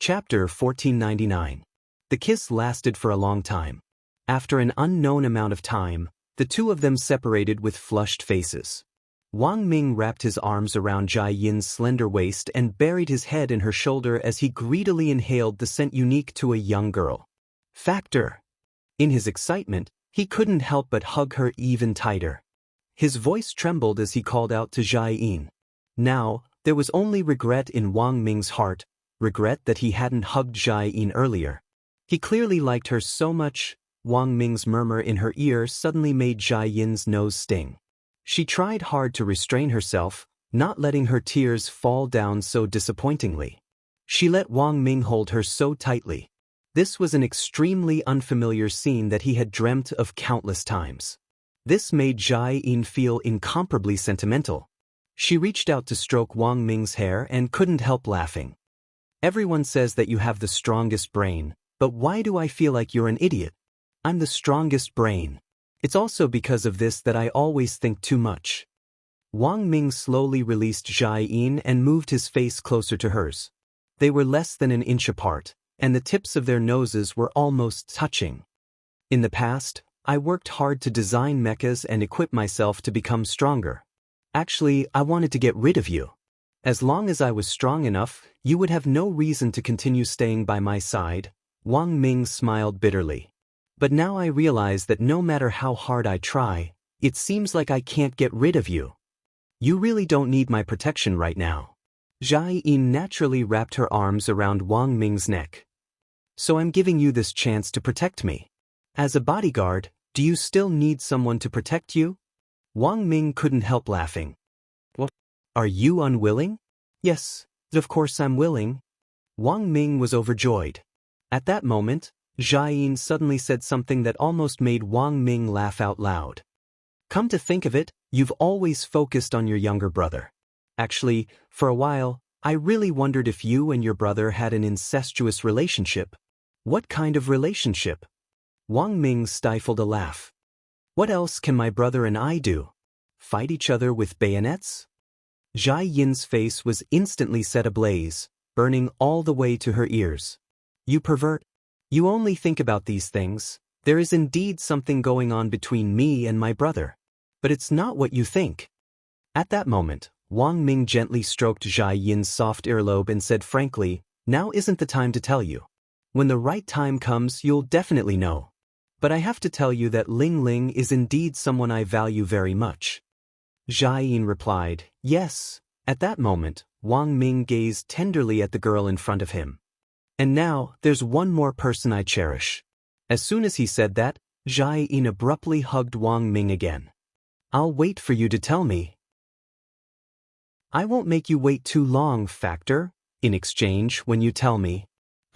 Chapter 1499. The kiss lasted for a long time. After an unknown amount of time, the two of them separated with flushed faces. Wang Ming wrapped his arms around Jai Yin's slender waist and buried his head in her shoulder as he greedily inhaled the scent unique to a young girl. Factor! In his excitement, he couldn't help but hug her even tighter. His voice trembled as he called out to Jai Yin. Now, there was only regret in Wang Ming's heart, regret that he hadn't hugged Jai Yin earlier. He clearly liked her so much. Wang Ming's murmur in her ear suddenly made Jai Yin's nose sting. She tried hard to restrain herself, not letting her tears fall down so disappointingly. She let Wang Ming hold her so tightly. This was an extremely unfamiliar scene that he had dreamt of countless times. This made Jai Yin feel incomparably sentimental. She reached out to stroke Wang Ming's hair and couldn't help laughing. Everyone says that you have the strongest brain, but why do I feel like you're an idiot? I'm the strongest brain. It's also because of this that I always think too much. Wang Ming slowly released Jai Yin and moved his face closer to hers. They were less than an inch apart, and the tips of their noses were almost touching. In the past, I worked hard to design mechas and equip myself to become stronger. Actually, I wanted to get rid of you. As long as I was strong enough, you would have no reason to continue staying by my side. Wang Ming smiled bitterly. But now I realize that no matter how hard I try, it seems like I can't get rid of you. You really don't need my protection right now. Jai Yin naturally wrapped her arms around Wang Ming's neck. So I'm giving you this chance to protect me. As a bodyguard, do you still need someone to protect you? Wang Ming couldn't help laughing. What? Are you unwilling? Yes, of course I'm willing. Wang Ming was overjoyed. At that moment, Jai Yin suddenly said something that almost made Wang Ming laugh out loud. Come to think of it, you've always focused on your younger brother. Actually, for a while, I really wondered if you and your brother had an incestuous relationship. What kind of relationship? Wang Ming stifled a laugh. What else can my brother and I do? Fight each other with bayonets? Jai Yin's face was instantly set ablaze, burning all the way to her ears. You pervert. You only think about these things. There is indeed something going on between me and my brother. But it's not what you think. At that moment, Wang Ming gently stroked Jai Yin's soft earlobe and said frankly, now isn't the time to tell you. When the right time comes, you'll definitely know. But I have to tell you that Ling Ling is indeed someone I value very much. Jai Yin replied, yes. At that moment, Wang Ming gazed tenderly at the girl in front of him. And now, there's one more person I cherish. As soon as he said that, Jai Yin abruptly hugged Wang Ming again. I'll wait for you to tell me. I won't make you wait too long, Factor. In exchange, when you tell me,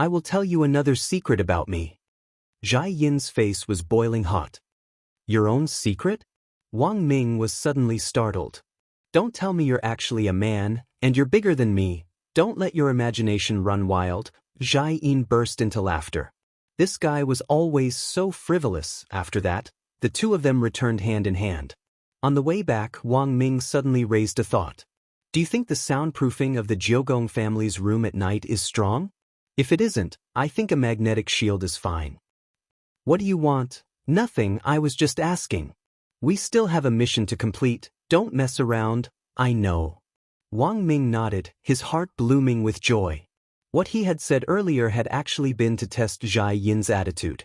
I will tell you another secret about me. Jai Yin's face was boiling hot. Your own secret? Wang Ming was suddenly startled. Don't tell me you're actually a man, and you're bigger than me. Don't let your imagination run wild. Jai Yin burst into laughter. This guy was always so frivolous. After that, the two of them returned hand in hand. On the way back, Wang Ming suddenly raised a thought. Do you think the soundproofing of the Jiogong family's room at night is strong? If it isn't, I think a magnetic shield is fine. What do you want? Nothing, I was just asking. We still have a mission to complete. Don't mess around. I know. Wang Ming nodded, his heart blooming with joy. What he had said earlier had actually been to test Jai Yin's attitude.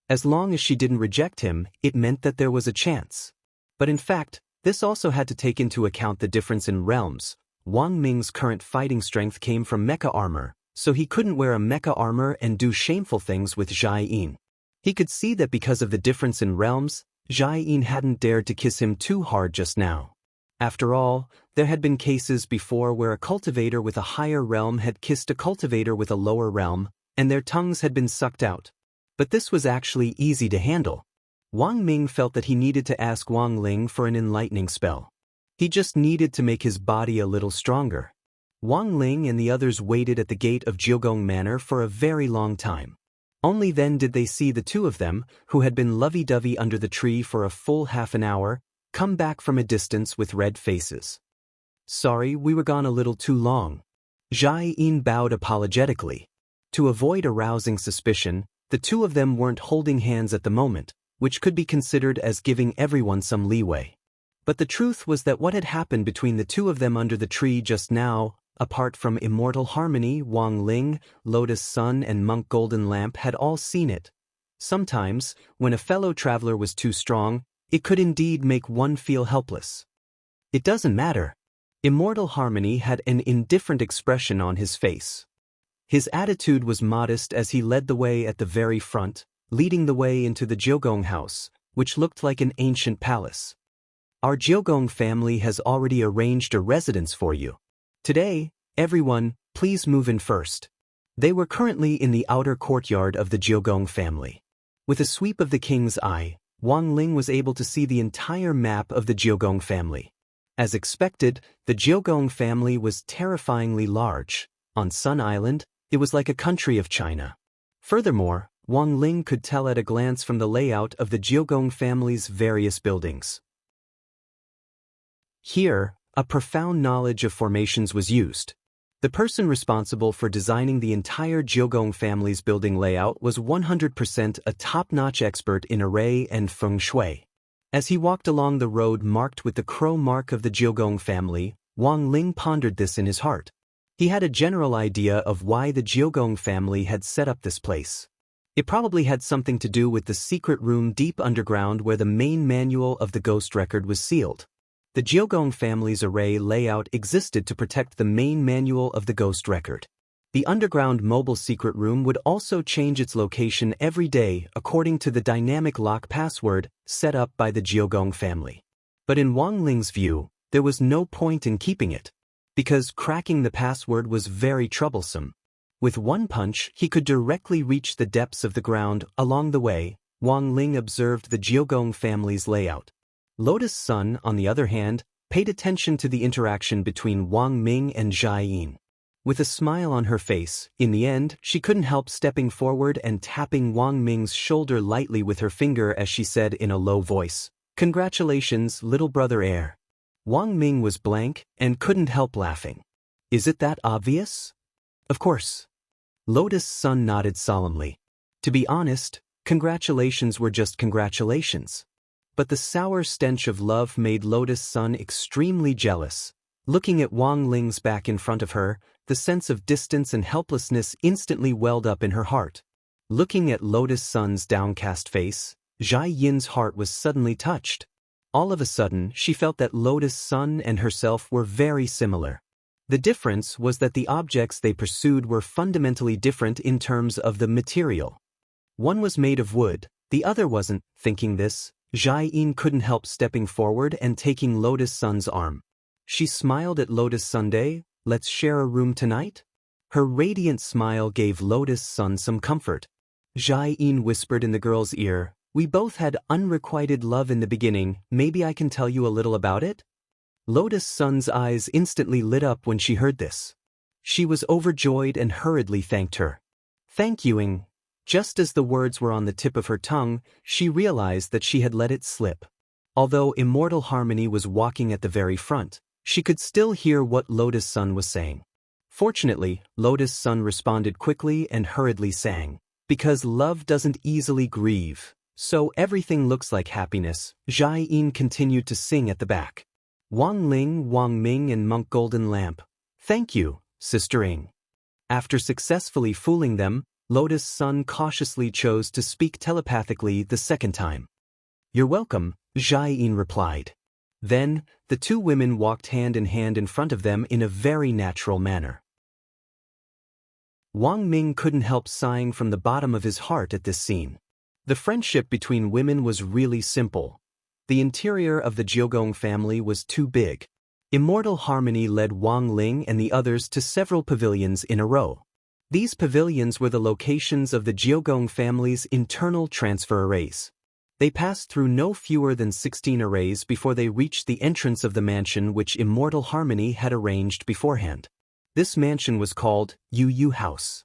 As long as she didn't reject him, it meant that there was a chance. But in fact, this also had to take into account the difference in realms. Wang Ming's current fighting strength came from mecha armor, so he couldn't wear a mecha armor and do shameful things with Jai Yin. He could see that because of the difference in realms, Jai Yin hadn't dared to kiss him too hard just now. After all, there had been cases before where a cultivator with a higher realm had kissed a cultivator with a lower realm, and their tongues had been sucked out. But this was actually easy to handle. Wang Ming felt that he needed to ask Wang Ling for an enlightening spell. He just needed to make his body a little stronger. Wang Ling and the others waited at the gate of Jiogong Manor for a very long time. Only then did they see the two of them, who had been lovey-dovey under the tree for a full half an hour, come back from a distance with red faces. Sorry, we were gone a little too long. Jai Yin bowed apologetically. To avoid arousing suspicion, the two of them weren't holding hands at the moment, which could be considered as giving everyone some leeway. But the truth was that what had happened between the two of them under the tree just now, apart from Immortal Harmony, Wang Ling, Lotus Sun and Monk Golden Lamp had all seen it. Sometimes, when a fellow traveler was too strong, it could indeed make one feel helpless. It doesn't matter. Immortal Harmony had an indifferent expression on his face. His attitude was modest as he led the way at the very front, leading the way into the Jiugong house, which looked like an ancient palace. Our Jiugong family has already arranged a residence for you. Today, everyone, please move in first. They were currently in the outer courtyard of the Jiugong family. With a sweep of the king's eye, Wang Ling was able to see the entire map of the Jiugong family. As expected, the Jiugong family was terrifyingly large. On Sun Island, it was like a country of China. Furthermore, Wang Ling could tell at a glance from the layout of the Jiugong family's various buildings. Here, a profound knowledge of formations was used. The person responsible for designing the entire Jiugong family's building layout was 100% a top-notch expert in array and feng shui. As he walked along the road marked with the crow mark of the Jiugong family, Wang Ling pondered this in his heart. He had a general idea of why the Jiugong family had set up this place. It probably had something to do with the secret room deep underground where the main manual of the ghost record was sealed. The Jiugong family's array layout existed to protect the main manual of the ghost record. The underground mobile secret room would also change its location every day according to the dynamic lock password set up by the Jiugong family. But in Wang Ling's view, there was no point in keeping it, because cracking the password was very troublesome. With one punch, he could directly reach the depths of the ground. Along the way, Wang Ling observed the Jiugong family's layout. Lotus Sun, on the other hand, paid attention to the interaction between Wang Ming and Zhai Yin. With a smile on her face, in the end, she couldn't help stepping forward and tapping Wang Ming's shoulder lightly with her finger as she said in a low voice, "Congratulations, little brother heir." Wang Ming was blank and couldn't help laughing. "Is it that obvious?" "Of course." Lotus Sun nodded solemnly. To be honest, congratulations were just congratulations. But the sour stench of love made Lotus Sun extremely jealous. Looking at Wang Ling's back in front of her, the sense of distance and helplessness instantly welled up in her heart. Looking at Lotus Sun's downcast face, Zhai Yin's heart was suddenly touched. All of a sudden, she felt that Lotus Sun and herself were very similar. The difference was that the objects they pursued were fundamentally different in terms of the material. One was made of wood, the other wasn't. Thinking this, Zhai Yin couldn't help stepping forward and taking Lotus Sun's arm. She smiled at Lotus Sunday. "Let's share a room tonight?" Her radiant smile gave Lotus Sun some comfort. Zhai Yin whispered in the girl's ear, "We both had unrequited love in the beginning. Maybe I can tell you a little about it?" Lotus Sun's eyes instantly lit up when she heard this. She was overjoyed and hurriedly thanked her. "Thank you, Ing." Just as the words were on the tip of her tongue, she realized that she had let it slip. Although Immortal Harmony was walking at the very front, she could still hear what Lotus Sun was saying. Fortunately, Lotus Sun responded quickly and hurriedly sang, "Because love doesn't easily grieve, so everything looks like happiness." Zhai Yin continued to sing at the back. Wang Ling, Wang Ming and Monk Golden Lamp. "Thank you, Sister Ing." After successfully fooling them, Lotus Sun cautiously chose to speak telepathically the second time. "You're welcome," Zhai Yin replied. Then, the two women walked hand in hand in front of them in a very natural manner. Wang Ming couldn't help sighing from the bottom of his heart at this scene. The friendship between women was really simple. The interior of the Jiugong family was too big. Immortal Harmony led Wang Ling and the others to several pavilions in a row. These pavilions were the locations of the Jiugong family's internal transfer arrays. They passed through no fewer than 16 arrays before they reached the entrance of the mansion which Immortal Harmony had arranged beforehand. This mansion was called Yu House.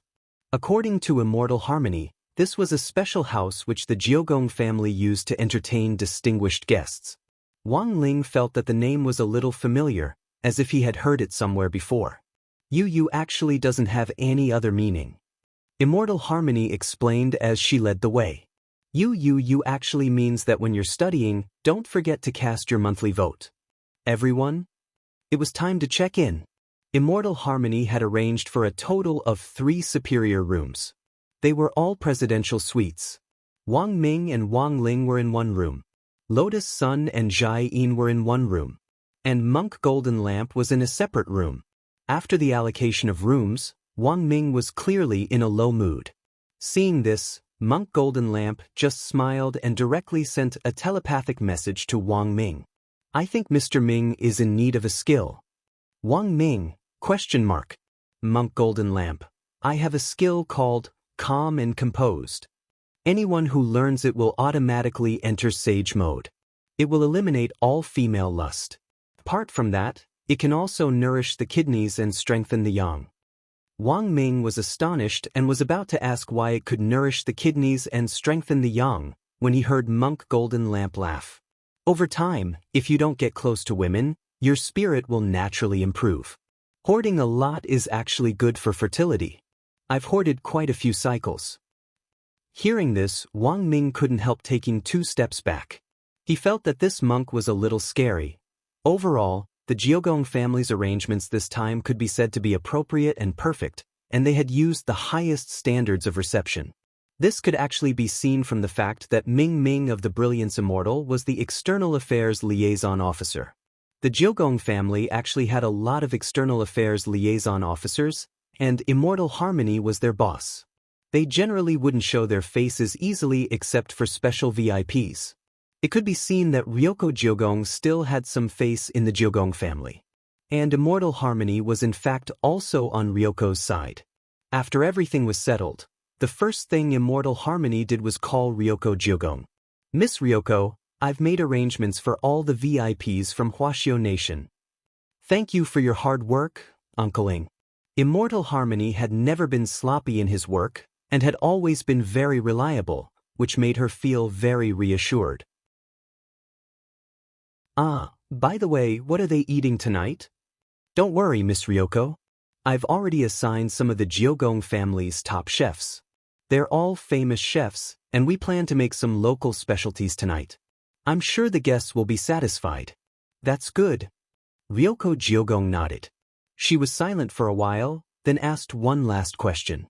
According to Immortal Harmony, this was a special house which the Jiugong family used to entertain distinguished guests. Wang Ling felt that the name was a little familiar, as if he had heard it somewhere before. Yu actually doesn't have any other meaning. Immortal Harmony explained as she led the way. You actually means that when you're studying, don't forget to cast your monthly vote. Everyone? It was time to check in. Immortal Harmony had arranged for a total of 3 superior rooms. They were all presidential suites. Wang Ming and Wang Ling were in one room. Lotus Sun and Jai Yin were in one room. And Monk Golden Lamp was in a separate room. After the allocation of rooms, Wang Ming was clearly in a low mood. Seeing this, Monk Golden Lamp just smiled and directly sent a telepathic message to Wang Ming. I think Mr. Ming is in need of a skill. Wang Ming, ? Monk Golden Lamp. I have a skill called Calm and Composed. Anyone who learns it will automatically enter Sage Mode. It will eliminate all female lust. Apart from that, it can also nourish the kidneys and strengthen the yang. Wang Ming was astonished and was about to ask why it could nourish the kidneys and strengthen the yang, when he heard Monk Golden Lamp laugh. Over time, if you don't get close to women, your spirit will naturally improve. Hoarding a lot is actually good for fertility. I've hoarded quite a few cycles. Hearing this, Wang Ming couldn't help taking 2 steps back. He felt that this monk was a little scary. Overall, the Jiogong family's arrangements this time could be said to be appropriate and perfect, and they had used the highest standards of reception. This could actually be seen from the fact that Ming Ming of the Brilliance Immortal was the External Affairs Liaison Officer. The Jiogong family actually had a lot of External Affairs Liaison Officers, and Immortal Harmony was their boss. They generally wouldn't show their faces easily except for special VIPs. It could be seen that Ryoko Jiogong still had some face in the Jiogong family. And Immortal Harmony was in fact also on Ryoko's side. After everything was settled, the first thing Immortal Harmony did was call Ryoko Jiogong. Miss Ryoko, I've made arrangements for all the VIPs from Huaxiao Nation. Thank you for your hard work, Uncle Ing. Immortal Harmony had never been sloppy in his work, and had always been very reliable, which made her feel very reassured. By the way, what are they eating tonight? Don't worry, Miss Ryoko. I've already assigned some of the Jiogong family's top chefs. They're all famous chefs, and we plan to make some local specialties tonight. I'm sure the guests will be satisfied. That's good. Ryoko Jiogong nodded. She was silent for a while, then asked one last question.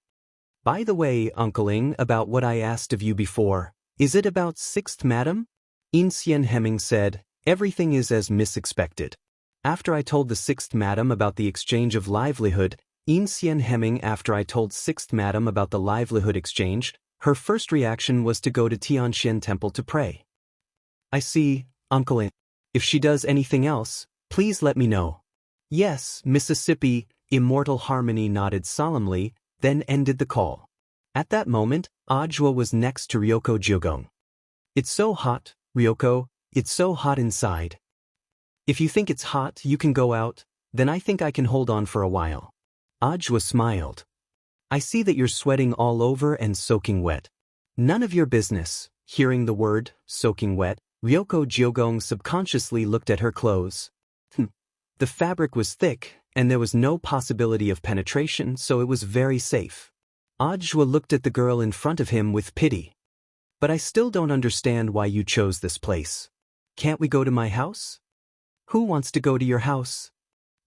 By the way, Uncle Ing, about what I asked of you before, is it about 6th Madam? Yin Hemming said, everything is as Miss expected. After I told the 6th Madam about the exchange of livelihood, Yin Hemming after I told 6th Madam about the livelihood exchange, her first reaction was to go to Tianxian Temple to pray. I see, Uncle Ing. If she does anything else, please let me know. Yes, Mississippi, Immortal Harmony nodded solemnly, then ended the call. At that moment, Ajwa was next to Ryoko Jiogong. It's so hot, Ryoko, it's so hot inside. If you think it's hot, you can go out, then I think I can hold on for a while. Ajwa smiled. I see that you're sweating all over and soaking wet. None of your business. Hearing the word, soaking wet, Ryoko Jiogong subconsciously looked at her clothes. The fabric was thick, and there was no possibility of penetration, so it was very safe. Ajwa looked at the girl in front of him with pity. But I still don't understand why you chose this place. Can't we go to my house? Who wants to go to your house?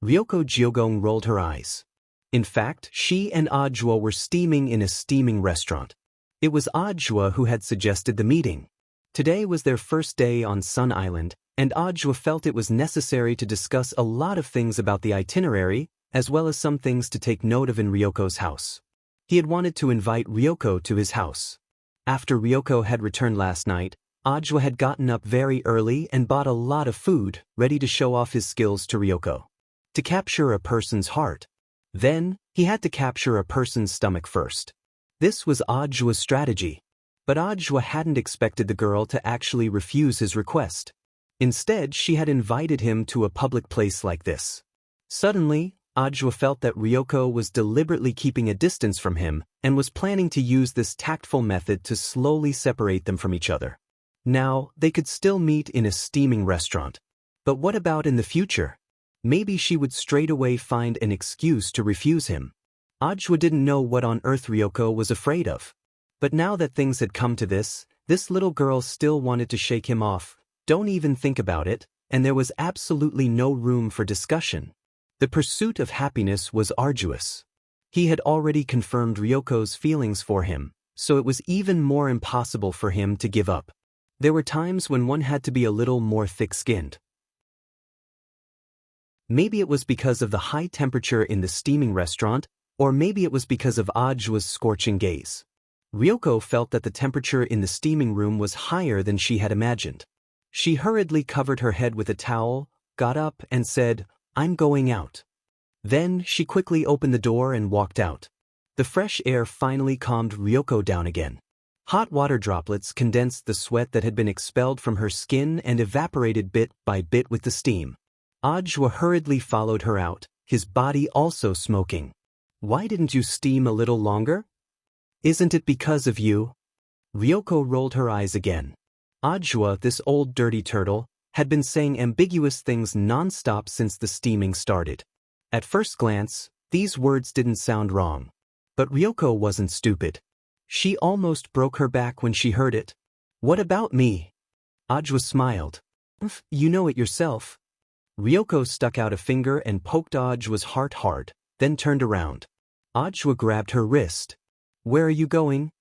Ryoko Jiogong rolled her eyes. In fact, she and Ajwa were steaming in a steaming restaurant. It was Ajwa who had suggested the meeting. Today was their first day on Sun Island, and Ajwa felt it was necessary to discuss a lot of things about the itinerary, as well as some things to take note of in Ryoko's house. He had wanted to invite Ryoko to his house. After Ryoko had returned last night, Ajwa had gotten up very early and bought a lot of food, ready to show off his skills to Ryoko. To capture a person's heart. Then, he had to capture a person's stomach first. This was Ajwa's strategy. But Ajwa hadn't expected the girl to actually refuse his request. Instead, she had invited him to a public place like this. Suddenly, Ajwa felt that Ryoko was deliberately keeping a distance from him and was planning to use this tactful method to slowly separate them from each other. Now, they could still meet in a steaming restaurant. But what about in the future? Maybe she would straight away find an excuse to refuse him. Ajwa didn't know what on earth Ryoko was afraid of. But now that things had come to this little girl still wanted to shake him off. Don't even think about it, and there was absolutely no room for discussion. The pursuit of happiness was arduous. He had already confirmed Ryoko's feelings for him, so it was even more impossible for him to give up. There were times when one had to be a little more thick-skinned. Maybe it was because of the high temperature in the steaming restaurant, or maybe it was because of Ajwa's scorching gaze. Ryoko felt that the temperature in the steaming room was higher than she had imagined. She hurriedly covered her head with a towel, got up, and said, "I'm going out." Then she quickly opened the door and walked out. The fresh air finally calmed Ryoko down again. Hot water droplets condensed the sweat that had been expelled from her skin and evaporated bit by bit with the steam. Ajwa hurriedly followed her out, his body also smoking. "Why didn't you steam a little longer?" "Isn't it because of you?" Ryoko rolled her eyes again. Ajwa, this old dirty turtle, had been saying ambiguous things non-stop since the steaming started. At first glance, these words didn't sound wrong. But Ryoko wasn't stupid. She almost broke her back when she heard it. "What about me?" Ajwa smiled. "You know it yourself." Ryoko stuck out a finger and poked Ajwa's heart hard, then turned around. Ajwa grabbed her wrist. "Where are you going?"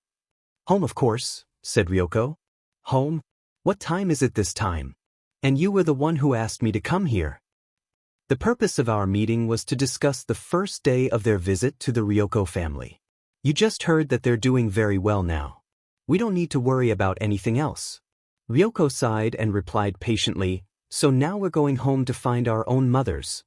"Home, of course," said Ryoko. "Home? What time is it this time? And you were the one who asked me to come here." The purpose of our meeting was to discuss the first day of their visit to the Ryoko family. "You just heard that they're doing very well now. We don't need to worry about anything else." Ryoko sighed and replied patiently, "So now we're going home to find our own mothers."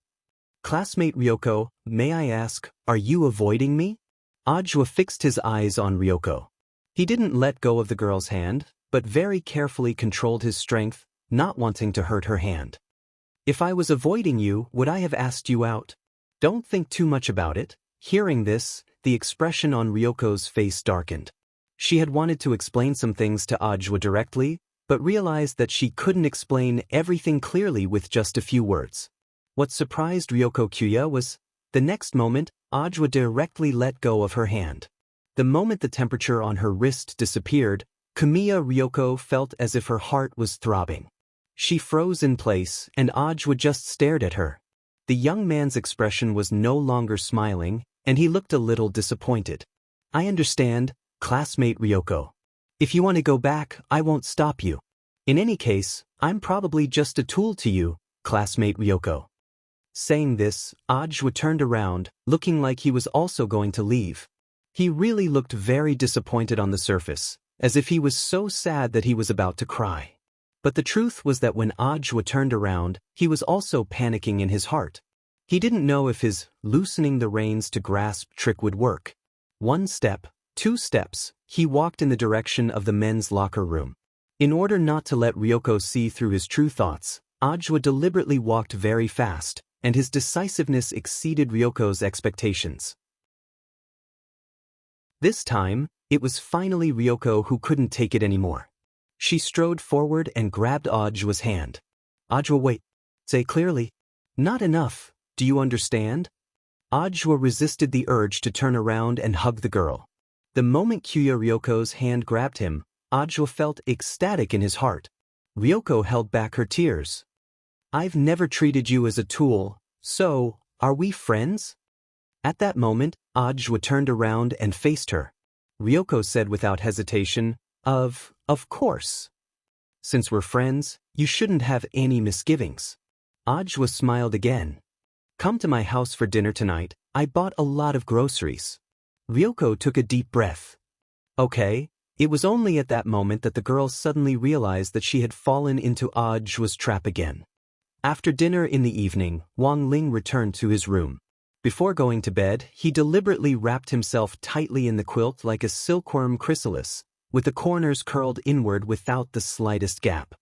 "Classmate Ryoko, may I ask, are you avoiding me?" Ajwa fixed his eyes on Ryoko. He didn't let go of the girl's hand, but very carefully controlled his strength, not wanting to hurt her hand. "If I was avoiding you, would I have asked you out? Don't think too much about it." Hearing this, the expression on Ryoko's face darkened. She had wanted to explain some things to Ajwa directly, but realized that she couldn't explain everything clearly with just a few words. What surprised Ryoko Kyuya was, the next moment, Ajwa directly let go of her hand. The moment the temperature on her wrist disappeared, Kamiya Ryoko felt as if her heart was throbbing. She froze in place, and Ajwa just stared at her. The young man's expression was no longer smiling, and he looked a little disappointed. "I understand, classmate Ryoko. If you want to go back, I won't stop you. In any case, I'm probably just a tool to you, classmate Ryoko." Saying this, Ajwa turned around, looking like he was also going to leave. He really looked very disappointed on the surface, as if he was so sad that he was about to cry. But the truth was that when Ajwa turned around, he was also panicking in his heart. He didn't know if his loosening the reins to grasp trick would work. 1 step, 2 steps, he walked in the direction of the men's locker room. In order not to let Ryoko see through his true thoughts, Ajwa deliberately walked very fast, and his decisiveness exceeded Ryoko's expectations. This time, it was finally Ryoko who couldn't take it anymore. She strode forward and grabbed Ajwa's hand. "Ajwa, wait. Say clearly." "Not enough, do you understand?" Ajwa resisted the urge to turn around and hug the girl. The moment Kyuya Ryoko's hand grabbed him, Ajwa felt ecstatic in his heart. Ryoko held back her tears. "I've never treated you as a tool, so, are we friends?" At that moment, Ajwa turned around and faced her. Ryoko said without hesitation, Of course. Since we're friends, you shouldn't have any misgivings." Ajwa smiled again. "Come to my house for dinner tonight, I bought a lot of groceries." Ryoko took a deep breath. Okay. It was only at that moment that the girl suddenly realized that she had fallen into Ajwa's trap again. After dinner in the evening, Wang Ling returned to his room. Before going to bed, he deliberately wrapped himself tightly in the quilt like a silkworm chrysalis, with the corners curled inward without the slightest gap.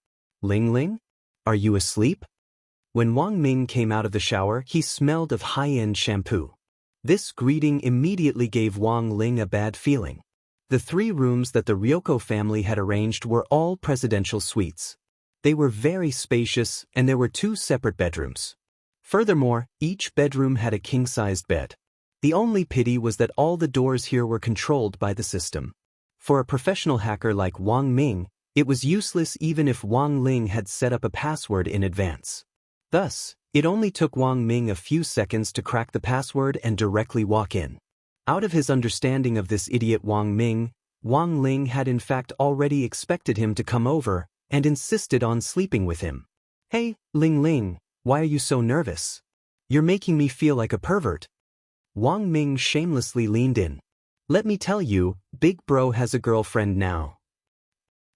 "Ling Ling? Are you asleep?" When Wang Ming came out of the shower, he smelled of high-end shampoo. This greeting immediately gave Wang Ling a bad feeling. The 3 rooms that the Ryoko family had arranged were all presidential suites. They were very spacious, and there were 2 separate bedrooms. Furthermore, each bedroom had a king-sized bed. The only pity was that all the doors here were controlled by the system. For a professional hacker like Wang Ming, it was useless even if Wang Ling had set up a password in advance. Thus, it only took Wang Ming a few seconds to crack the password and directly walk in. Out of his understanding of this idiot Wang Ming, Wang Ling had in fact already expected him to come over and insisted on sleeping with him. "Hey, Ling Ling, why are you so nervous? You're making me feel like a pervert." Wang Ming shamelessly leaned in. "Let me tell you, Big Bro has a girlfriend now."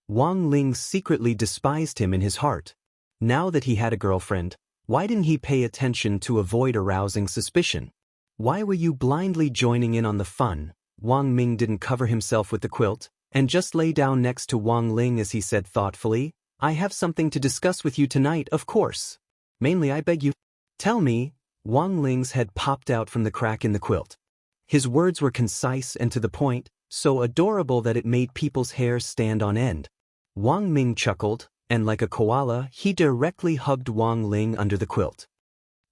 Wang Ling secretly despised him in his heart. Now that he had a girlfriend, why didn't he pay attention to avoid arousing suspicion? Why were you blindly joining in on the fun? Wang Ming didn't cover himself with the quilt, and just lay down next to Wang Ling as he said thoughtfully, "I have something to discuss with you tonight, of course. Mainly I beg you, tell me." Wang Ling's head popped out from the crack in the quilt. His words were concise and to the point, so adorable that it made people's hair stand on end. Wang Ming chuckled, and like a koala, he directly hugged Wang Ling under the quilt.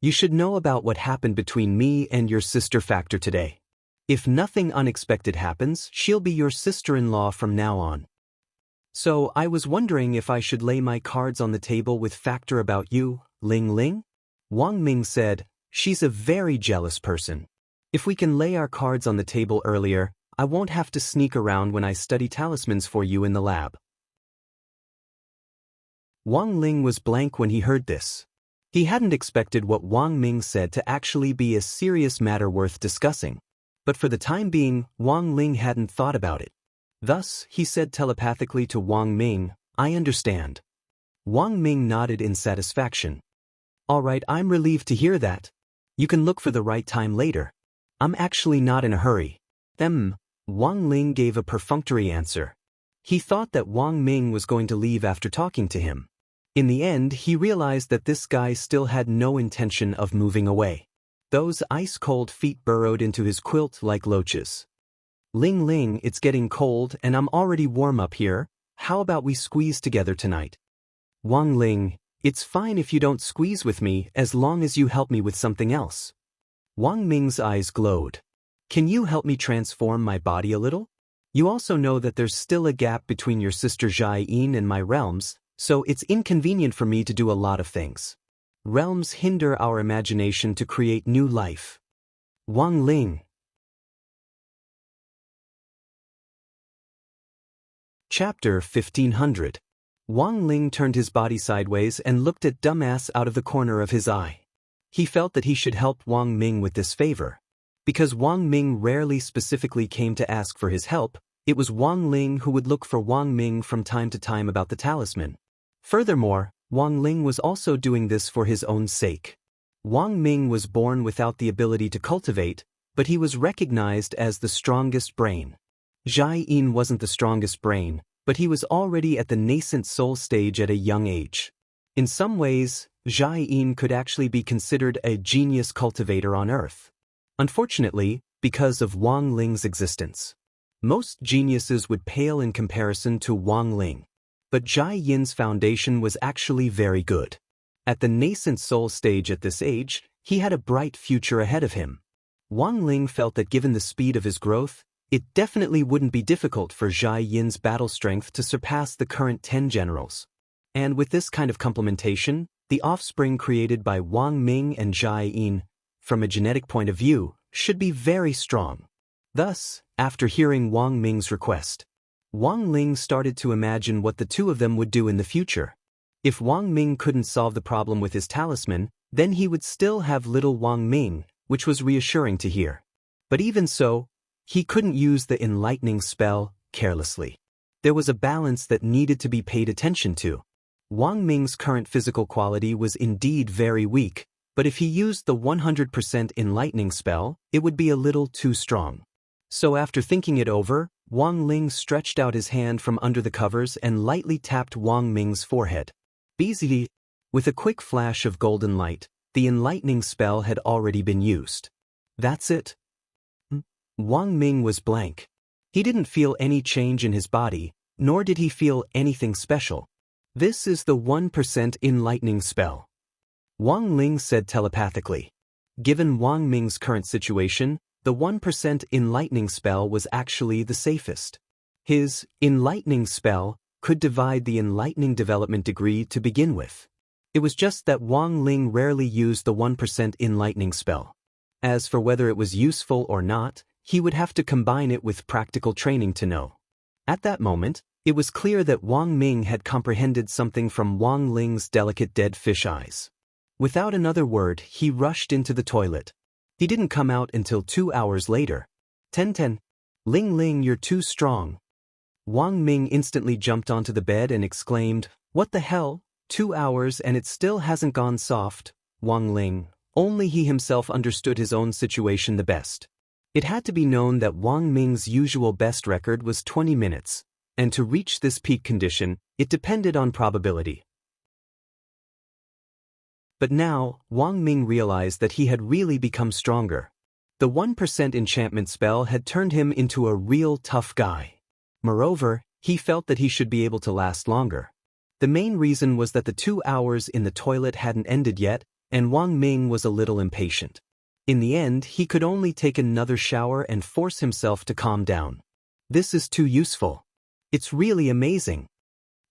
"You should know about what happened between me and your sister Factor today. If nothing unexpected happens, she'll be your sister-in-law from now on. So I was wondering if I should lay my cards on the table with Factor about you, Ling Ling?" Wang Ming said, "She's a very jealous person. If we can lay our cards on the table earlier, I won't have to sneak around when I study talismans for you in the lab." Wang Ling was blank when he heard this. He hadn't expected what Wang Ming said to actually be a serious matter worth discussing. But for the time being, Wang Ling hadn't thought about it. Thus, he said telepathically to Wang Ming, "I understand." Wang Ming nodded in satisfaction. "All right, I'm relieved to hear that. You can look for the right time later. I'm actually not in a hurry." Wang Ling gave a perfunctory answer. He thought that Wang Ming was going to leave after talking to him. In the end, he realized that this guy still had no intention of moving away. Those ice-cold feet burrowed into his quilt like loaches. "Ling Ling, it's getting cold and I'm already warm up here. How about we squeeze together tonight?" "Wang Ling, it's fine if you don't squeeze with me as long as you help me with something else." Wang Ming's eyes glowed. "Can you help me transform my body a little? You also know that there's still a gap between your sister Jai Yin and my realms, so it's inconvenient for me to do a lot of things. Realms hinder our imagination to create new life." Wang Ling. Chapter 1500. Wang Ling turned his body sideways and looked at Dumbass out of the corner of his eye. He felt that he should help Wang Ming with this favor. Because Wang Ming rarely specifically came to ask for his help, it was Wang Ling who would look for Wang Ming from time to time about the talisman. Furthermore, Wang Ling was also doing this for his own sake. Wang Ming was born without the ability to cultivate, but he was recognized as the strongest brain. Jai Yin wasn't the strongest brain, but he was already at the nascent soul stage at a young age. In some ways, Jai Yin could actually be considered a genius cultivator on Earth. Unfortunately, because of Wang Ling's existence, most geniuses would pale in comparison to Wang Ling. But Jai Yin's foundation was actually very good. At the nascent soul stage at this age, he had a bright future ahead of him. Wang Ling felt that given the speed of his growth, it definitely wouldn't be difficult for Jai Yin's battle strength to surpass the current 10 generals. And with this kind of complementation, the offspring created by Wang Ming and Jai Yin, from a genetic point of view, should be very strong. Thus, after hearing Wang Ming's request, Wang Ling started to imagine what the two of them would do in the future. If Wang Ming couldn't solve the problem with his talisman, then he would still have little Wang Ming, which was reassuring to hear. But even so, he couldn't use the enlightening spell carelessly. There was a balance that needed to be paid attention to. Wang Ming's current physical quality was indeed very weak, but if he used the 100% enlightening spell, it would be a little too strong. So after thinking it over, Wang Ling stretched out his hand from under the covers and lightly tapped Wang Ming's forehead. Busy. With a quick flash of golden light, the enlightening spell had already been used. That's it. Wang Ming was blank. He didn't feel any change in his body, nor did he feel anything special. This is the 1% enlightening spell. Wang Ling said telepathically. Given Wang Ming's current situation, the 1% enlightening spell was actually the safest. His enlightening spell could divide the enlightening development degree to begin with. It was just that Wang Ling rarely used the 1% enlightening spell. As for whether it was useful or not, he would have to combine it with practical training to know. At that moment, it was clear that Wang Ming had comprehended something from Wang Ling's delicate dead fish eyes. Without another word, he rushed into the toilet. He didn't come out until 2 hours later. 10. Ling Ling, you're too strong. Wang Ming instantly jumped onto the bed and exclaimed, "What the hell? 2 hours and it still hasn't gone soft." Wang Ling, only he himself understood his own situation the best. It had to be known that Wang Ming's usual best record was 20 minutes, and to reach this peak condition, it depended on probability. But now, Wang Ming realized that he had really become stronger. The 1% enchantment spell had turned him into a real tough guy. Moreover, he felt that he should be able to last longer. The main reason was that the 2 hours in the toilet hadn't ended yet, and Wang Ming was a little impatient. In the end, he could only take another shower and force himself to calm down. This is too useful. It's really amazing.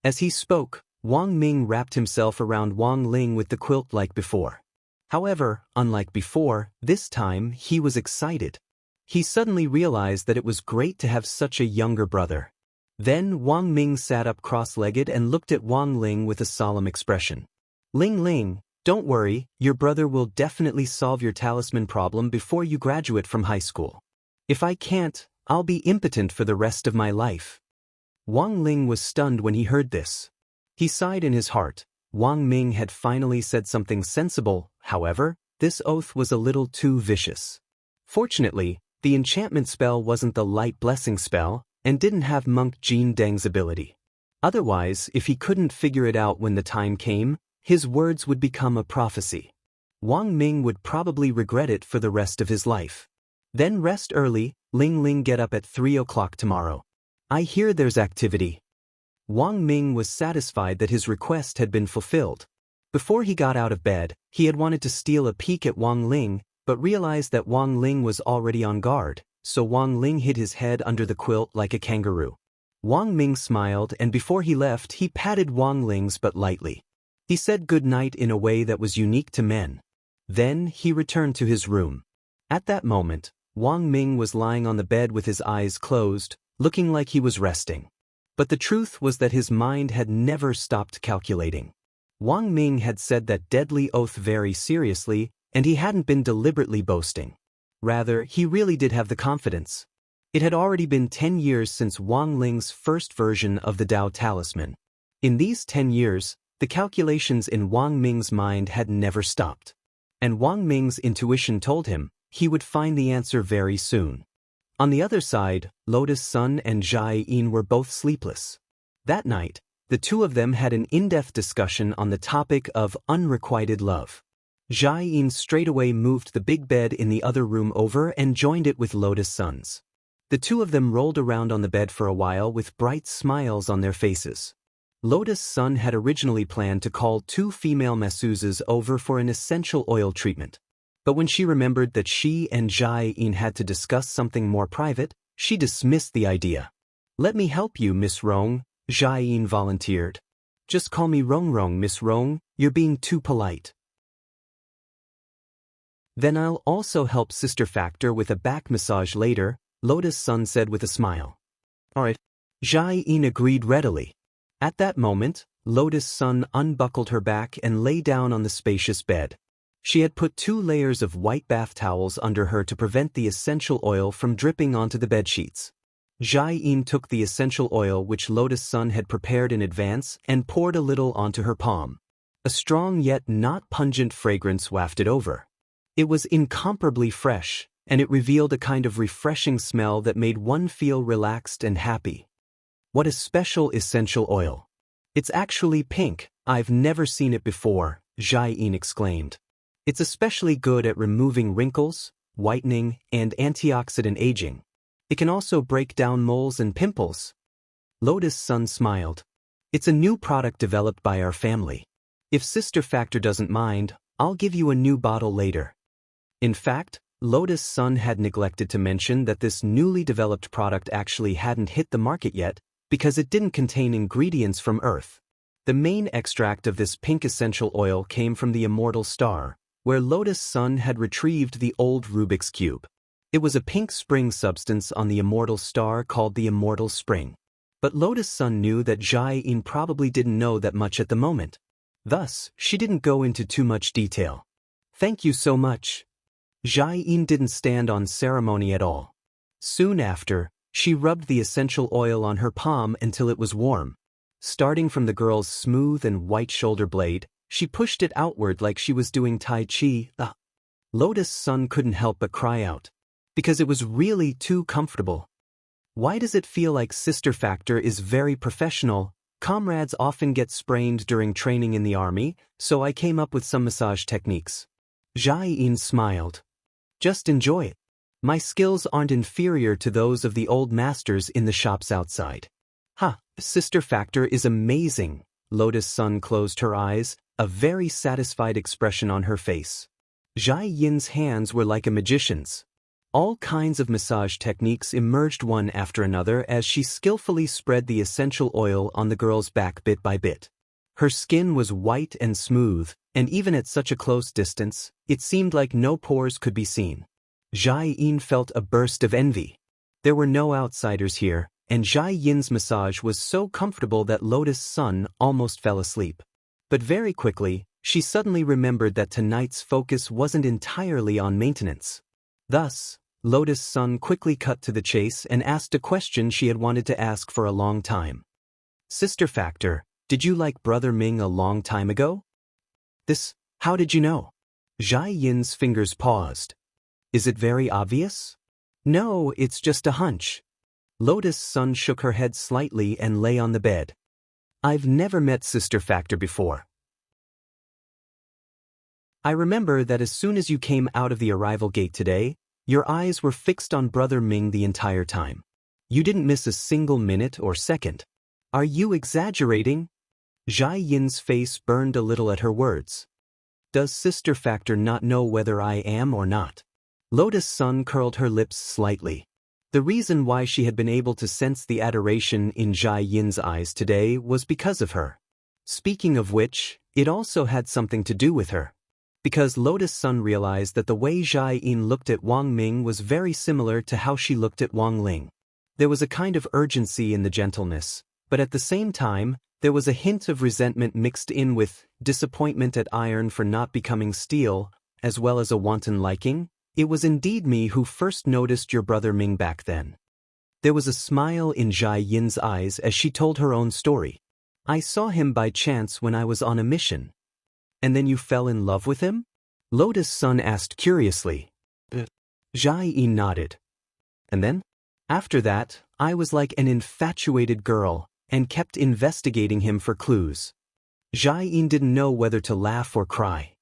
As he spoke, Wang Ming wrapped himself around Wang Ling with the quilt like before. However, unlike before, this time he was excited. He suddenly realized that it was great to have such a younger brother. Then Wang Ming sat up cross-legged and looked at Wang Ling with a solemn expression. "Ling Ling, don't worry, your brother will definitely solve your talisman problem before you graduate from high school. If I can't, I'll be impotent for the rest of my life." Wang Ling was stunned when he heard this. He sighed in his heart. Wang Ming had finally said something sensible. However, this oath was a little too vicious. Fortunately, the enchantment spell wasn't the light blessing spell, and didn't have Monk Jin Deng's ability. Otherwise, if he couldn't figure it out when the time came, his words would become a prophecy. Wang Ming would probably regret it for the rest of his life. Then rest early, Ling Ling, get up at 3 o'clock tomorrow. I hear there's activity. Wang Ming was satisfied that his request had been fulfilled. Before he got out of bed, he had wanted to steal a peek at Wang Ling, but realized that Wang Ling was already on guard, so Wang Ling hid his head under the quilt like a kangaroo. Wang Ming smiled, and before he left, he patted Wang Ling's butt lightly. He said good night in a way that was unique to men. Then he returned to his room. At that moment, Wang Ming was lying on the bed with his eyes closed, looking like he was resting. But the truth was that his mind had never stopped calculating. Wang Ming had said that deadly oath very seriously, and he hadn't been deliberately boasting. Rather, he really did have the confidence. It had already been 10 years since Wang Ling's first version of the Dao Talisman. In these 10 years, the calculations in Wang Ming's mind had never stopped. And Wang Ming's intuition told him he would find the answer very soon. On the other side, Lotus Sun and Jai Yin were both sleepless. That night, the two of them had an in-depth discussion on the topic of unrequited love. Jai Yin straightaway moved the big bed in the other room over and joined it with Lotus Sun's. The two of them rolled around on the bed for a while with bright smiles on their faces. Lotus Sun had originally planned to call 2 female masseuses over for an essential oil treatment. But when she remembered that she and Jai Yin had to discuss something more private, she dismissed the idea. "Let me help you, Miss Rong," Jai Yin volunteered. "Just call me Rong Rong, Miss Rong, you're being too polite." "Then I'll also help Sister Factor with a back massage later," Lotus Sun said with a smile. "Alright." Jai Yin agreed readily. At that moment, Lotus Sun unbuckled her back and lay down on the spacious bed. She had put 2 layers of white bath towels under her to prevent the essential oil from dripping onto the bedsheets. Jai Yin took the essential oil which Lotus Sun had prepared in advance and poured a little onto her palm. A strong yet not pungent fragrance wafted over. It was incomparably fresh, and it revealed a kind of refreshing smell that made one feel relaxed and happy. What a special essential oil. It's actually pink, I've never seen it before, Jai Yin exclaimed. It's especially good at removing wrinkles, whitening, and antioxidant aging. It can also break down moles and pimples. Lotus Sun smiled. It's a new product developed by our family. If Sister Factor doesn't mind, I'll give you a new bottle later. In fact, Lotus Sun had neglected to mention that this newly developed product actually hadn't hit the market yet because it didn't contain ingredients from Earth. The main extract of this pink essential oil came from the immortal star, where Lotus Sun had retrieved the old Rubik's Cube. It was a pink spring substance on the immortal star called the Immortal Spring. But Lotus Sun knew that Jai-in probably didn't know that much at the moment. Thus, she didn't go into too much detail. "Thank you so much." Jai-in didn't stand on ceremony at all. Soon after, she rubbed the essential oil on her palm until it was warm. Starting from the girl's smooth and white shoulder blade, she pushed it outward like she was doing Tai Chi. Lotus Sun couldn't help but cry out. Because it was really too comfortable. Why does it feel like Sister Factor is very professional? Comrades often get sprained during training in the army, so I came up with some massage techniques. Jai-in smiled. Just enjoy it. My skills aren't inferior to those of the old masters in the shops outside. Sister Factor is amazing. Lotus Sun closed her eyes, a very satisfied expression on her face. Jai-in's hands were like a magician's. All kinds of massage techniques emerged one after another as she skillfully spread the essential oil on the girl's back bit by bit. Her skin was white and smooth, and even at such a close distance, it seemed like no pores could be seen. Jai-in felt a burst of envy. There were no outsiders here, and Jai-in's massage was so comfortable that Lotus Sun almost fell asleep. But very quickly, she suddenly remembered that tonight's focus wasn't entirely on maintenance. Thus, Lotus Sun quickly cut to the chase and asked a question she had wanted to ask for a long time. "Sister Factor, did you like Brother Ming a long time ago?" How did you know?" Jai-in's fingers paused. "Is it very obvious?" "No, it's just a hunch." Lotus Sun shook her head slightly and lay on the bed. "I've never met Sister Factor before. I remember that as soon as you came out of the arrival gate today, your eyes were fixed on Brother Ming the entire time. You didn't miss a single minute or second. Are you exaggerating?" Jai-in's face burned a little at her words. "Does Sister Factor not know whether I am or not?" Lotus Sun curled her lips slightly. The reason why she had been able to sense the adoration in Jai-in's eyes today was because of her. Speaking of which, it also had something to do with her. Because Lotus Sun realized that the way Jai-in looked at Wang Ming was very similar to how she looked at Wang Ling. There was a kind of urgency in the gentleness, but at the same time, there was a hint of resentment mixed in with disappointment at iron for not becoming steel, as well as a wanton liking. "It was indeed me who first noticed your Brother Ming back then." There was a smile in Jai-in's eyes as she told her own story. "I saw him by chance when I was on a mission." "And then you fell in love with him?" Lotus Sun asked curiously. Jai-in nodded. "And then? After that, I was like an infatuated girl, and kept investigating him for clues." Jai-in didn't know whether to laugh or cry.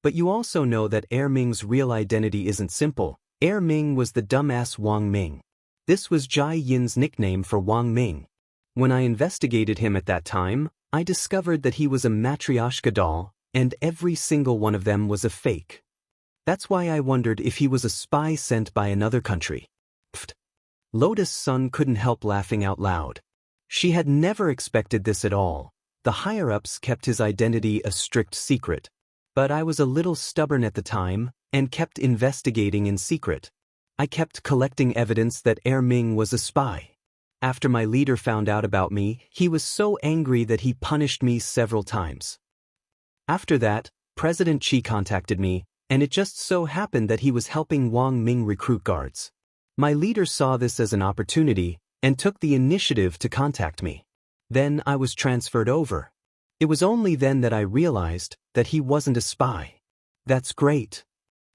"But you also know that Ming's real identity isn't simple. Ming was the dumbass Wang Ming. This was Jai-in's nickname for Wang Ming. When I investigated him at that time, I discovered that he was a matryoshka doll, and every single one of them was a fake. That's why I wondered if he was a spy sent by another country." Lotus Sun couldn't help laughing out loud. She had never expected this at all. The higher-ups kept his identity a strict secret. But I was a little stubborn at the time, and kept investigating in secret. I kept collecting evidence that Ming was a spy. After my leader found out about me, he was so angry that he punished me several times. After that, President Qi contacted me, and it just so happened that he was helping Wang Ming recruit guards. My leader saw this as an opportunity, and took the initiative to contact me. Then I was transferred over. It was only then that I realized that he wasn't a spy. "That's great."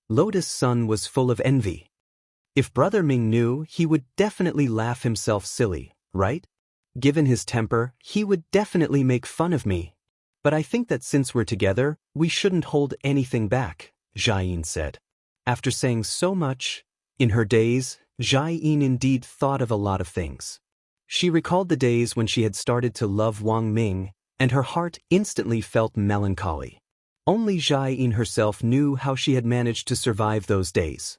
Lotus Sun was full of envy. If Brother Ming knew, he would definitely laugh himself silly, right? Given his temper, he would definitely make fun of me. "But I think that since we're together, we shouldn't hold anything back," Jai-in said. After saying so much, in her days, Jai-in indeed thought of a lot of things. She recalled the days when she had started to love Wang Ming, and her heart instantly felt melancholy. Only Jai-in herself knew how she had managed to survive those days.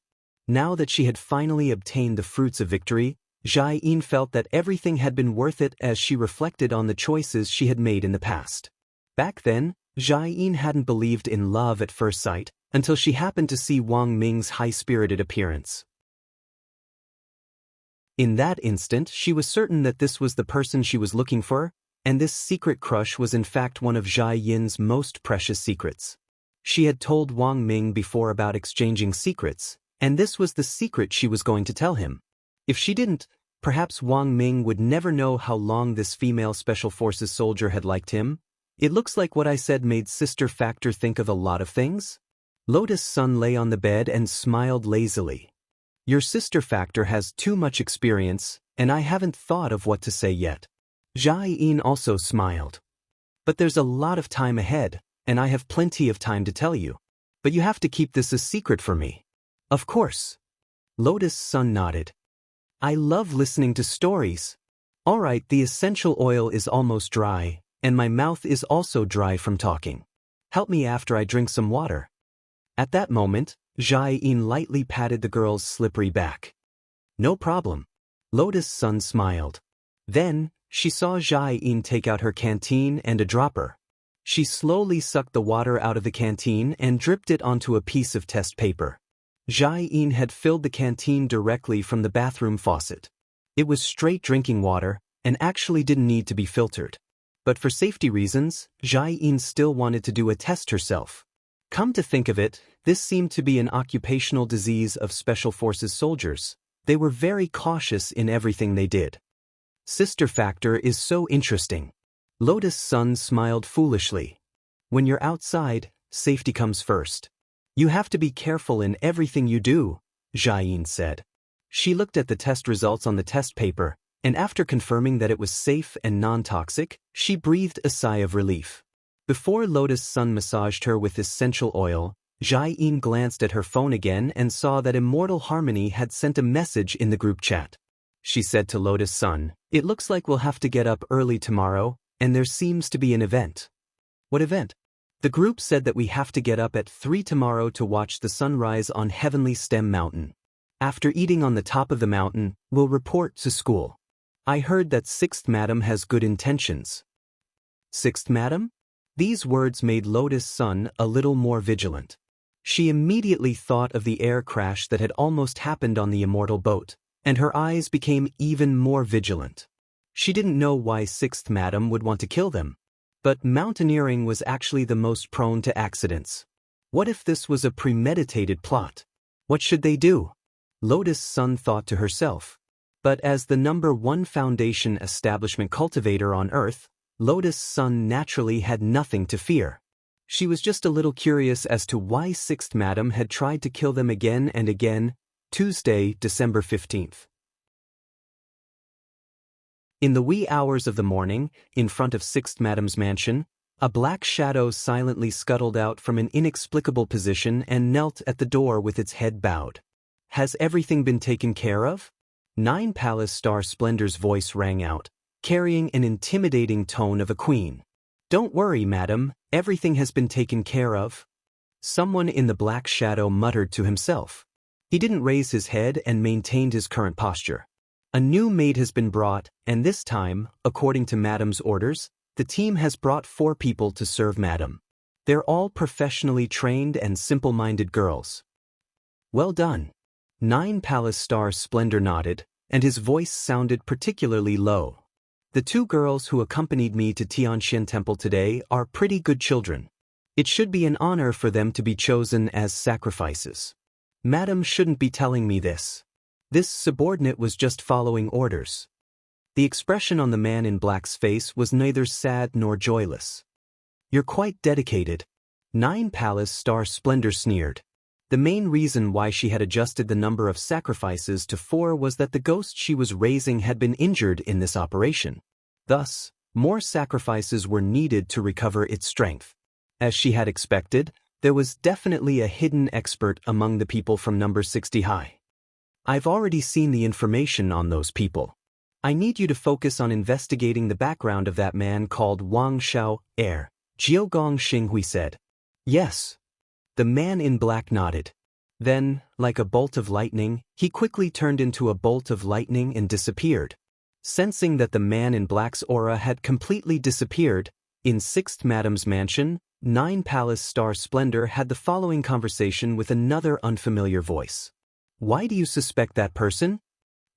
Now that she had finally obtained the fruits of victory, Jai Yin felt that everything had been worth it as she reflected on the choices she had made in the past. Back then, Jai Yin hadn't believed in love at first sight, until she happened to see Wang Ming's high-spirited appearance. In that instant, she was certain that this was the person she was looking for, and this secret crush was in fact one of Jai Yin's most precious secrets. She had told Wang Ming before about exchanging secrets, and this was the secret she was going to tell him. If she didn't, perhaps Wang Ming would never know how long this female Special Forces soldier had liked him. It looks like what I said made Sister Factor think of a lot of things. Lotus Sun lay on the bed and smiled lazily. Your Sister Factor has too much experience, and I haven't thought of what to say yet. Jai Yin also smiled. But there's a lot of time ahead, and I have plenty of time to tell you. But you have to keep this a secret for me. Of course. Lotus Sun nodded. I love listening to stories. All right, the essential oil is almost dry, and my mouth is also dry from talking. Help me after I drink some water. At that moment, Jai Yin lightly patted the girl's slippery back. No problem. Lotus Sun smiled. Then, she saw Jai Yin take out her canteen and a dropper. She slowly sucked the water out of the canteen and dripped it onto a piece of test paper. Jai Yin had filled the canteen directly from the bathroom faucet. It was straight drinking water, and actually didn't need to be filtered. But for safety reasons, Jai Yin still wanted to do a test herself. Come to think of it, this seemed to be an occupational disease of Special Forces soldiers. They were very cautious in everything they did. Sister Factor is so interesting. Lotus Sun smiled foolishly. When you're outside, safety comes first. You have to be careful in everything you do, Jai Yin said. She looked at the test results on the test paper, and after confirming that it was safe and non-toxic, she breathed a sigh of relief. Before Lotus Sun massaged her with essential oil, Jai Yin glanced at her phone again and saw that Immortal Harmony had sent a message in the group chat. She said to Lotus Sun, "It looks like we'll have to get up early tomorrow, and there seems to be an event." What event? The group said that we have to get up at 3 tomorrow to watch the sunrise on Heavenly Stem Mountain. After eating on the top of the mountain, we'll report to school. I heard that 6th Madam has good intentions. 6th Madam? These words made Lotus Sun a little more vigilant. She immediately thought of the air crash that had almost happened on the immortal boat, and her eyes became even more vigilant. She didn't know why 6th Madam would want to kill them. But mountaineering was actually the most prone to accidents. What if this was a premeditated plot? What should they do? Lotus Sun thought to herself. But as the #1 foundation establishment cultivator on Earth, Lotus Sun naturally had nothing to fear. She was just a little curious as to why 6th Madam had tried to kill them again and again. Tuesday, December 15th. In the wee hours of the morning, in front of 6th Madam's mansion, a black shadow silently scuttled out from an inexplicable position and knelt at the door with its head bowed. Has everything been taken care of? 9 Palace Star Splendor's voice rang out, carrying an intimidating tone of a queen. Don't worry, madam, everything has been taken care of. Someone in the black shadow muttered to himself. He didn't raise his head and maintained his current posture. A new maid has been brought, and this time, according to Madam's orders, the team has brought 4 people to serve Madam. They're all professionally trained and simple-minded girls. Well done. 9 Palace Star Splendor nodded, and his voice sounded particularly low. The 2 girls who accompanied me to Tianxian Temple today are pretty good children. It should be an honor for them to be chosen as sacrifices. Madam shouldn't be telling me this. This subordinate was just following orders. The expression on the man in black's face was neither sad nor joyless. You're quite dedicated. 9 Palace Star Splendor sneered. The main reason why she had adjusted the number of sacrifices to 4 was that the ghost she was raising had been injured in this operation. Thus, more sacrifices were needed to recover its strength. As she had expected, there was definitely a hidden expert among the people from number 60 high. I've already seen the information on those people. I need you to focus on investigating the background of that man called Wang Xiao, heir, Jiogong Xinghui said. Yes. The man in black nodded. Then, like a bolt of lightning, he quickly turned into a bolt of lightning and disappeared. Sensing that the man in black's aura had completely disappeared, in 6th Madam's mansion, 9 Palace Star Splendor had the following conversation with another unfamiliar voice. "Why do you suspect that person?"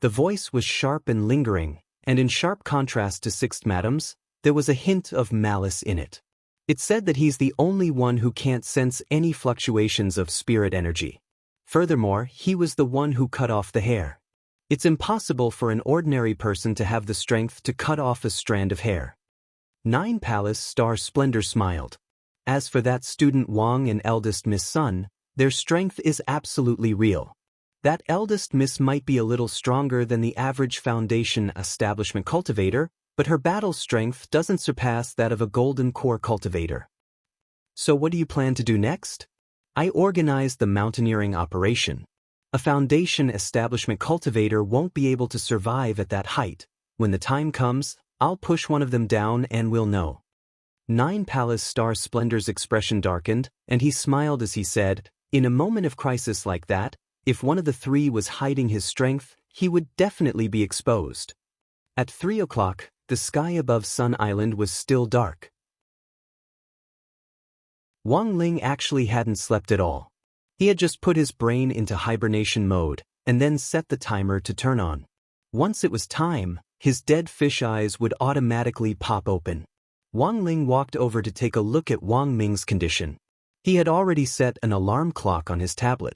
The voice was sharp and lingering, and in sharp contrast to 6th Madam's, there was a hint of malice in it. It said that he's the only one who can't sense any fluctuations of spirit energy. Furthermore, he was the one who cut off the hair. It's impossible for an ordinary person to have the strength to cut off a strand of hair. 9 Palace Star Splendor smiled. As for that student Wang and eldest Miss Sun, their strength is absolutely real. That eldest Miss might be a little stronger than the average foundation establishment cultivator, but her battle strength doesn't surpass that of a golden core cultivator. So what do you plan to do next? I organized the mountaineering operation. A foundation establishment cultivator won't be able to survive at that height. When the time comes, I'll push one of them down and we'll know. 9 Palace Star Splendor's expression darkened, and he smiled as he said, in a moment of crisis like that, if one of the 3 was hiding his strength, he would definitely be exposed. At 3 o'clock, the sky above Sun Island was still dark. Wang Ling actually hadn't slept at all. He had just put his brain into hibernation mode, and then set the timer to turn on. Once it was time, his dead fish eyes would automatically pop open. Wang Ling walked over to take a look at Wang Ming's condition. He had already set an alarm clock on his tablet.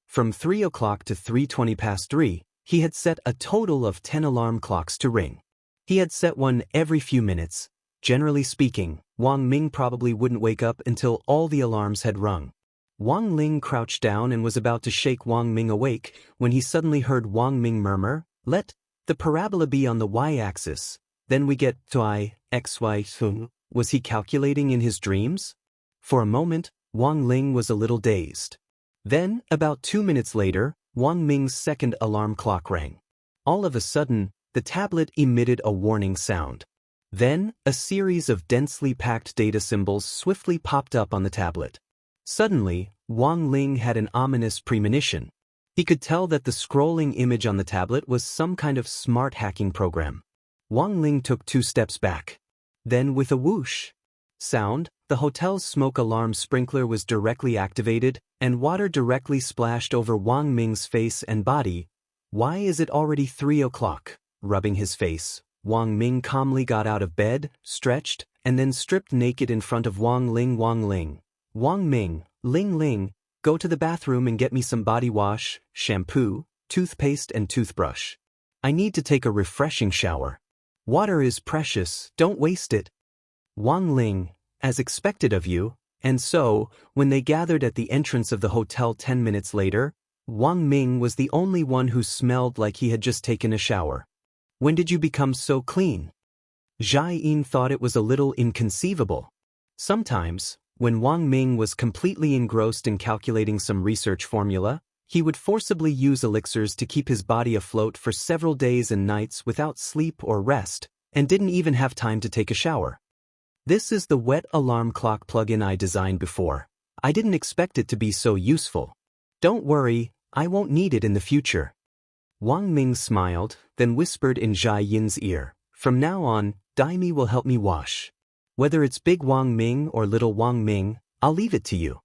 From 3 o'clock to 3:20 past 3, he had set a total of 10 alarm clocks to ring. He had set one every few minutes. Generally speaking, Wang Ming probably wouldn't wake up until all the alarms had rung. Wang Ling crouched down and was about to shake Wang Ming awake when he suddenly heard Wang Ming murmur, "Let the parabola be on the y-axis, then we get to I, x, y, so." Was he calculating in his dreams? For a moment, Wang Ling was a little dazed. Then, about 2 minutes later, Wang Ming's second alarm clock rang. All of a sudden, the tablet emitted a warning sound. Then, a series of densely packed data symbols swiftly popped up on the tablet. Suddenly, Wang Ling had an ominous premonition. He could tell that the scrolling image on the tablet was some kind of smart hacking program. Wang Ling took 2 steps back. Then, with a whoosh sound, the hotel's smoke alarm sprinkler was directly activated, and water directly splashed over Wang Ming's face and body. "Why is it already 3 o'clock? Rubbing his face, Wang Ming calmly got out of bed, stretched, and then stripped naked in front of Wang Ling. "Wang Ling. Wang Ming, Ling Ling, go to the bathroom and get me some body wash, shampoo, toothpaste and toothbrush. I need to take a refreshing shower. Water is precious, don't waste it." Wang Ling, as expected of you, and so, when they gathered at the entrance of the hotel 10 minutes later, Wang Ming was the only one who smelled like he had just taken a shower. "When did you become so clean?" Jia Yin thought it was a little inconceivable. Sometimes, when Wang Ming was completely engrossed in calculating some research formula, he would forcibly use elixirs to keep his body afloat for several days and nights without sleep or rest, and didn't even have time to take a shower. This is the wet alarm clock plugin I designed before. I didn't expect it to be so useful. Don't worry, I won't need it in the future. Wang Ming smiled, then whispered in Jia Yin's ear, "From now on, Daimi will help me wash. Whether it's Big Wang Ming or Little Wang Ming, I'll leave it to you."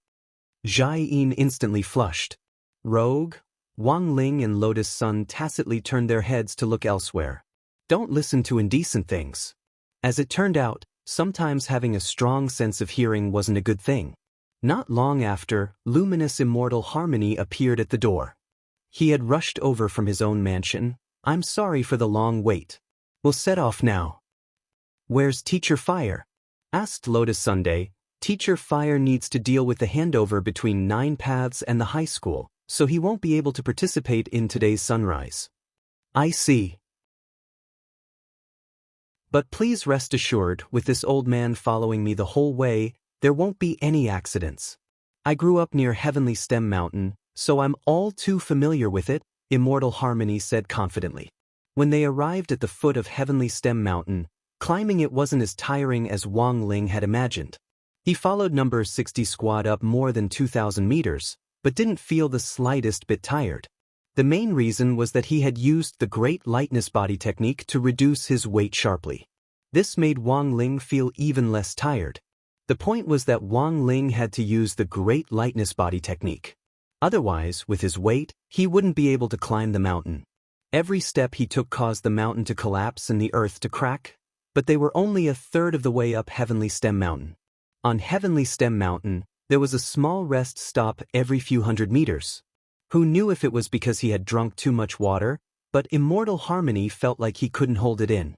Jia Yin instantly flushed. Rogue, Wang Ling and Lotus Sun tacitly turned their heads to look elsewhere. Don't listen to indecent things. As it turned out, sometimes having a strong sense of hearing wasn't a good thing. Not long after, luminous immortal Harmony appeared at the door. He had rushed over from his own mansion. "I'm sorry for the long wait. We'll set off now." "Where's Teacher Fire?" asked Lotus Sunday. "Teacher Fire needs to deal with the handover between 9 Paths and the high school, so he won't be able to participate in today's sunrise." "I see. But please rest assured, with this old man following me the whole way, there won't be any accidents. I grew up near Heavenly Stem Mountain, so I'm all too familiar with it," Immortal Harmony said confidently. When they arrived at the foot of Heavenly Stem Mountain, climbing it wasn't as tiring as Wang Ling had imagined. He followed number 60 squad up more than 2,000 meters, but didn't feel the slightest bit tired. The main reason was that he had used the Great Lightness Body technique to reduce his weight sharply. This made Wang Ling feel even less tired. The point was that Wang Ling had to use the Great Lightness Body technique. Otherwise, with his weight, he wouldn't be able to climb the mountain. Every step he took caused the mountain to collapse and the earth to crack, but they were only a third of the way up Heavenly Stem Mountain. On Heavenly Stem Mountain, there was a small rest stop every few hundred meters. Who knew if it was because he had drunk too much water, but Immortal Harmony felt like he couldn't hold it in.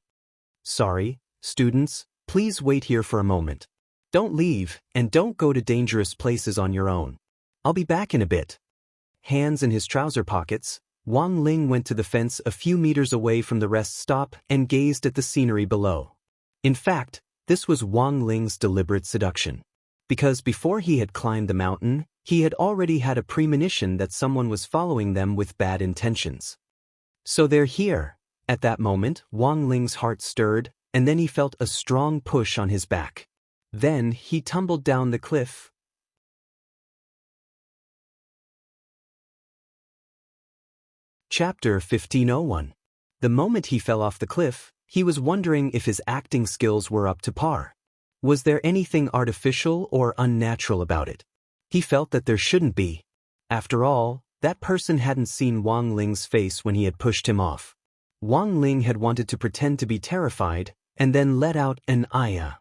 "Sorry, students, please wait here for a moment. Don't leave, and don't go to dangerous places on your own. I'll be back in a bit." Hands in his trouser pockets, Wang Ling went to the fence a few meters away from the rest stop and gazed at the scenery below. In fact, this was Wang Ling's deliberate seduction. Because before he had climbed the mountain, he had already had a premonition that someone was following them with bad intentions. So they're here. At that moment, Wang Ling's heart stirred, and then he felt a strong push on his back. Then he tumbled down the cliff. Chapter 1501. The moment he fell off the cliff, he was wondering if his acting skills were up to par. Was there anything artificial or unnatural about it? He felt that there shouldn't be. After all, that person hadn't seen Wang Ling's face when he had pushed him off. Wang Ling had wanted to pretend to be terrified, and then let out an "Aya."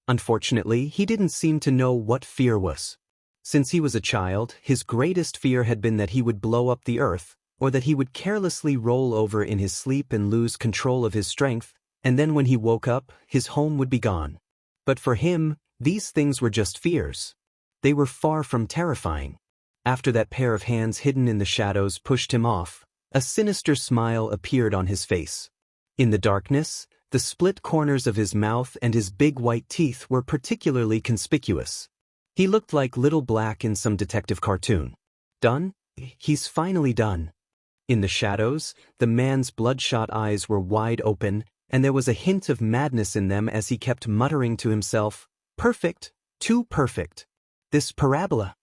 Unfortunately, he didn't seem to know what fear was. Since he was a child, his greatest fear had been that he would blow up the earth, or that he would carelessly roll over in his sleep and lose control of his strength, and then when he woke up, his home would be gone. But for him, these things were just fears. They were far from terrifying. After that pair of hands hidden in the shadows pushed him off, a sinister smile appeared on his face. In the darkness, the split corners of his mouth and his big white teeth were particularly conspicuous. He looked like Little Black in some detective cartoon. Done? He's finally done. In the shadows, the man's bloodshot eyes were wide open, and there was a hint of madness in them as he kept muttering to himself, "Perfect, too perfect. This parabola."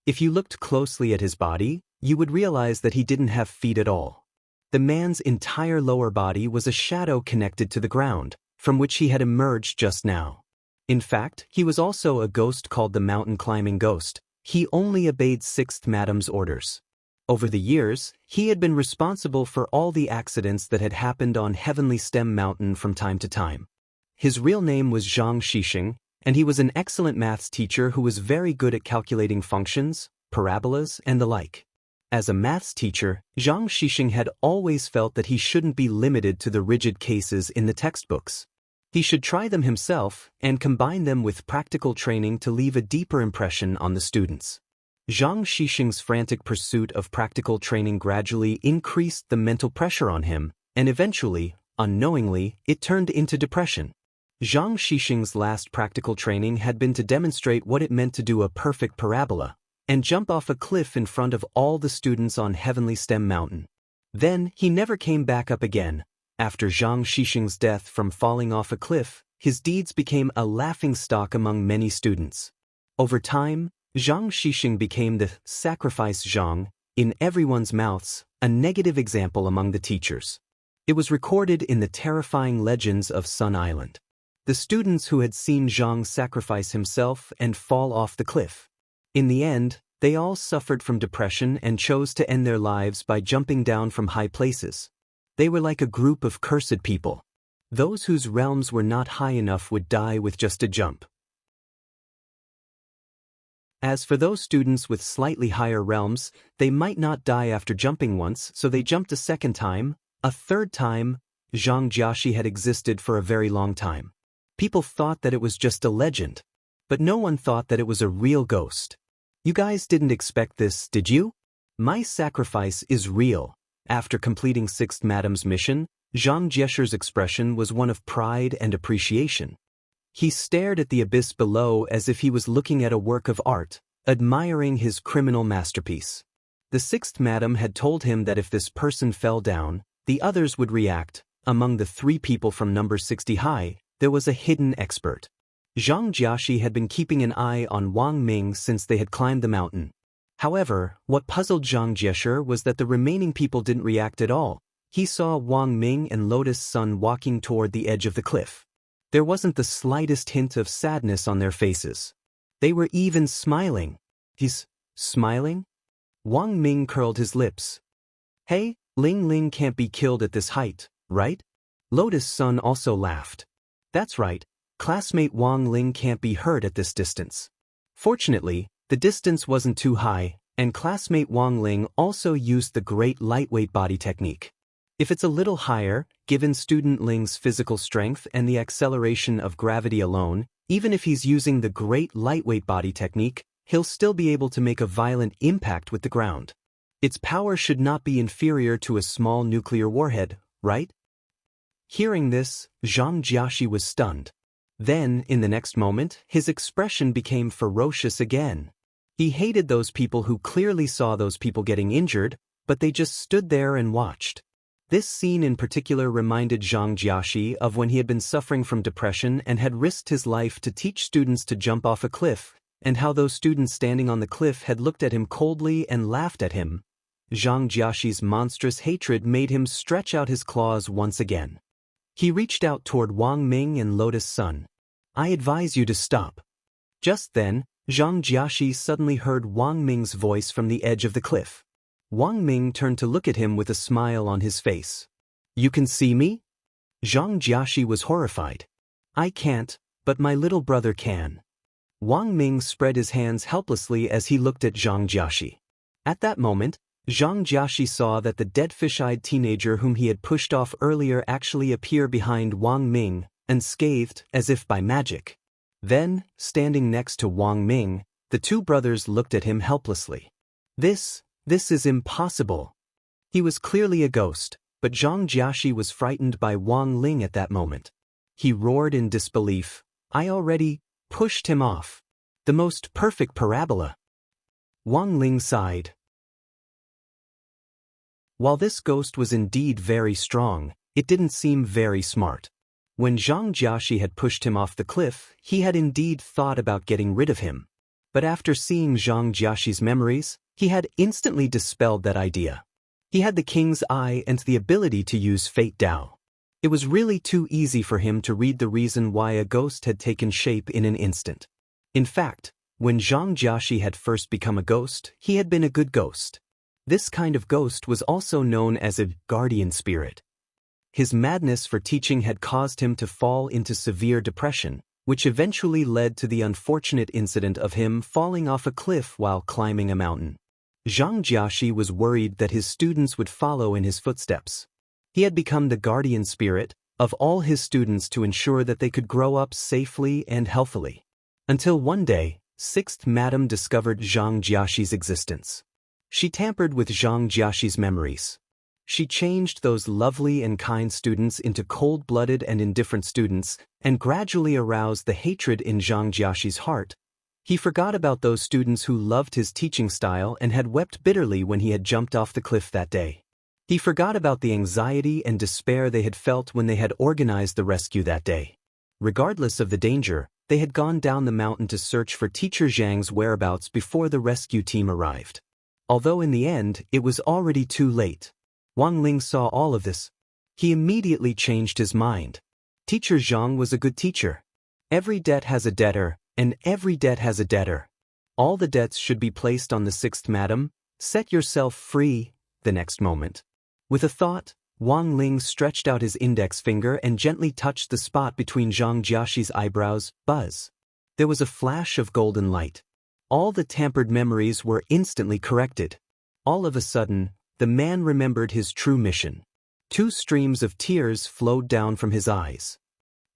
If you looked closely at his body, you would realize that he didn't have feet at all. The man's entire lower body was a shadow connected to the ground, from which he had emerged just now. In fact, he was also a ghost called the mountain climbing ghost. He only obeyed Sixth Madam's orders. Over the years, he had been responsible for all the accidents that had happened on Heavenly Stem Mountain from time to time. His real name was Zhang Shixing, and he was an excellent maths teacher who was very good at calculating functions, parabolas, and the like. As a maths teacher, Zhang Shixing had always felt that he shouldn't be limited to the rigid cases in the textbooks. He should try them himself and combine them with practical training to leave a deeper impression on the students. Zhang Shixing's frantic pursuit of practical training gradually increased the mental pressure on him, and eventually, unknowingly, it turned into depression. Zhang Shixing's last practical training had been to demonstrate what it meant to do a perfect parabola, and jump off a cliff in front of all the students on Heavenly Stem Mountain. Then, he never came back up again. After Zhang Shixing's death from falling off a cliff, his deeds became a laughingstock among many students. Over time, Zhang Shixing became the sacrifice Zhang, in everyone's mouths, a negative example among the teachers. It was recorded in the terrifying legends of Sun Island. The students who had seen Zhang sacrifice himself and fall off the cliff. In the end, they all suffered from depression and chose to end their lives by jumping down from high places. They were like a group of cursed people. Those whose realms were not high enough would die with just a jump. As for those students with slightly higher realms, they might not die after jumping once, so they jumped a second time, a third time. Zhang Jiaxi had existed for a very long time. People thought that it was just a legend. But no one thought that it was a real ghost. You guys didn't expect this, did you? My sacrifice is real. After completing Sixth Madam's mission, Zhang Jiaxi's expression was one of pride and appreciation. He stared at the abyss below as if he was looking at a work of art, admiring his criminal masterpiece. The Sixth Madam had told him that if this person fell down, the others would react. Among the 3 people from number 60 high, there was a hidden expert. Zhang Jiaxi had been keeping an eye on Wang Ming since they had climbed the mountain. However, what puzzled Zhang Jieshe was that the remaining people didn't react at all. He saw Wang Ming and Lotus Sun walking toward the edge of the cliff. There wasn't the slightest hint of sadness on their faces. They were even smiling. He's smiling? Wang Ming curled his lips. Hey, Ling Ling can't be killed at this height, right? Lotus Sun also laughed. That's right, classmate Wang Ling can't be hurt at this distance. Fortunately, the distance wasn't too high, and classmate Wang Ling also used the great lightweight body technique. If it's a little higher, given student Ling's physical strength and the acceleration of gravity alone, even if he's using the great lightweight body technique, he'll still be able to make a violent impact with the ground. Its power should not be inferior to a small nuclear warhead, right? Hearing this, Zhang Jiaxi was stunned. Then, in the next moment, his expression became ferocious again. He hated those people who clearly saw those people getting injured, but they just stood there and watched. This scene in particular reminded Zhang Jiaxi of when he had been suffering from depression and had risked his life to teach students to jump off a cliff, and how those students standing on the cliff had looked at him coldly and laughed at him. Zhang Jiaxi's monstrous hatred made him stretch out his claws once again. He reached out toward Wang Ming and Lotus Sun. I advise you to stop. Just then, Zhang Jiaxi suddenly heard Wang Ming's voice from the edge of the cliff. Wang Ming turned to look at him with a smile on his face. You can see me? Zhang Jiaxi was horrified. I can't, but my little brother can. Wang Ming spread his hands helplessly as he looked at Zhang Jiaxi. At that moment, Zhang Jiaxi saw that the dead fish-eyed teenager whom he had pushed off earlier actually appear behind Wang Ming, unscathed as if by magic. Then, standing next to Wang Ming, the two brothers looked at him helplessly. This is impossible. He was clearly a ghost, but Zhang Jiaxi was frightened by Wang Ling at that moment. He roared in disbelief. I already pushed him off. The most perfect parabola. Wang Ling sighed. While this ghost was indeed very strong, it didn't seem very smart. When Zhang Jiaxi had pushed him off the cliff, he had indeed thought about getting rid of him. But after seeing Zhang Jiaxi's memories, he had instantly dispelled that idea. He had the king's eye and the ability to use Fate Dao. It was really too easy for him to read the reason why a ghost had taken shape in an instant. In fact, when Zhang Jiaxi had first become a ghost, he had been a good ghost. This kind of ghost was also known as a guardian spirit. His madness for teaching had caused him to fall into severe depression, which eventually led to the unfortunate incident of him falling off a cliff while climbing a mountain. Zhang Jiaxi was worried that his students would follow in his footsteps. He had become the guardian spirit of all his students to ensure that they could grow up safely and healthily. Until one day, 6th Madam discovered Zhang Jiaxi's existence. She tampered with Zhang Jiaxi's memories. She changed those lovely and kind students into cold-blooded and indifferent students, and gradually aroused the hatred in Zhang Jiaxi's heart. He forgot about those students who loved his teaching style and had wept bitterly when he had jumped off the cliff that day. He forgot about the anxiety and despair they had felt when they had organized the rescue that day. Regardless of the danger, they had gone down the mountain to search for Teacher Zhang's whereabouts before the rescue team arrived. Although in the end, it was already too late. Wang Ling saw all of this. He immediately changed his mind. Teacher Zhang was a good teacher. Every debt has a debtor, and every debt has a debtor. All the debts should be placed on the 6th Madam. Set yourself free. The next moment. With a thought, Wang Ling stretched out his index finger and gently touched the spot between Zhang Jiaxi's eyebrows. Buzz. There was a flash of golden light. All the tampered memories were instantly corrected. All of a sudden, the man remembered his true mission. 2 streams of tears flowed down from his eyes.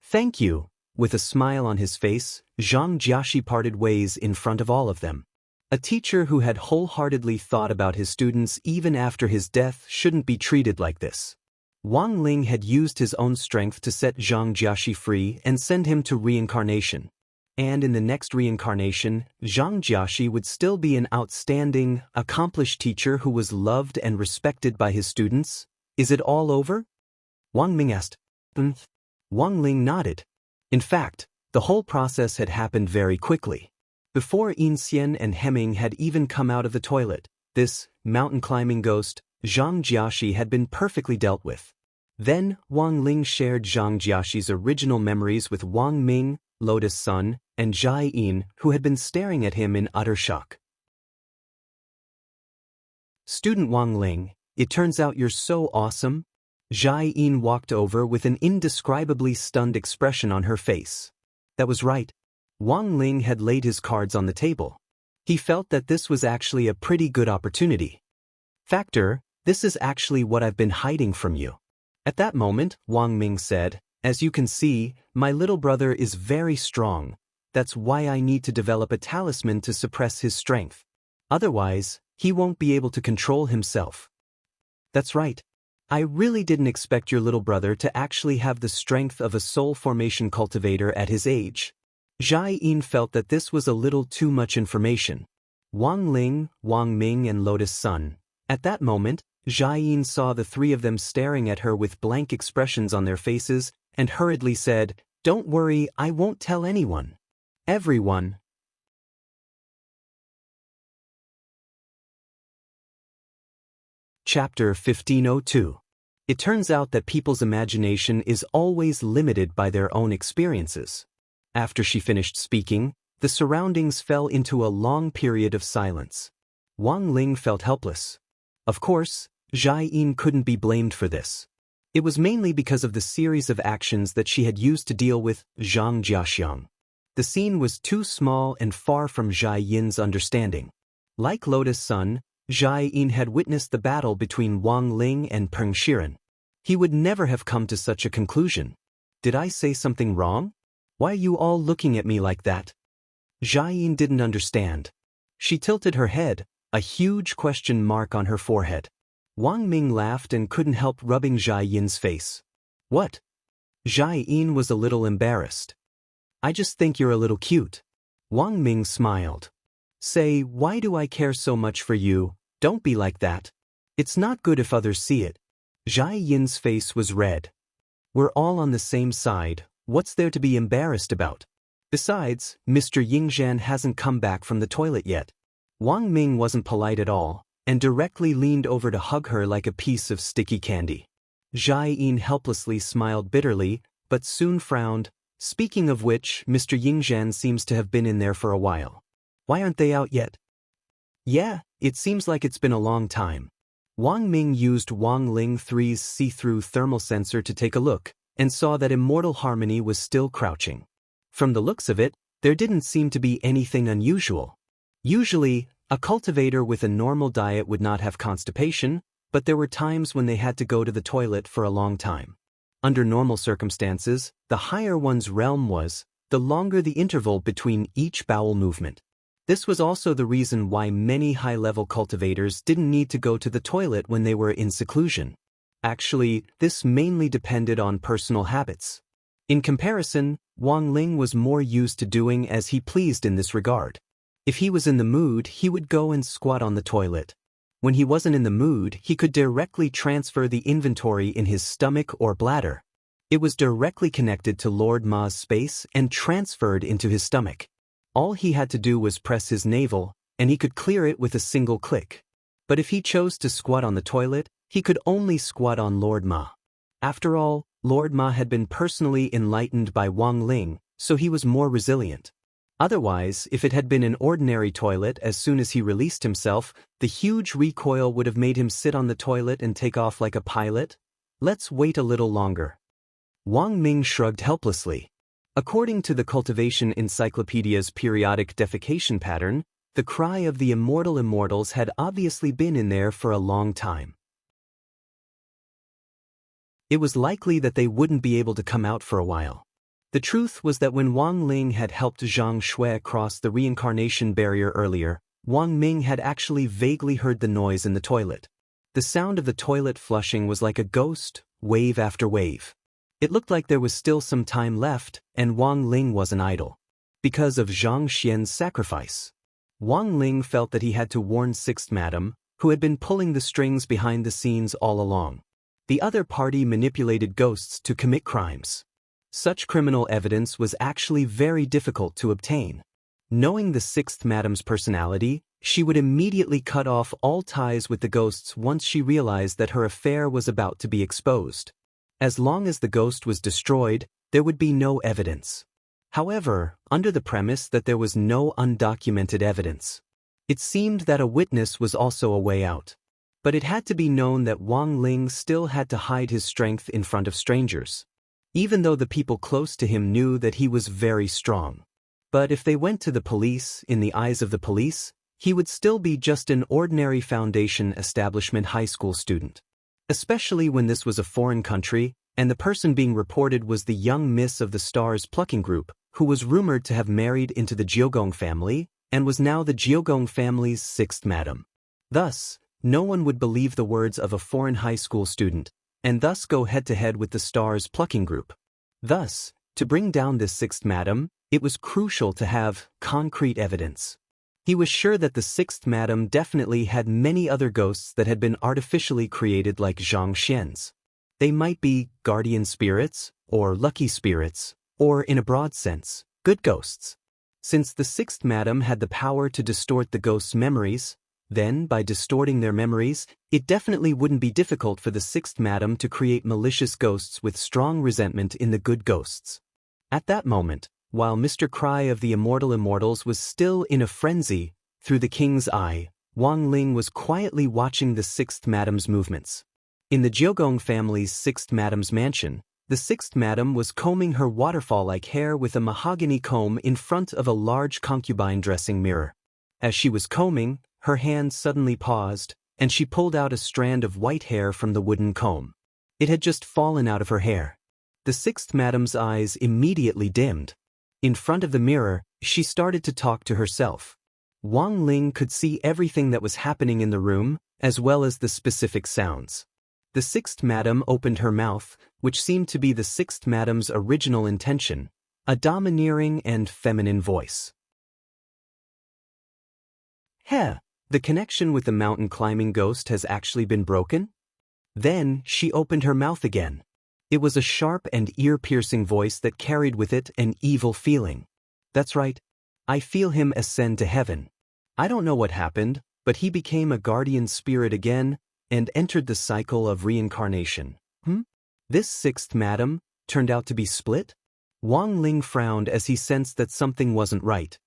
Thank you. With a smile on his face, Zhang Jiaxi parted ways in front of all of them. A teacher who had wholeheartedly thought about his students even after his death shouldn't be treated like this. Wang Ling had used his own strength to set Zhang Jiaxi free and send him to reincarnation. And in the next reincarnation, Zhang Jiaxi would still be an outstanding, accomplished teacher who was loved and respected by his students. Is it all over? Wang Ming asked. Wang Ling nodded. In fact, the whole process had happened very quickly. Before Inxian and Hemming had even come out of the toilet, this mountain-climbing ghost, Zhang Jiaxi, had been perfectly dealt with. Then, Wang Ling shared Zhang Jiaxi's original memories with Wang Ming, Lotus Sun, and Zhai Yin, who had been staring at him in utter shock. "Student Wang Ling, it turns out you're so awesome." Zhai Yin walked over with an indescribably stunned expression on her face. That was right. Wang Ling had laid his cards on the table. He felt that this was actually a pretty good opportunity. "Factor, this is actually what I've been hiding from you." At that moment, Wang Ming said, "As you can see, my little brother is very strong. That's why I need to develop a talisman to suppress his strength. Otherwise, he won't be able to control himself." "That's right. I really didn't expect your little brother to actually have the strength of a soul formation cultivator at his age." Zhai Yin felt that this was a little too much information. Wang Ling, Wang Ming, and Lotus Sun. At that moment, Zhai Yin saw the three of them staring at her with blank expressions on their faces and hurriedly said, "Don't worry, I won't tell anyone." Everyone. Chapter 1502. It turns out that people's imagination is always limited by their own experiences. After she finished speaking, the surroundings fell into a long period of silence. Wang Ling felt helpless. Of course, Zhai Yin couldn't be blamed for this. It was mainly because of the series of actions that she had used to deal with Zhang Jiaxiang. The scene was too small and far from Zhai Yin's understanding. Like Lotus Sun, Zhai Yin had witnessed the battle between Wang Ling and Peng Shiren. He would never have come to such a conclusion. "Did I say something wrong? Why are you all looking at me like that?" Zhai Yin didn't understand. She tilted her head, a huge question mark on her forehead. Wang Ming laughed and couldn't help rubbing Zhai Yin's face. "What?" Zhai Yin was a little embarrassed. "I just think you're a little cute." Wang Ming smiled. "Say, why do I care so much for you? Don't be like that. It's not good if others see it." Zhai Yin's face was red. "We're all on the same side. What's there to be embarrassed about? Besides, Mr. Yingzhan hasn't come back from the toilet yet." Wang Ming wasn't polite at all, and directly leaned over to hug her like a piece of sticky candy. Zhai Yin helplessly smiled bitterly, but soon frowned. "Speaking of which, Mr. Yingzhan seems to have been in there for a while. Why aren't they out yet?" "Yeah, it seems like it's been a long time." Wang Ming used Wang Ling 3's see-through thermal sensor to take a look, and saw that Immortal Harmony was still crouching. From the looks of it, there didn't seem to be anything unusual. Usually, a cultivator with a normal diet would not have constipation, but there were times when they had to go to the toilet for a long time. Under normal circumstances, the higher one's realm was, the longer the interval between each bowel movement. This was also the reason why many high-level cultivators didn't need to go to the toilet when they were in seclusion. Actually, this mainly depended on personal habits. In comparison, Wang Ling was more used to doing as he pleased in this regard. If he was in the mood, he would go and squat on the toilet. When he wasn't in the mood, he could directly transfer the inventory in his stomach or bladder. It was directly connected to Lord Ma's space and transferred into his stomach. All he had to do was press his navel, and he could clear it with a single click. But if he chose to squat on the toilet, he could only squat on Lord Ma. After all, Lord Ma had been personally enlightened by Wang Ling, so he was more resilient. Otherwise, if it had been an ordinary toilet, as soon as he released himself, the huge recoil would have made him sit on the toilet and take off like a pilot. Let's wait a little longer. Wang Ming shrugged helplessly. According to the Cultivation Encyclopedia's periodic defecation pattern, the cry of the immortal immortals had obviously been in there for a long time. It was likely that they wouldn't be able to come out for a while. The truth was that when Wang Ling had helped Zhang Shui cross the reincarnation barrier earlier, Wang Ming had actually vaguely heard the noise in the toilet. The sound of the toilet flushing was like a ghost, wave after wave. It looked like there was still some time left, and Wang Ling wasn't idle. Because of Zhang Xian's sacrifice. Wang Ling felt that he had to warn Sixth Madam, who had been pulling the strings behind the scenes all along. The other party manipulated ghosts to commit crimes. Such criminal evidence was actually very difficult to obtain. Knowing the sixth madam's personality, she would immediately cut off all ties with the ghosts once she realized that her affair was about to be exposed. As long as the ghost was destroyed, there would be no evidence. However, under the premise that there was no undocumented evidence, it seemed that a witness was also a way out. But it had to be known that Wang Ling still had to hide his strength in front of strangers, even though the people close to him knew that he was very strong. But if they went to the police, in the eyes of the police, he would still be just an ordinary foundation establishment high school student. Especially when this was a foreign country, and the person being reported was the young miss of the Stars plucking group, who was rumored to have married into the Jiogong family, and was now the Jiogong family's sixth madam. Thus, no one would believe the words of a foreign high school student, and thus go head-to-head with the Stars plucking group. Thus, to bring down this sixth madam, it was crucial to have concrete evidence. He was sure that the sixth madam definitely had many other ghosts that had been artificially created like Zhang Xian's. They might be guardian spirits, or lucky spirits, or in a broad sense, good ghosts. Since the sixth madam had the power to distort the ghosts' memories, then, by distorting their memories, it definitely wouldn't be difficult for the sixth madam to create malicious ghosts with strong resentment in the good ghosts. At that moment, while Mr. Cry of the Immortal Immortals was still in a frenzy, through the king's eye, Wang Ling was quietly watching the sixth madam's movements. In the Jiogong family's sixth madam's mansion, the sixth madam was combing her waterfall-like hair with a mahogany comb in front of a large concubine dressing mirror. As she was combing, her hand suddenly paused, and she pulled out a strand of white hair from the wooden comb. It had just fallen out of her hair. The sixth madam's eyes immediately dimmed. In front of the mirror, she started to talk to herself. Wang Ling could see everything that was happening in the room, as well as the specific sounds. The sixth madam opened her mouth, which seemed to be the sixth madam's original intention, a domineering and feminine voice. Heh, the connection with the mountain climbing ghost has actually been broken? Then she opened her mouth again. It was a sharp and ear-piercing voice that carried with it an evil feeling. That's right. I feel him ascend to heaven. I don't know what happened, but he became a guardian spirit again and entered the cycle of reincarnation. This sixth madam turned out to be split? Wang Ling frowned as he sensed that something wasn't right.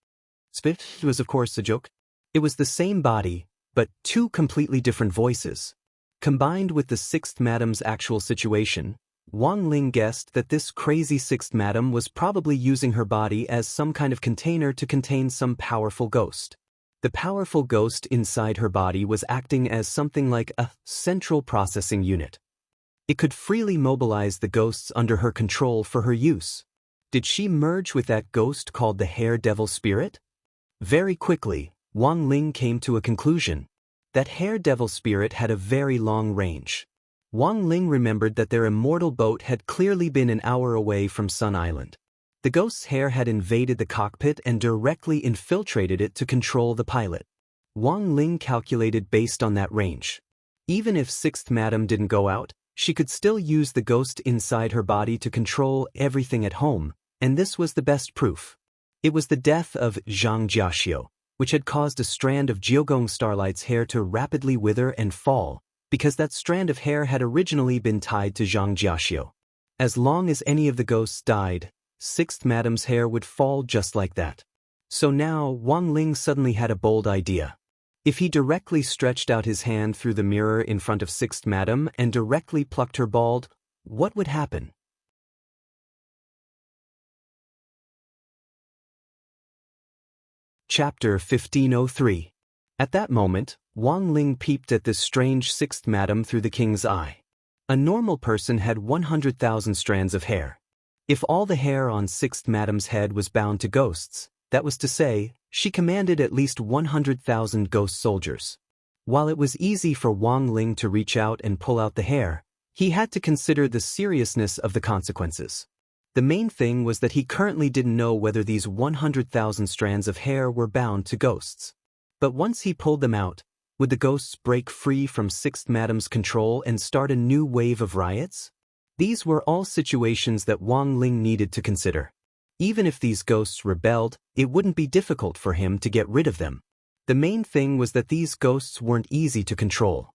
Split was of course a joke. It was the same body, but two completely different voices. Combined with the sixth madam's actual situation, Wang Ling guessed that this crazy sixth madam was probably using her body as some kind of container to contain some powerful ghost. The powerful ghost inside her body was acting as something like a central processing unit. It could freely mobilize the ghosts under her control for her use. Did she merge with that ghost called the Hair Devil Spirit? Very quickly, Wang Ling came to a conclusion. That Hair Devil Spirit had a very long range. Wang Ling remembered that their immortal boat had clearly been an hour away from Sun Island. The ghost's hair had invaded the cockpit and directly infiltrated it to control the pilot. Wang Ling calculated based on that range. Even if sixth madam didn't go out, she could still use the ghost inside her body to control everything at home, and this was the best proof. It was the death of Zhang Jiaxiu, which had caused a strand of Jiogong Starlight's hair to rapidly wither and fall, because that strand of hair had originally been tied to Zhang Jiaxiu. As long as any of the ghosts died, sixth madam's hair would fall just like that. So now Wang Ling suddenly had a bold idea. If he directly stretched out his hand through the mirror in front of sixth madam and directly plucked her bald, what would happen? Chapter 1503. At that moment, Wang Ling peeped at this strange sixth madam through the king's eye. A normal person had 100,000 strands of hair. If all the hair on sixth madam's head was bound to ghosts, that was to say, she commanded at least 100,000 ghost soldiers. While it was easy for Wang Ling to reach out and pull out the hair, he had to consider the seriousness of the consequences. The main thing was that he currently didn't know whether these 100,000 strands of hair were bound to ghosts. But once he pulled them out, would the ghosts break free from sixth madam's control and start a new wave of riots? These were all situations that Wang Ling needed to consider. Even if these ghosts rebelled, it wouldn't be difficult for him to get rid of them. The main thing was that these ghosts weren't easy to control.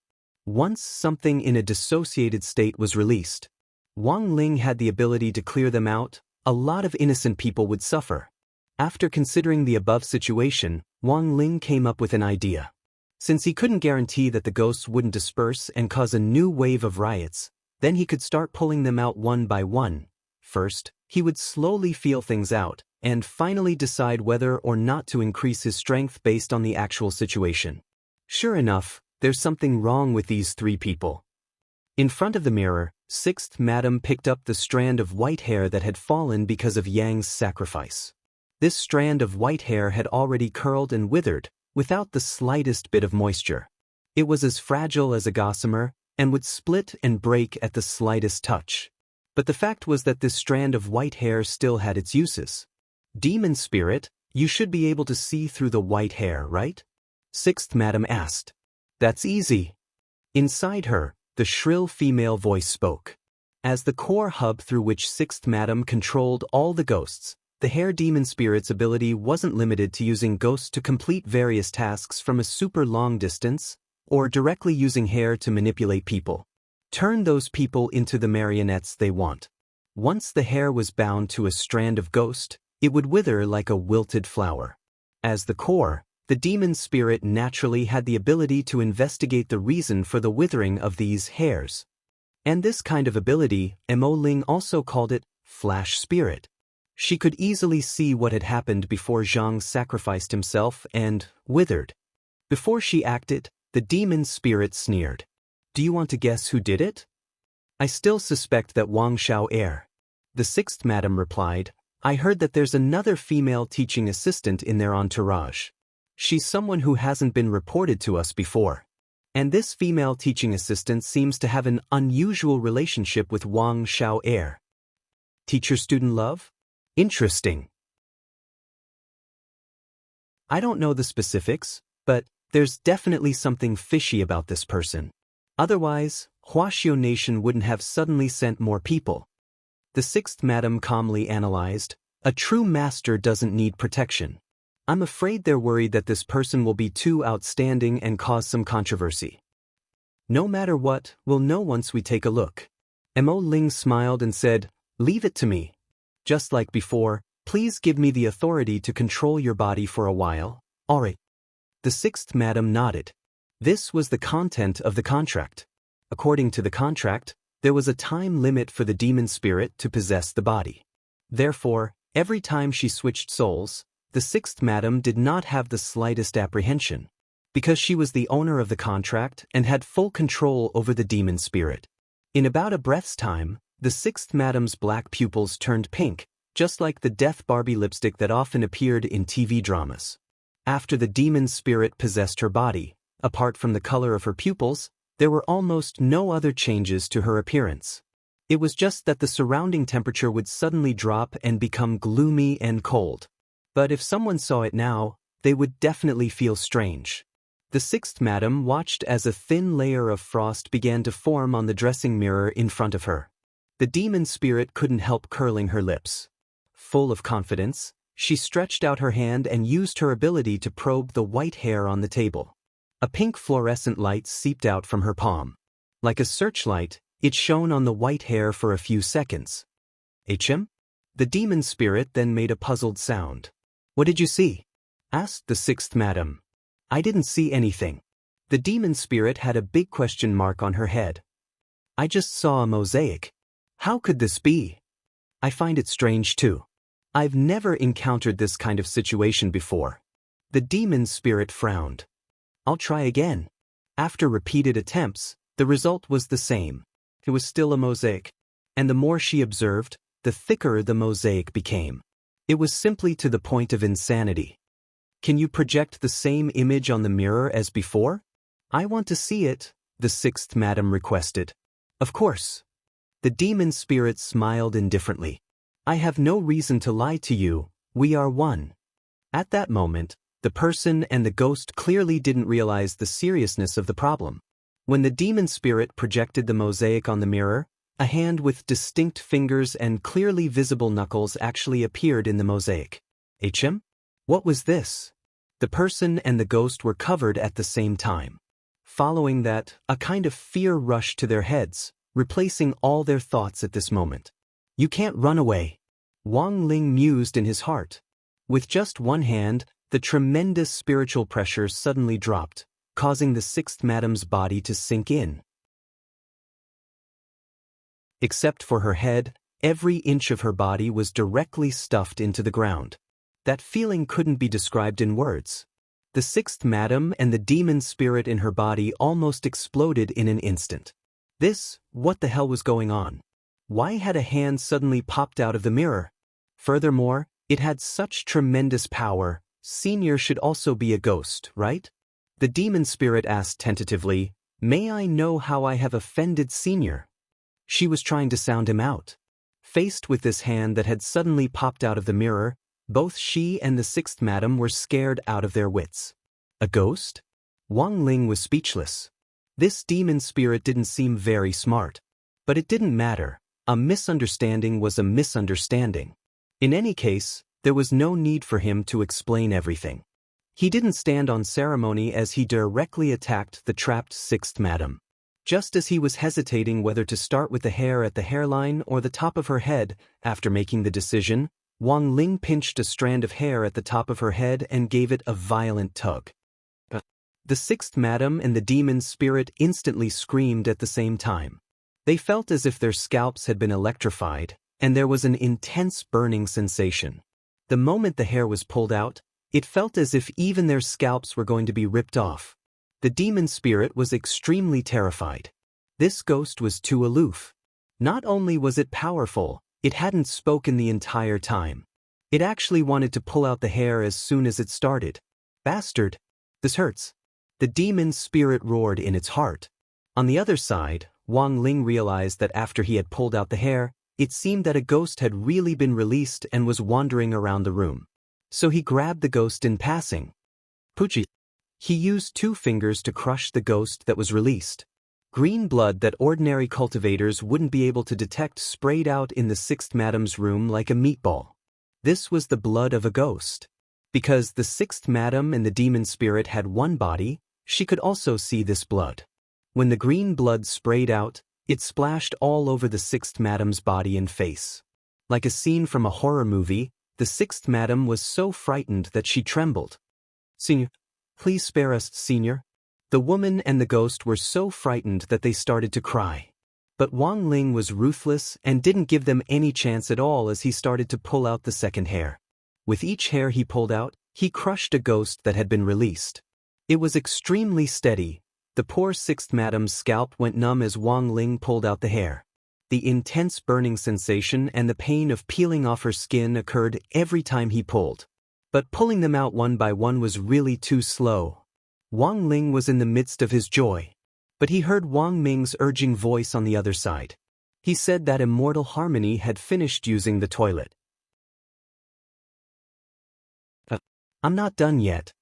Once something in a dissociated state was released, Wang Ling had the ability to clear them out. A lot of innocent people would suffer. After considering the above situation, Wang Ling came up with an idea. Since he couldn't guarantee that the ghosts wouldn't disperse and cause a new wave of riots, then he could start pulling them out one by one. First, he would slowly feel things out, and finally decide whether or not to increase his strength based on the actual situation. Sure enough, there's something wrong with these three people. In front of the mirror, Sixth Madam picked up the strand of white hair that had fallen because of Yang's sacrifice. This strand of white hair had already curled and withered, without the slightest bit of moisture. It was as fragile as a gossamer, and would split and break at the slightest touch. But the fact was that this strand of white hair still had its uses. Demon spirit, you should be able to see through the white hair, right? Sixth Madam asked. That's easy. Inside her, the shrill female voice spoke. As the core hub through which Sixth Madam controlled all the ghosts, the hair demon spirit's ability wasn't limited to using ghosts to complete various tasks from a super long distance, or directly using hair to manipulate people. Turn those people into the marionettes they want. Once the hair was bound to a strand of ghost, it would wither like a wilted flower. As the core, the demon spirit naturally had the ability to investigate the reason for the withering of these hairs. And this kind of ability, Mo Ling also called it flash spirit. She could easily see what had happened before Zhang sacrificed himself and withered. Before she acted, the demon spirit sneered. Do you want to guess who did it? I still suspect that Wang Xiao. The Sixth Madam replied, I heard that there's another female teaching assistant in their entourage. She's someone who hasn't been reported to us before. And this female teaching assistant seems to have an unusual relationship with Wang Xiao. Teacher-student love? Interesting. I don't know the specifics, but there's definitely something fishy about this person. Otherwise, Huaxiao Nation wouldn't have suddenly sent more people. The Sixth Madam calmly analyzed, a true master doesn't need protection. I'm afraid they're worried that this person will be too outstanding and cause some controversy. No matter what, we'll know once we take a look. Mo Ling smiled and said, leave it to me. Just like before, please give me the authority to control your body for a while. All right. The Sixth Madam nodded. This was the content of the contract. According to the contract, there was a time limit for the demon spirit to possess the body. Therefore, every time she switched souls, the Sixth Madam did not have the slightest apprehension, because she was the owner of the contract and had full control over the demon spirit. In about a breath's time, the Sixth Madam's black pupils turned pink, just like the Death Barbie lipstick that often appeared in TV dramas. After the demon spirit possessed her body, apart from the color of her pupils, there were almost no other changes to her appearance. It was just that the surrounding temperature would suddenly drop and become gloomy and cold. But if someone saw it now, they would definitely feel strange. The Sixth Madam watched as a thin layer of frost began to form on the dressing mirror in front of her. The demon spirit couldn't help curling her lips. Full of confidence, she stretched out her hand and used her ability to probe the white hair on the table. A pink fluorescent light seeped out from her palm. Like a searchlight, it shone on the white hair for a few seconds. HM? The demon spirit then made a puzzled sound. What did you see? Asked the Sixth Madam. I didn't see anything. The demon spirit had a big question mark on her head. I just saw a mosaic. How could this be? I find it strange too. I've never encountered this kind of situation before. The demon spirit frowned. I'll try again. After repeated attempts, the result was the same. It was still a mosaic. And the more she observed, the thicker the mosaic became. It was simply to the point of insanity. Can you project the same image on the mirror as before? I want to see it, the Sixth Madam requested. Of course. The demon spirit smiled indifferently. I have no reason to lie to you, we are one. At that moment, the person and the ghost clearly didn't realize the seriousness of the problem. When the demon spirit projected the mosaic on the mirror, A hand with distinct fingers and clearly visible knuckles actually appeared in the mosaic. HM? What was this? The person and the ghost were covered at the same time. Following that, a kind of fear rushed to their heads, replacing all their thoughts at this moment. You can't run away. Wang Ling mused in his heart. With just one hand, the tremendous spiritual pressure suddenly dropped, causing the sixth madam's body to sink in. Except for her head, every inch of her body was directly stuffed into the ground. That feeling couldn't be described in words. The sixth madam and the demon spirit in her body almost exploded in an instant. What the hell was going on? Why had a hand suddenly popped out of the mirror? Furthermore, it had such tremendous power. Senior should also be a ghost, right? The demon spirit asked tentatively, "May I know how I have offended Senior?" She was trying to sound him out. Faced with this hand that had suddenly popped out of the mirror, both she and the sixth madam were scared out of their wits. A ghost? Wang Ling was speechless. This demon spirit didn't seem very smart. But it didn't matter. A misunderstanding was a misunderstanding. In any case, there was no need for him to explain everything. He didn't stand on ceremony as he directly attacked the trapped sixth madam. Just as he was hesitating whether to start with the hair at the hairline or the top of her head, after making the decision, Wang Ling pinched a strand of hair at the top of her head and gave it a violent tug. The sixth madam and the demon spirit instantly screamed at the same time. They felt as if their scalps had been electrified, and there was an intense burning sensation. The moment the hair was pulled out, it felt as if even their scalps were going to be ripped off. The demon spirit was extremely terrified. This ghost was too aloof. Not only was it powerful, it hadn't spoken the entire time. It actually wanted to pull out the hair as soon as it started. Bastard! This hurts. The demon spirit roared in its heart. On the other side, Wang Ling realized that after he had pulled out the hair, it seemed that a ghost had really been released and was wandering around the room. So he grabbed the ghost in passing. Puchi! He used 2 fingers to crush the ghost that was released. Green blood that ordinary cultivators wouldn't be able to detect sprayed out in the sixth madam's room like a meatball. This was the blood of a ghost. Because the sixth madam and the demon spirit had one body, she could also see this blood. When the green blood sprayed out, it splashed all over the sixth madam's body and face. Like a scene from a horror movie, the sixth madam was so frightened that she trembled. "Senior, please spare us, Senior." The woman and the ghost were so frightened that they started to cry. But Wang Ling was ruthless and didn't give them any chance at all as he started to pull out the second hair. With each hair he pulled out, he crushed a ghost that had been released. It was extremely steady. The poor sixth madam's scalp went numb as Wang Ling pulled out the hair. The intense burning sensation and the pain of peeling off her skin occurred every time he pulled. But pulling them out one by one was really too slow. Wang Ling was in the midst of his joy. But he heard Wang Ming's urging voice on the other side. He said that Immortal Harmony had finished using the toilet. I'm not done yet.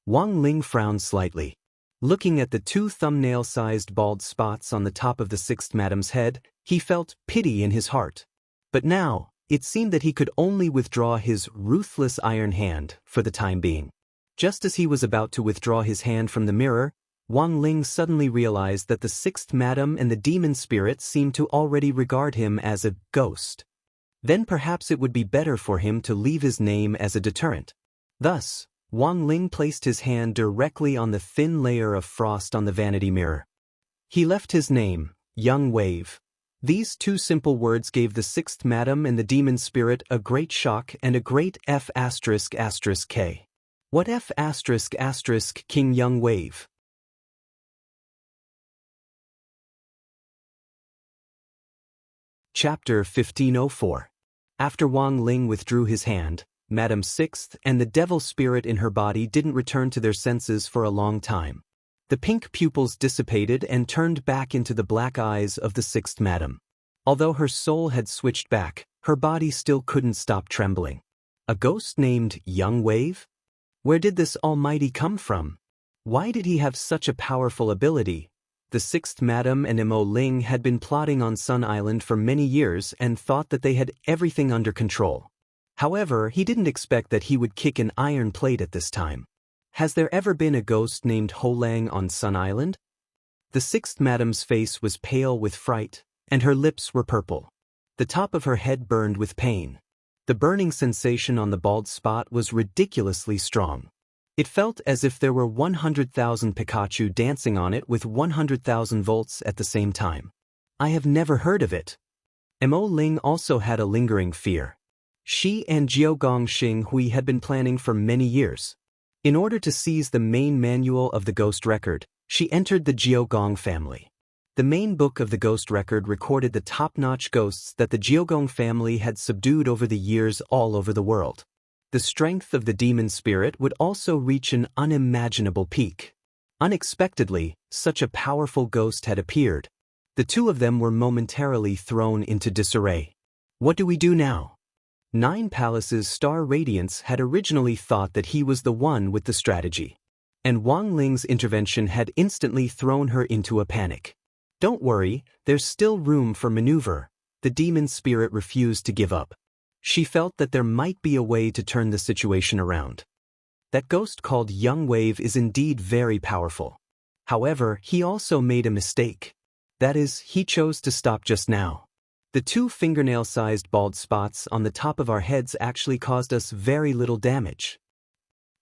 Wang Ling frowned slightly. Looking at the 2 thumbnail-sized bald spots on the top of the sixth madam's head, he felt pity in his heart. But now, it seemed that he could only withdraw his ruthless iron hand for the time being. Just as he was about to withdraw his hand from the mirror, Wang Ling suddenly realized that the sixth madam and the demon spirit seemed to already regard him as a ghost. Then perhaps it would be better for him to leave his name as a deterrent. Thus, Wang Ling placed his hand directly on the thin layer of frost on the vanity mirror. He left his name, Young Wave. These 2 simple words gave the sixth madam and the demon spirit a great shock and a great F***K. What F*** King Young Wave? Chapter 1504. After Wang Ling withdrew his hand, Madame Sixth and the devil spirit in her body didn't return to their senses for a long time. The pink pupils dissipated and turned back into the black eyes of the sixth madam. Although her soul had switched back, her body still couldn't stop trembling. A ghost named Young Wave? Where did this almighty come from? Why did he have such a powerful ability? The sixth Madam and Mo Ling had been plotting on Sun Island for many years and thought that they had everything under control. However, he didn't expect that he would kick an iron plate at this time. Has there ever been a ghost named Ho Lang on Sun Island? The sixth Madam's face was pale with fright, and her lips were purple. The top of her head burned with pain. The burning sensation on the bald spot was ridiculously strong. It felt as if there were 100,000 Pikachu dancing on it with 100,000 volts at the same time. I have never heard of it. Mo Ling also had a lingering fear. She and Jiogong Xinghui had been planning for many years. In order to seize the main manual of the ghost record, she entered the Jiogong family. The main book of the ghost record recorded the top-notch ghosts that the Jiogong family had subdued over the years all over the world. The strength of the demon spirit would also reach an unimaginable peak. Unexpectedly, such a powerful ghost had appeared. The two of them were momentarily thrown into disarray. What do we do now? Nine Palace's Star Radiance had originally thought that he was the one with the strategy. And Wang Ling's intervention had instantly thrown her into a panic. Don't worry, there's still room for maneuver. The demon spirit refused to give up. She felt that there might be a way to turn the situation around. That ghost called Young Wave is indeed very powerful. However, he also made a mistake. That is, he chose to stop just now. The two fingernail-sized bald spots on the top of our heads actually caused us very little damage.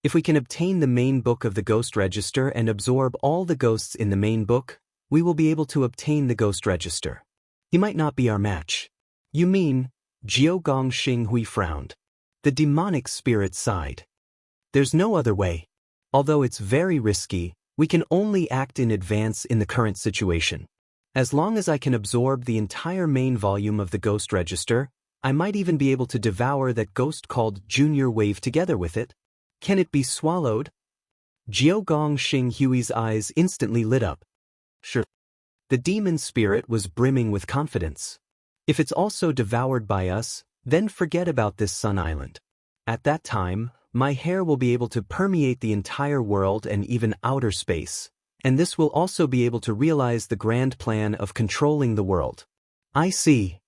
If we can obtain the main book of the ghost register and absorb all the ghosts in the main book, we will be able to obtain the ghost register. He might not be our match. You mean? Jiogong Xinghui frowned. The demonic spirit sighed. There's no other way. Although it's very risky, we can only act in advance in the current situation. As long as I can absorb the entire main volume of the ghost register, I might even be able to devour that ghost called Junior Wave together with it. Can it be swallowed? Jiogong Xinghui's eyes instantly lit up. Sure. The demon spirit was brimming with confidence. If it's also devoured by us, then forget about this Sun Island. At that time, my hair will be able to permeate the entire world and even outer space, and this will also be able to realize the grand plan of controlling the world. I see.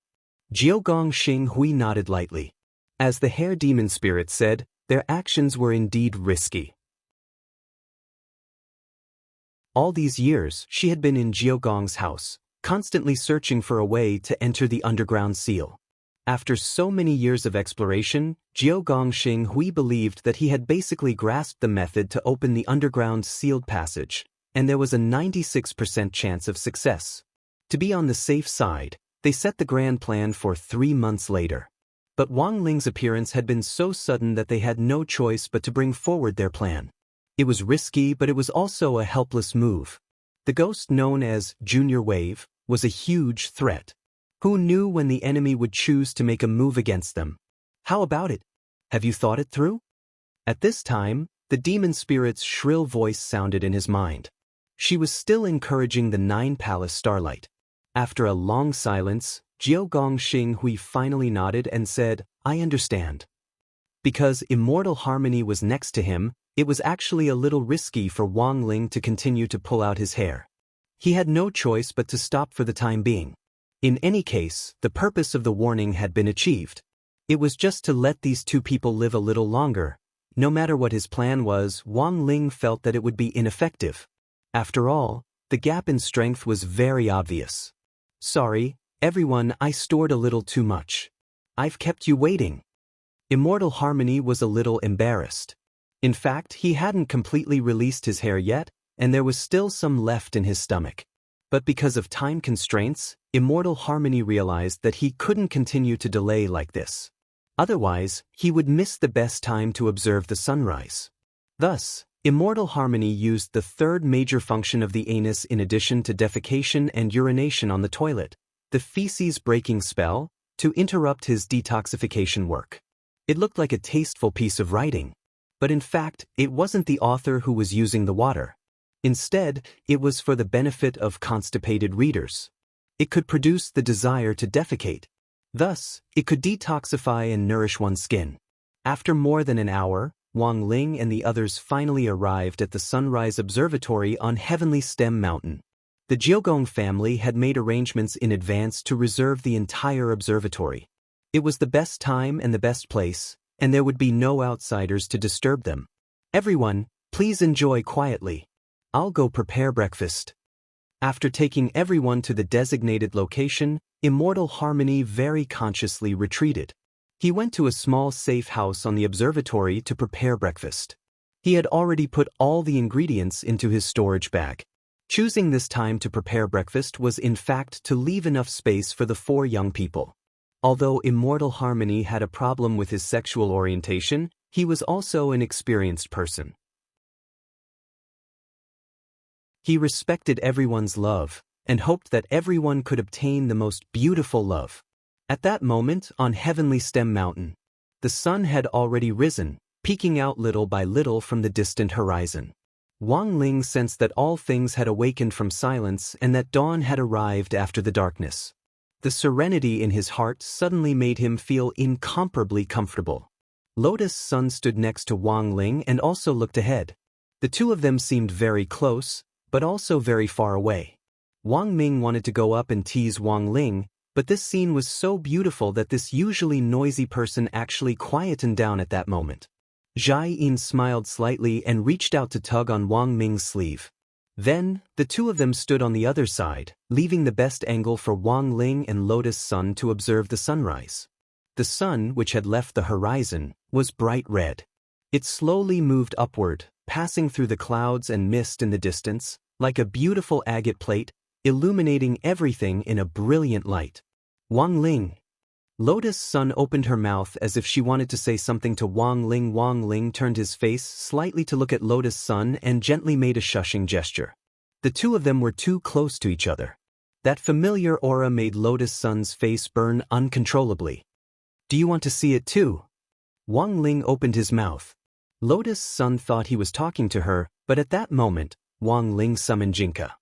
Jiogong Xinghui nodded lightly. As the hair demon spirit said, their actions were indeed risky. All these years, she had been in Jiogong's house, constantly searching for a way to enter the underground seal. After so many years of exploration, Jiogong Xinghui believed that he had basically grasped the method to open the underground sealed passage, and there was a 96% chance of success. To be on the safe side, they set the grand plan for 3 months later. But Wang Ling's appearance had been so sudden that they had no choice but to bring forward their plan. It was risky, but it was also a helpless move. The ghost known as Junior Wave was a huge threat. Who knew when the enemy would choose to make a move against them? How about it? Have you thought it through? At this time, the demon spirit's shrill voice sounded in his mind. She was still encouraging the Nine Palace Starlight. After a long silence, Jiogong Xinghui finally nodded and said, I understand. Because Immortal Harmony was next to him, it was actually a little risky for Wang Ling to continue to pull out his hair. He had no choice but to stop for the time being. In any case, the purpose of the warning had been achieved. It was just to let these two people live a little longer. No matter what his plan was, Wang Ling felt that it would be ineffective. After all, the gap in strength was very obvious. Sorry, everyone, I stored a little too much. I've kept you waiting. Immortal Harmony was a little embarrassed. In fact, he hadn't completely released his hair yet, and there was still some left in his stomach. But because of time constraints, Immortal Harmony realized that he couldn't continue to delay like this. Otherwise, he would miss the best time to observe the sunrise. Thus, Immortal Harmony used the third major function of the anus in addition to defecation and urination on the toilet, the feces-breaking spell, to interrupt his detoxification work. It looked like a tasteful piece of writing. But in fact, it wasn't the author who was using the water. Instead, it was for the benefit of constipated readers. It could produce the desire to defecate. Thus, it could detoxify and nourish one's skin. After more than an hour, Wang Ling and the others finally arrived at the Sunrise Observatory on Heavenly Stem Mountain. The Jiogong family had made arrangements in advance to reserve the entire observatory. It was the best time and the best place, and there would be no outsiders to disturb them. Everyone, please enjoy quietly. I'll go prepare breakfast. After taking everyone to the designated location, Immortal Harmony very consciously retreated. He went to a small safe house on the observatory to prepare breakfast. He had already put all the ingredients into his storage bag. Choosing this time to prepare breakfast was in fact to leave enough space for the 4 young people. Although Immortal Harmony had a problem with his sexual orientation, he was also an experienced person. He respected everyone's love, and hoped that everyone could obtain the most beautiful love. At that moment, on Heavenly Stem Mountain, the sun had already risen, peeking out little by little from the distant horizon. Wang Ling sensed that all things had awakened from silence and that dawn had arrived after the darkness. The serenity in his heart suddenly made him feel incomparably comfortable. Lotus Sun stood next to Wang Ling and also looked ahead. The two of them seemed very close, but also very far away. Wang Ming wanted to go up and tease Wang Ling, but this scene was so beautiful that this usually noisy person actually quietened down at that moment. Jai Yin smiled slightly and reached out to tug on Wang Ming's sleeve. Then, the two of them stood on the other side, leaving the best angle for Wang Ling and Lotus Sun to observe the sunrise. The sun, which had left the horizon, was bright red. It slowly moved upward, passing through the clouds and mist in the distance, like a beautiful agate plate, illuminating everything in a brilliant light. Wang Ling. Lotus Sun opened her mouth as if she wanted to say something to Wang Ling. Wang Ling turned his face slightly to look at Lotus Sun and gently made a shushing gesture. The two of them were too close to each other. That familiar aura made Lotus Sun's face burn uncontrollably. Do you want to see it too? Wang Ling opened his mouth. Lotus Sun thought he was talking to her, but at that moment, Wang Ling summoned Jinka.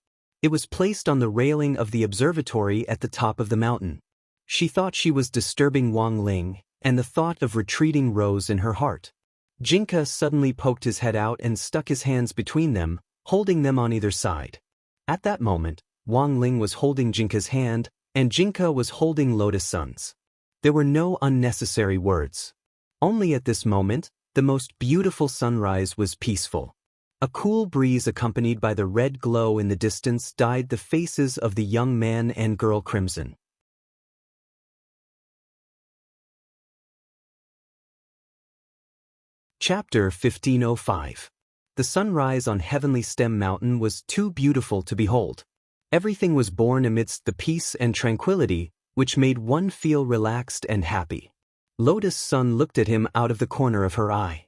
It was placed on the railing of the observatory at the top of the mountain. She thought she was disturbing Wang Ling, and the thought of retreating rose in her heart. Jinka suddenly poked his head out and stuck his hands between them, holding them on either side. At that moment, Wang Ling was holding Jinka's hand, and Jinka was holding Lotus Sun's. There were no unnecessary words. Only at this moment, the most beautiful sunrise was peaceful. A cool breeze accompanied by the red glow in the distance dyed the faces of the young man and girl crimson. Chapter 1505. The sunrise on Heavenly Stem Mountain was too beautiful to behold. Everything was born amidst the peace and tranquility, which made one feel relaxed and happy. Lotus Sun looked at him out of the corner of her eye.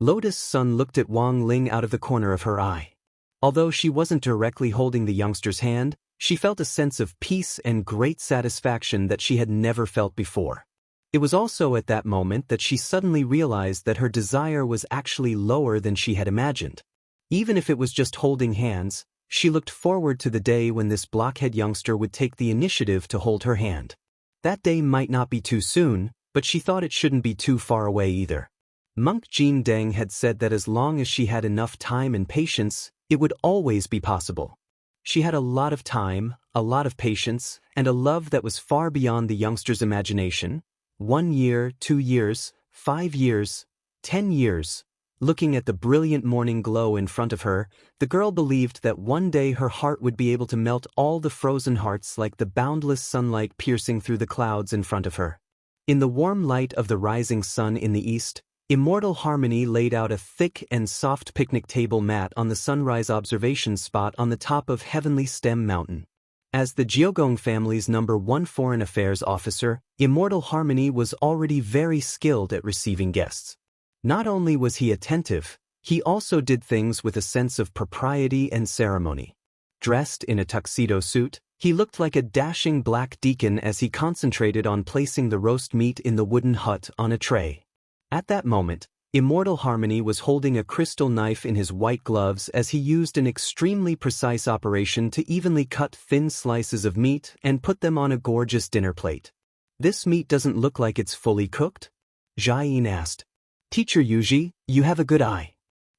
Lotus Sun looked at Wang Ling out of the corner of her eye. Although she wasn't directly holding the youngster's hand, she felt a sense of peace and great satisfaction that she had never felt before. It was also at that moment that she suddenly realized that her desire was actually lower than she had imagined. Even if it was just holding hands, she looked forward to the day when this blockhead youngster would take the initiative to hold her hand. That day might not be too soon, but she thought it shouldn't be too far away either. Monk Jin Deng had said that as long as she had enough time and patience, it would always be possible. She had a lot of time, a lot of patience, and a love that was far beyond the youngster's imagination. 1 year, 2 years, 5 years, 10 years. Looking at the brilliant morning glow in front of her, the girl believed that one day her heart would be able to melt all the frozen hearts like the boundless sunlight piercing through the clouds in front of her. In the warm light of the rising sun in the east, Immortal Harmony laid out a thick and soft picnic table mat on the sunrise observation spot on the top of Heavenly Stem Mountain. As the Jiogong family's #1 foreign affairs officer, Immortal Harmony was already very skilled at receiving guests. Not only was he attentive, he also did things with a sense of propriety and ceremony. Dressed in a tuxedo suit, he looked like a dashing black deacon as he concentrated on placing the roast meat in the wooden hut on a tray. At that moment, Immortal Harmony was holding a crystal knife in his white gloves as he used an extremely precise operation to evenly cut thin slices of meat and put them on a gorgeous dinner plate. "This meat doesn't look like it's fully cooked?" Jiayin asked. "Teacher Yuji, you have a good eye.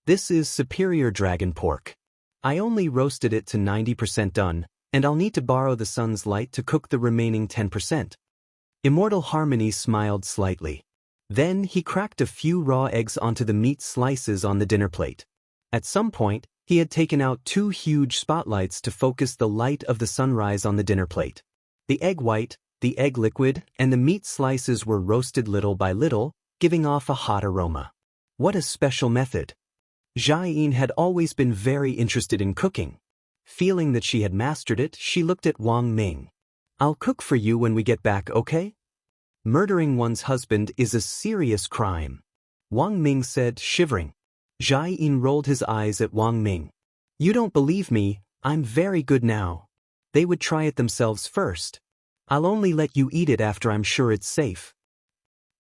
This is superior dragon pork. I only roasted it to 90% done, and I'll need to borrow the sun's light to cook the remaining 10%. Immortal Harmony smiled slightly. Then he cracked a few raw eggs onto the meat slices on the dinner plate. At some point, he had taken out 2 huge spotlights to focus the light of the sunrise on the dinner plate. The egg white, the egg liquid, and the meat slices were roasted little by little, giving off a hot aroma. What a special method! Jiayin had always been very interested in cooking. Feeling that she had mastered it, she looked at Wang Ming. "I'll cook for you when we get back, okay?" "Murdering one's husband is a serious crime," Wang Ming said, shivering. Jiayin rolled his eyes at Wang Ming. "You don't believe me, I'm very good now. They would try it themselves first. I'll only let you eat it after I'm sure it's safe."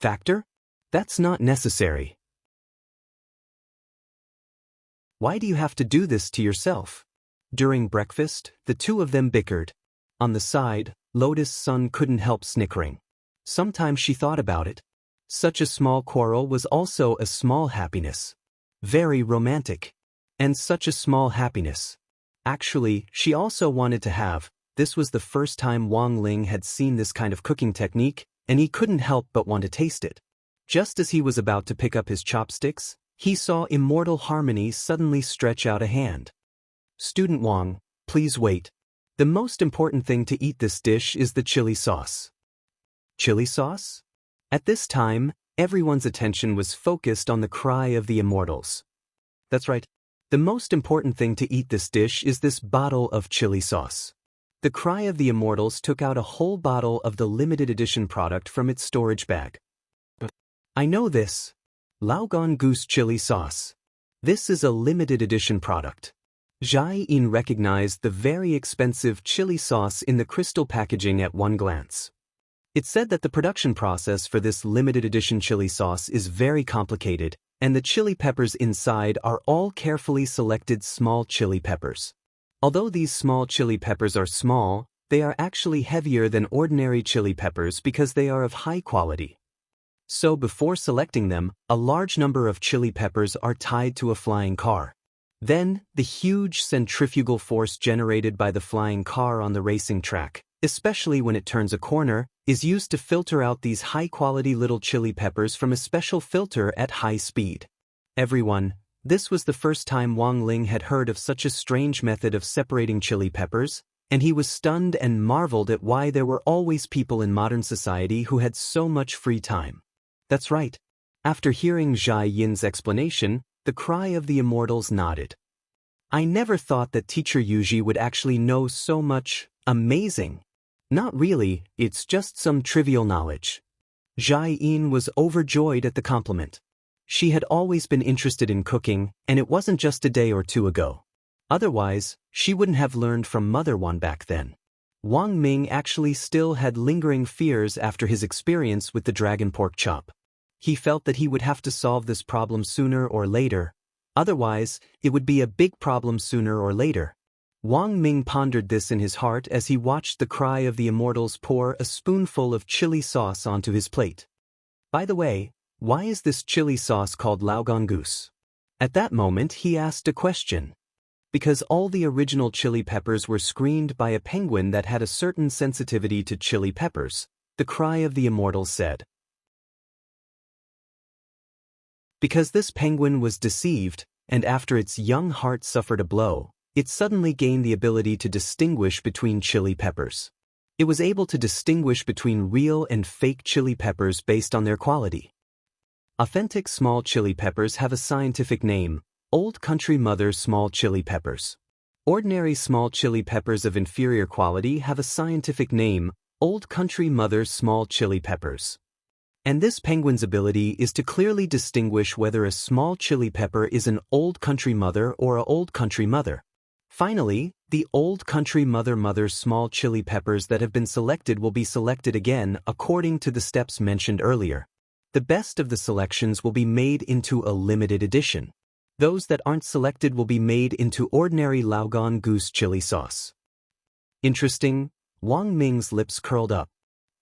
"Factor? That's not necessary. Why do you have to do this to yourself?" During breakfast, the two of them bickered. On the side, Lotus Sun couldn't help snickering. Sometimes she thought about it. Such a small quarrel was also a small happiness. Very romantic. And such a small happiness. Actually, she also wanted to have. This was the first time Wang Ling had seen this kind of cooking technique, and he couldn't help but want to taste it. Just as he was about to pick up his chopsticks, he saw Immortal Harmony suddenly stretch out a hand. "Student Wang, please wait. The most important thing to eat this dish is the chili sauce." Chili sauce? At this time, everyone's attention was focused on the cry of the immortals. "That's right. The most important thing to eat this dish is this bottle of chili sauce." The cry of the immortals took out a whole bottle of the limited edition product from its storage bag. "I know this. Laogan Goose Chili Sauce. This is a limited edition product." Jiayin recognized the very expensive chili sauce in the crystal packaging at one glance. It said that the production process for this limited edition chili sauce is very complicated, and the chili peppers inside are all carefully selected small chili peppers. Although these small chili peppers are small, they are actually heavier than ordinary chili peppers because they are of high quality. So before selecting them, a large number of chili peppers are tied to a flying car. Then, the huge centrifugal force generated by the flying car on the racing track, especially when it turns a corner, is used to filter out these high-quality little chili peppers from a special filter at high speed. Everyone, this was the first time Wang Ling had heard of such a strange method of separating chili peppers, and he was stunned and marveled at why there were always people in modern society who had so much free time. That's right. After hearing Jiayin's explanation, the cry of the immortals nodded. "I never thought that Teacher Yuji would actually know so much. Amazing." "Not really, it's just some trivial knowledge." Jiayin was overjoyed at the compliment. She had always been interested in cooking, and it wasn't just a day or two ago. Otherwise, she wouldn't have learned from Mother Wan back then. Wang Ming actually still had lingering fears after his experience with the dragon pork chop. He felt that he would have to solve this problem sooner or later. Otherwise, it would be a big problem sooner or later. Wang Ming pondered this in his heart as he watched the cry of the immortals pour a spoonful of chili sauce onto his plate. "By the way, why is this chili sauce called Laogan Goose?" At that moment, he asked a question. Because all the original chili peppers were screened by a penguin that had a certain sensitivity to chili peppers, the cry of the immortals said. Because this penguin was deceived, and after its young heart suffered a blow, it suddenly gained the ability to distinguish between chili peppers. It was able to distinguish between real and fake chili peppers based on their quality. Authentic small chili peppers have a scientific name, Old Country Mother small chili peppers. Ordinary small chili peppers of inferior quality have a scientific name, Old Country Mother small chili peppers. And this penguin's ability is to clearly distinguish whether a small chili pepper is an Old Country Mother or a Old Country Mother. Finally, the Old Country Mother small chili peppers that have been selected will be selected again according to the steps mentioned earlier. The best of the selections will be made into a limited edition. Those that aren't selected will be made into ordinary Laogan Goose chili sauce. Interesting, Wang Ming's lips curled up.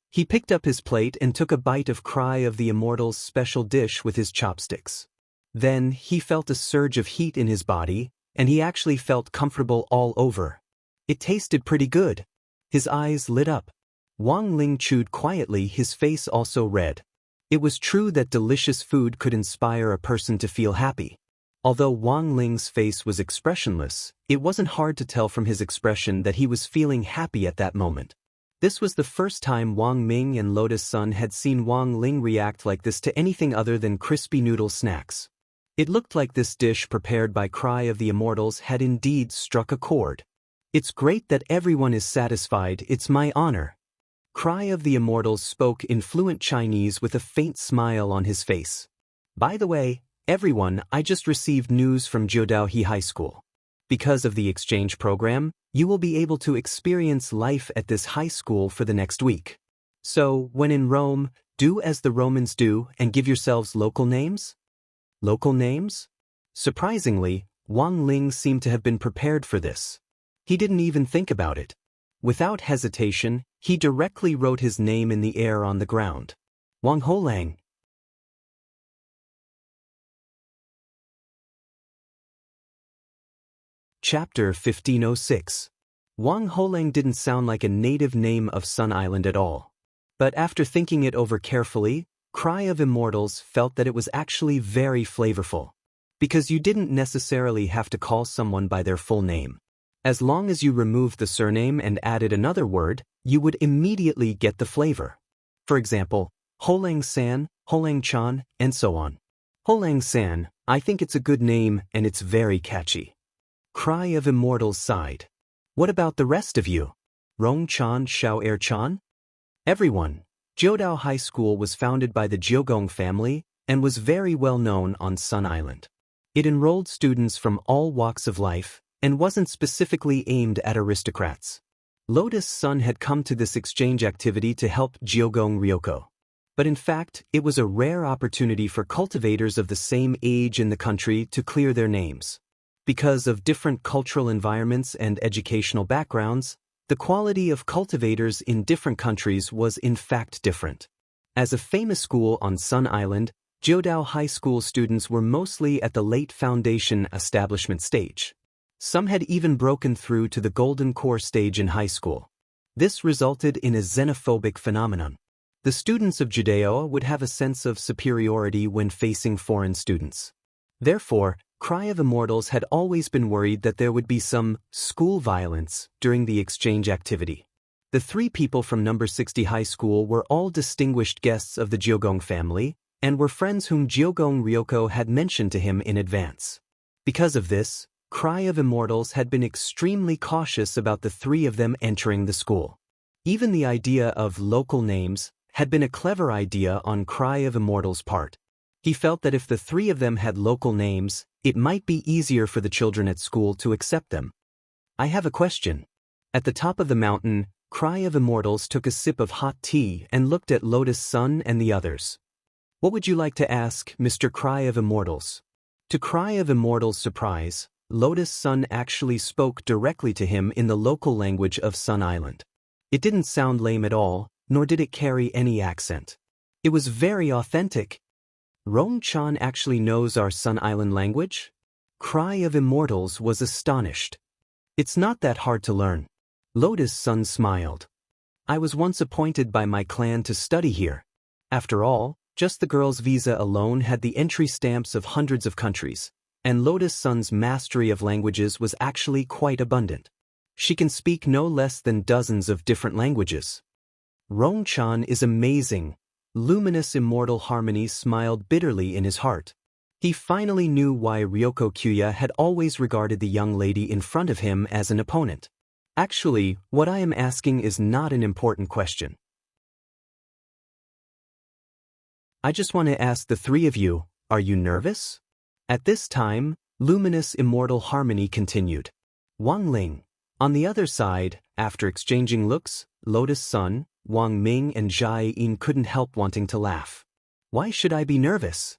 He picked up his plate and took a bite of Cry of the Immortals' special dish with his chopsticks. Then he felt a surge of heat in his body, and he actually felt comfortable all over. It tasted pretty good. His eyes lit up. Wang Ling chewed quietly, his face also red. It was true that delicious food could inspire a person to feel happy. Although Wang Ling's face was expressionless, it wasn't hard to tell from his expression that he was feeling happy at that moment. This was the first time Wang Ming and Lotus Sun had seen Wang Ling react like this to anything other than crispy noodle snacks. It looked like this dish prepared by Cry of the Immortals had indeed struck a chord. It's great that everyone is satisfied, it's my honor. Cry of the Immortals spoke in fluent Chinese with a faint smile on his face. By the way, everyone, I just received news from Jiudaohe High School. Because of the exchange program, you will be able to experience life at this high school for the next week. So, when in Rome, do as the Romans do and give yourselves local names? Local names? Surprisingly, Wang Ling seemed to have been prepared for this. He didn't even think about it. Without hesitation, he directly wrote his name in the air on the ground. Wang Holang. Chapter 1506. Wang Holang didn't sound like a native name of Sun Island at all. But after thinking it over carefully, Cry of Immortals felt that it was actually very flavorful. Because you didn't necessarily have to call someone by their full name. As long as you removed the surname and added another word, you would immediately get the flavor. For example, Holang San, Holang Chan, and so on. Holang San, I think it's a good name and it's very catchy. Cry of Immortals sighed. What about the rest of you? Rong Chan, Xiao Er Chan? Everyone. Jiudao High School was founded by the Jiugong family and was very well known on Sun Island. It enrolled students from all walks of life and wasn't specifically aimed at aristocrats. Lotus Sun had come to this exchange activity to help Jiugong Ryoko. But in fact, it was a rare opportunity for cultivators of the same age in the country to clear their names. Because of different cultural environments and educational backgrounds, the quality of cultivators in different countries was in fact different. As a famous school on Sun Island, Jiudao High School students were mostly at the late foundation establishment stage. Some had even broken through to the golden core stage in high school. This resulted in a xenophobic phenomenon. The students of Judeo would have a sense of superiority when facing foreign students. Therefore, Cry of Immortals had always been worried that there would be some school violence during the exchange activity. The three people from number 60 high school were all distinguished guests of the Jiugong family and were friends whom Jiugong Ryoko had mentioned to him in advance. Because of this, Cry of Immortals had been extremely cautious about the three of them entering the school. Even the idea of local names had been a clever idea on Cry of Immortals' part. He felt that if the three of them had local names, it might be easier for the children at school to accept them. I have a question. At the top of the mountain, Cry of Immortals took a sip of hot tea and looked at Lotus Sun and the others. What would you like to ask, Mr. Cry of Immortals? To Cry of Immortals' surprise, Lotus Sun actually spoke directly to him in the local language of Sun Island. It didn't sound lame at all, nor did it carry any accent. It was very authentic. Rong Chan actually knows our Sun Island language? Cry of Immortals was astonished. It's not that hard to learn. Lotus Sun smiled. I was once appointed by my clan to study here. After all, just the girl's visa alone had the entry stamps of hundreds of countries, and Lotus Sun's mastery of languages was actually quite abundant. She can speak no less than dozens of different languages. Rong Chan is amazing. Luminous Immortal Harmony smiled bitterly in his heart. He finally knew why Ryoko Kyuya had always regarded the young lady in front of him as an opponent. Actually, what I am asking is not an important question. I just want to ask the three of you, are you nervous? At this time, Luminous Immortal Harmony continued. Wang Ling. On the other side, after exchanging looks, Lotus Sun, Wang Ming and Jai Yin couldn't help wanting to laugh. Why should I be nervous?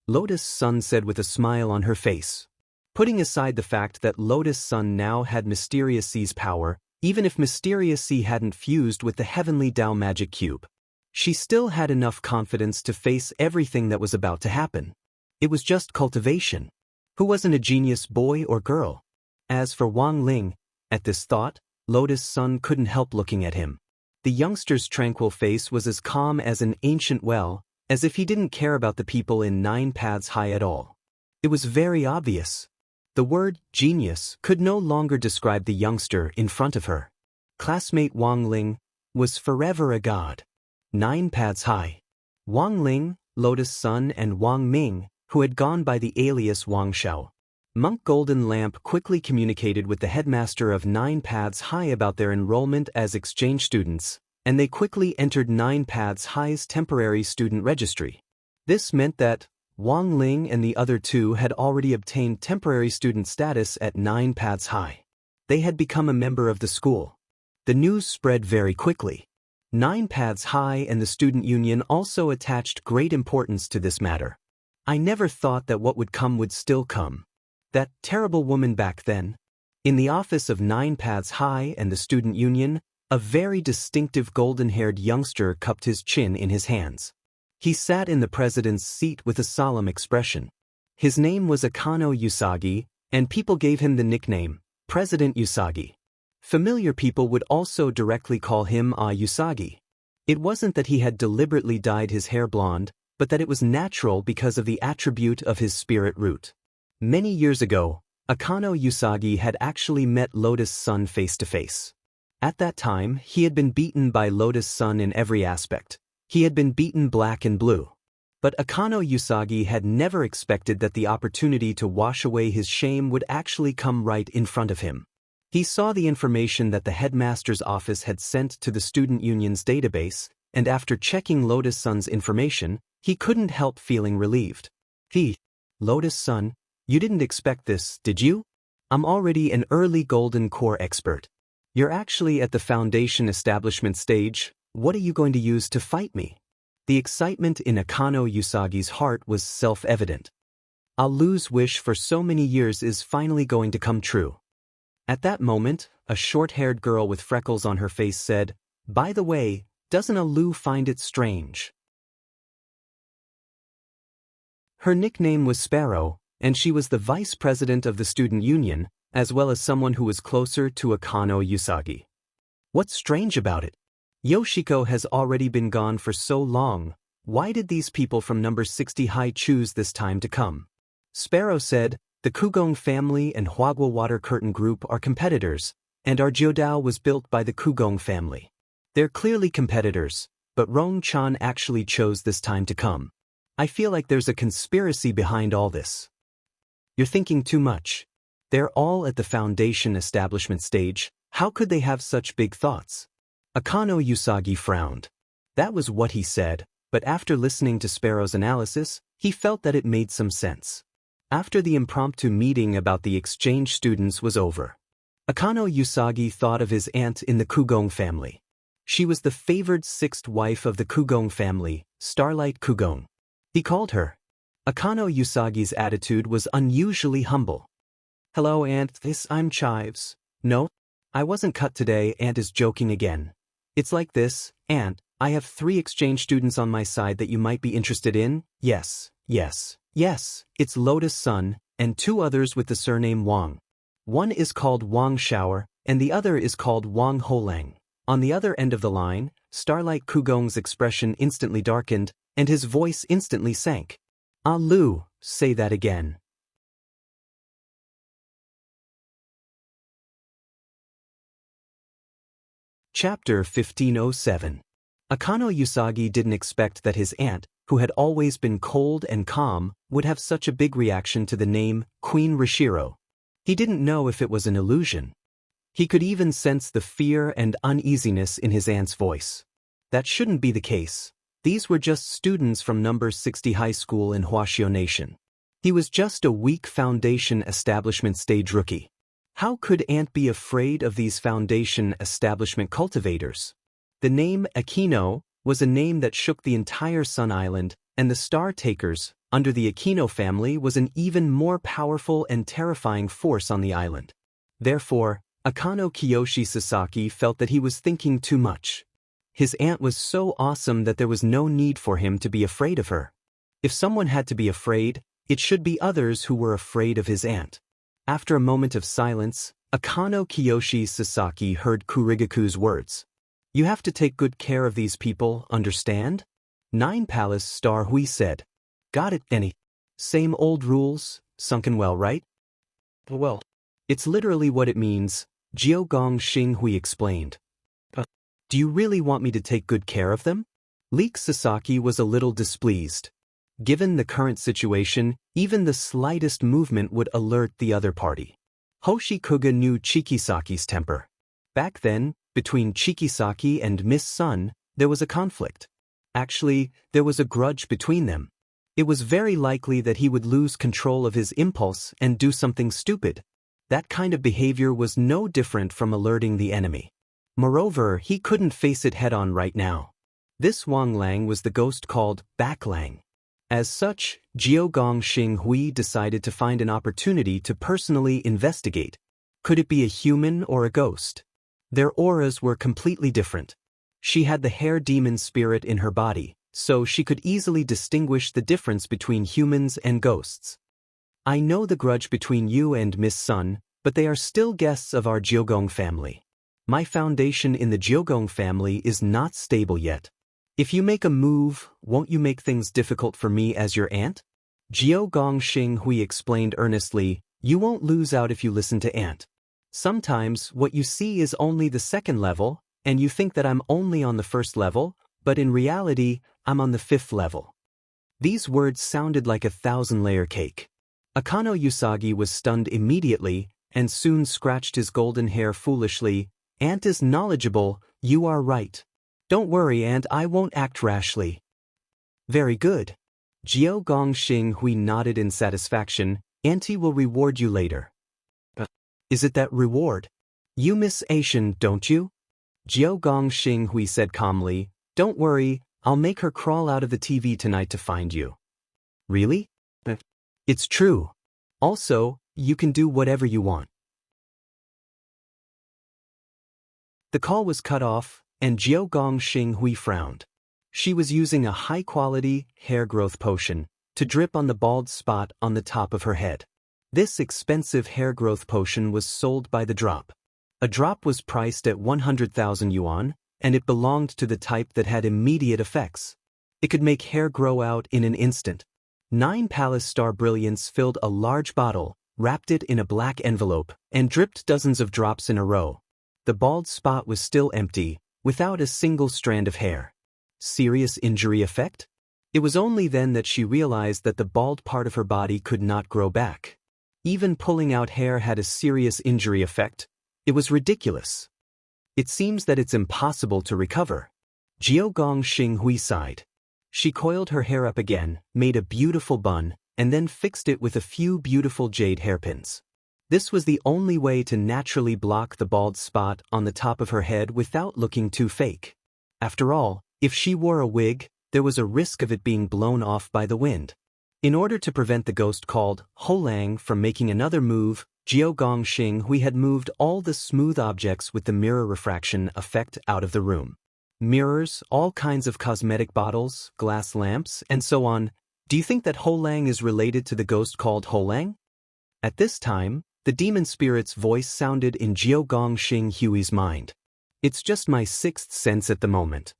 Lotus Sun said with a smile on her face. Putting aside the fact that Lotus Sun now had Mysterious Sea's power, even if Mysterious Sea hadn't fused with the Heavenly Tao Magic Cube, she still had enough confidence to face everything that was about to happen. It was just cultivation. Who wasn't a genius boy or girl? As for Wang Ling, At this thought, Lotus-san couldn't help looking at him. The youngster's tranquil face was as calm as an ancient well, as if he didn't care about the people in 9 paths high at all. It was very obvious. The word genius could no longer describe the youngster in front of her. Classmate Wang Ling was forever a god. 9 paths high. Wang Ling, Lotus-san, and Wang Ming, who had gone by the alias Wang Shao. Monk Golden Lamp quickly communicated with the headmaster of 9 paths high about their enrollment as exchange students, and they quickly entered 9 paths high's temporary student registry. This meant that Wang Ling and the other 2 had already obtained temporary student status at 9 paths high. They had become a member of the school. The news spread very quickly. 9 paths high and the student union also attached great importance to this matter. I never thought that what would come would still come. That terrible woman back then. In the office of 9 paths high and the student union, a very distinctive golden-haired youngster cupped his chin in his hands. He sat in the president's seat with a solemn expression. His name was Akano Usagi, and people gave him the nickname, President Usagi. Familiar people would also directly call him Usagi. It wasn't that he had deliberately dyed his hair blonde, but that it was natural because of the attribute of his spirit root. Many years ago, Akano Usagi had actually met Lotus-san face to face. At that time, he had been beaten by Lotus-san in every aspect. He had been beaten black and blue. But Akano Usagi had never expected that the opportunity to wash away his shame would actually come right in front of him. He saw the information that the headmaster's office had sent to the student union's database, and after checking Lotus-san's information, he couldn't help feeling relieved. Lotus-san, you didn't expect this, did you? I'm already an early golden core expert. You're actually at the foundation establishment stage. What are you going to use to fight me? The excitement in Akano Usagi's heart was self-evident. Alu's wish for so many years is finally going to come true. At that moment, a short-haired girl with freckles on her face said, "By the way, doesn't Alu find it strange?" Her nickname was Sparrow, and she was the vice president of the student union, as well as someone who was closer to Akano Usagi. What's strange about it? Yoshiko has already been gone for so long. Why did these people from number 60 high choose this time to come? Sparrow said, the Kugong family and Huagua Water Curtain Group are competitors, and our Jiudao was built by the Kugong family. They're clearly competitors, but Rong-chan actually chose this time to come. I feel like there's a conspiracy behind all this. You're thinking too much. They're all at the foundation establishment stage. How could they have such big thoughts? Akano Usagi frowned. That was what he said, but after listening to Sparrow's analysis, he felt that it made some sense. After the impromptu meeting about the exchange students was over, Akano Usagi thought of his aunt in the Kugong family. She was the favored 6th wife of the Kugong family, Starlight Kugong. He called her. Akano Usagi's attitude was unusually humble. Hello, Aunt, I'm Chives. No, I wasn't cut today. Aunt is joking again. It's like this, Aunt, I have 3 exchange students on my side that you might be interested in. Yes, it's Lotus-san, and 2 others with the surname Wang. One is called Wang Shower, and the other is called Wang Holang. On the other end of the line, Starlight Kugong's expression instantly darkened, and his voice instantly sank. Lu, say that again. Chapter 1507. Akano Usagi didn't expect that his aunt, who had always been cold and calm, would have such a big reaction to the name Queen Rishiro. He didn't know if it was an illusion. He could even sense the fear and uneasiness in his aunt's voice. That shouldn't be the case. These were just students from number 60 high school in Huaxiao Nation. He was just a weak foundation establishment stage rookie. How could Aunt be afraid of these foundation establishment cultivators? The name Aquino was a name that shook the entire Sun Island, and the Star Takers, under the Aquino family, was an even more powerful and terrifying force on the island. Therefore, Akano Kiyoshi Sasaki felt that he was thinking too much. His aunt was so awesome that there was no need for him to be afraid of her. If someone had to be afraid, it should be others who were afraid of his aunt. After a moment of silence, Akano Kiyoshi Sasaki heard Kurigaku's words. You have to take good care of these people, understand? Nine Palace Star Hui said. Got it, Denny. Same old rules, sunken well, right? Well, it's literally what it means, Jiogong Xing Hui explained. Do you really want me to take good care of them? Leek Sasaki was a little displeased. Given the current situation, even the slightest movement would alert the other party. Hoshi Kuga knew Chikisaki's temper. Back then, between Chikisaki and Miss Sun, there was a conflict. Actually, there was a grudge between them. It was very likely that he would lose control of his impulse and do something stupid. That kind of behavior was no different from alerting the enemy. Moreover, he couldn't face it head-on right now. This Wang Lang was the ghost called Back Lang. As such, Jiogong Xing Hui decided to find an opportunity to personally investigate. Could it be a human or a ghost? Their auras were completely different. She had the hair demon spirit in her body, so she could easily distinguish the difference between humans and ghosts. I know the grudge between you and Miss Sun, but they are still guests of our Jiogong family. My foundation in the Jiogong family is not stable yet. If you make a move, won't you make things difficult for me as your aunt? Jiogong Xing Hui explained earnestly, you won't lose out if you listen to aunt. Sometimes what you see is only the second level, and you think that I'm only on the first level, but in reality, I'm on the 5th level. These words sounded like a 1,000-layer cake. Akano Usagi was stunned immediately, and soon scratched his golden hair foolishly. Aunt is knowledgeable, you are right. Don't worry, Aunt, I won't act rashly. Very good. Jiogong Xing Hui nodded in satisfaction. Auntie will reward you later. Is it that reward? You miss Asian, don't you? Jiogong Xing Hui said calmly. Don't worry, I'll make her crawl out of the TV tonight to find you. Really? It's true. Also, you can do whatever you want. The call was cut off, and Jiogong Xing Hui frowned. She was using a high-quality hair growth potion to drip on the bald spot on the top of her head. This expensive hair growth potion was sold by the drop. A drop was priced at 100,000 yuan, and it belonged to the type that had immediate effects. It could make hair grow out in an instant. 9 Palace Star Brilliance filled a large bottle, wrapped it in a black envelope, and dripped dozens of drops in a row. The bald spot was still empty, without a single strand of hair. Serious injury effect? It was only then that she realized that the bald part of her body could not grow back. Even pulling out hair had a serious injury effect. It was ridiculous. It seems that it's impossible to recover. Jiogong Xing Hui sighed. She coiled her hair up again, made a beautiful bun, and then fixed it with a few beautiful jade hairpins. This was the only way to naturally block the bald spot on the top of her head without looking too fake. After all, if she wore a wig, there was a risk of it being blown off by the wind. In order to prevent the ghost called Holang from making another move, Jiogong Xing Hui had moved all the smooth objects with the mirror refraction effect out of the room. Mirrors, all kinds of cosmetic bottles, glass lamps, and so on. Do you think that Holang is related to the ghost called Holang? At this time, the demon spirit's voice sounded in Jiogong Xing Hui's mind. It's just my 6th sense at the moment.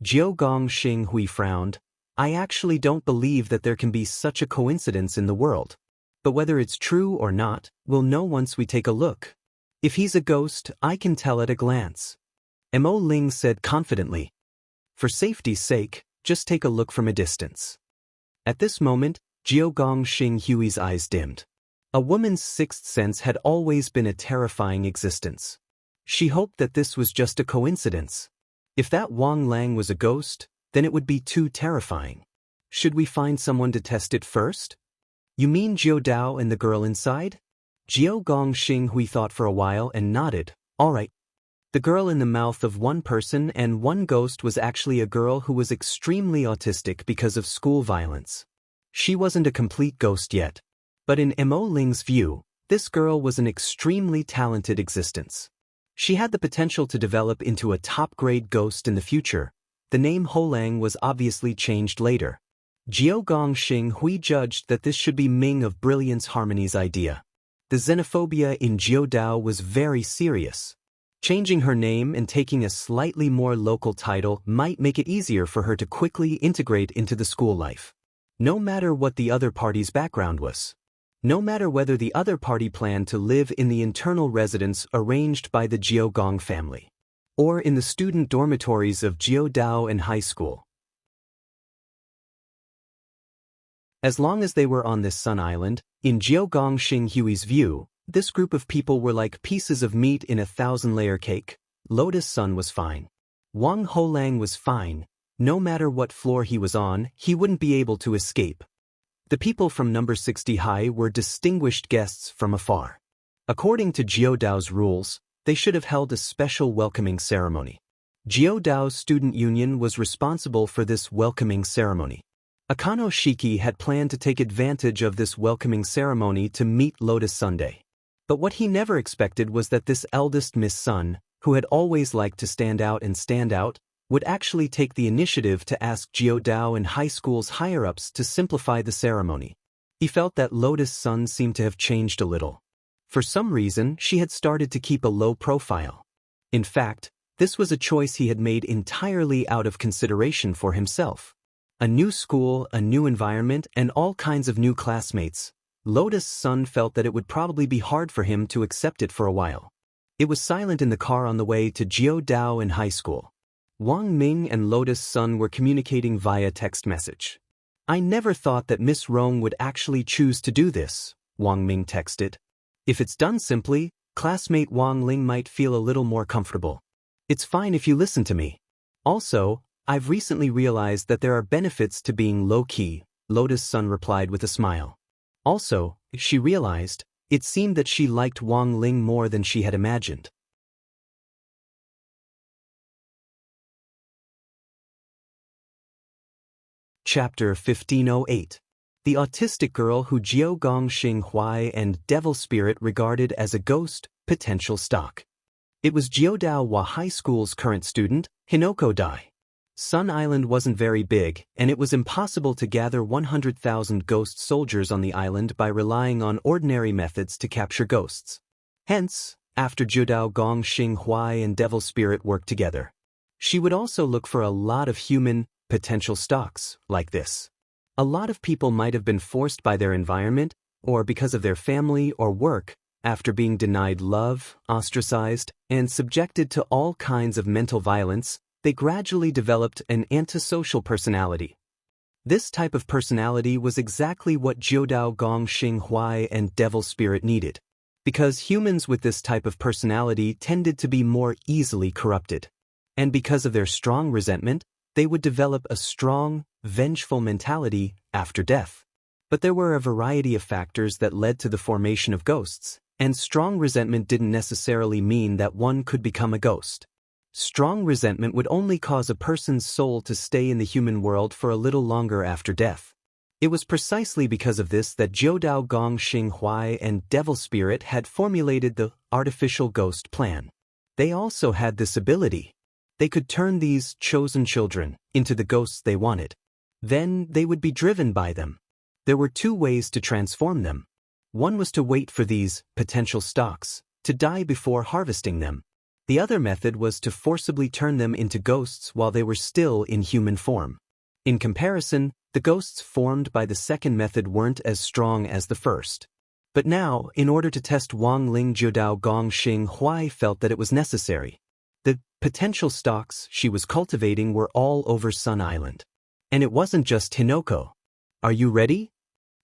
Jiogong Xing Hui frowned. I actually don't believe that there can be such a coincidence in the world. But whether it's true or not, we'll know once we take a look. If he's a ghost, I can tell at a glance. Mo Ling said confidently. For safety's sake, just take a look from a distance. At this moment, Jiogong Xing Hui's eyes dimmed. A woman's 6th sense had always been a terrifying existence. She hoped that this was just a coincidence. If that Wang Lang was a ghost, then it would be too terrifying. Should we find someone to test it first? You mean Jiu Dao and the girl inside? Jiogong Xing Hui thought for a while and nodded. All right. The girl in the mouth of one person and one ghost was actually a girl who was extremely autistic because of school violence. She wasn't a complete ghost yet. But in Mo Ling's view, this girl was an extremely talented existence. She had the potential to develop into a top-grade ghost in the future. The name Holang was obviously changed later. Jiogong Xing Hui judged that this should be Ming of Brilliance Harmony's idea. the xenophobia in Jiudao was very serious. Changing her name and taking a slightly more local title might make it easier for her to quickly integrate into the school life. No matter what the other party's background was. No matter whether the other party planned to live in the internal residence arranged by the Jiogong family, or in the student dormitories of Jiudao and high school. As long as they were on this Sun Island, in Jiogong Xinghui's view, this group of people were like pieces of meat in a 1,000-layer cake. Lotus Sun was fine. Wang Holang was fine. No matter what floor he was on, he wouldn't be able to escape. The people from number 60 high were distinguished guests from afar. According to Jiodao's rules, they should have held a special welcoming ceremony. Jiodao's student union was responsible for this welcoming ceremony. Akano Shiki had planned to take advantage of this welcoming ceremony to meet Lotus Sunday. But what he never expected was that this eldest Miss Sun, who had always liked to stand out, would actually take the initiative to ask Jiudao and high school's higher-ups to simplify the ceremony. He felt that Lotus Sun seemed to have changed a little. For some reason, she had started to keep a low profile. In fact, this was a choice he had made entirely out of consideration for himself. A new school, a new environment, and all kinds of new classmates. Lotus Sun felt that it would probably be hard for him to accept it for a while. It was silent in the car on the way to Jiudao and high school. Wang Ming and Lotus Sun were communicating via text message. "I never thought that Miss Rong would actually choose to do this," Wang Ming texted. "If it's done simply, classmate Wang Ling might feel a little more comfortable. It's fine if you listen to me. Also, I've recently realized that there are benefits to being low-key," Lotus Sun replied with a smile. Also, she realized, it seemed that she liked Wang Ling more than she had imagined. Chapter 1508. The autistic girl who Jiogong Xinghua and Devil Spirit regarded as a ghost, potential stock. It was Jiudao Hua High School's current student, Hinoko Dai. Sun Island wasn't very big, and it was impossible to gather 100,000 ghost soldiers on the island by relying on ordinary methods to capture ghosts. Hence, after Jiudao Gong Xinghua and Devil Spirit worked together, she would also look for a lot of human, potential stocks, like this. A lot of people might have been forced by their environment, or because of their family or work, after being denied love, ostracized, and subjected to all kinds of mental violence, they gradually developed an antisocial personality. This type of personality was exactly what Jiudao Gong Xinghua and Devil Spirit needed, because humans with this type of personality tended to be more easily corrupted. And because of their strong resentment, they would develop a strong, vengeful mentality after death. But there were a variety of factors that led to the formation of ghosts, and strong resentment didn't necessarily mean that one could become a ghost. Strong resentment would only cause a person's soul to stay in the human world for a little longer after death. It was precisely because of this that Jiudao Gong Xinghua and Devil Spirit had formulated the artificial ghost plan. They also had this ability. They could turn these chosen children into the ghosts they wanted. Then they would be driven by them. There were two ways to transform them. One was to wait for these potential stocks to die before harvesting them. The other method was to forcibly turn them into ghosts while they were still in human form. In comparison, the ghosts formed by the second method weren't as strong as the first. But now, in order to test Wang Ling, Jiudao Gong Xinghua felt that it was necessary. The potential stocks she was cultivating were all over Sun Island. And it wasn't just Hinoko. "Are you ready?"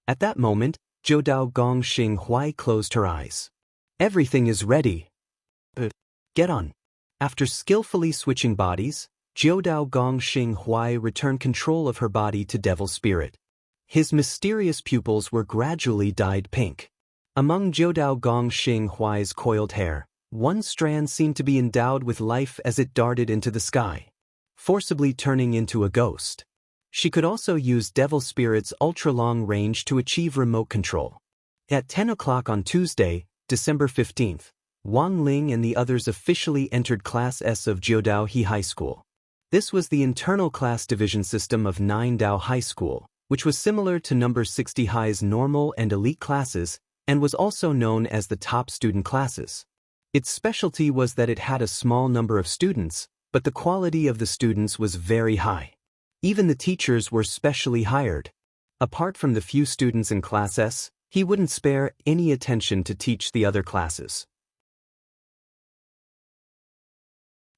At that moment, Jiudao Gong Xinghua closed her eyes. "Everything is ready. Get on." After skillfully switching bodies, Jiudao Gong Xinghua returned control of her body to Devil Spirit. His mysterious pupils were gradually dyed pink. Among Jiudao Gong Xinghua's coiled hair, one strand seemed to be endowed with life as it darted into the sky, forcibly turning into a ghost. She could also use Devil Spirit's ultra-long range to achieve remote control. At 10 o'clock on Tuesday, December 15th, Wang Ling and the others officially entered Class S of Jiudao He High School. This was the internal class division system of 9 Dao High School, which was similar to number 60 High's normal and elite classes, and was also known as the top student classes. Its specialty was that it had a small number of students, but the quality of the students was very high. Even the teachers were specially hired. Apart from the few students in Class S, he wouldn't spare any attention to teach the other classes.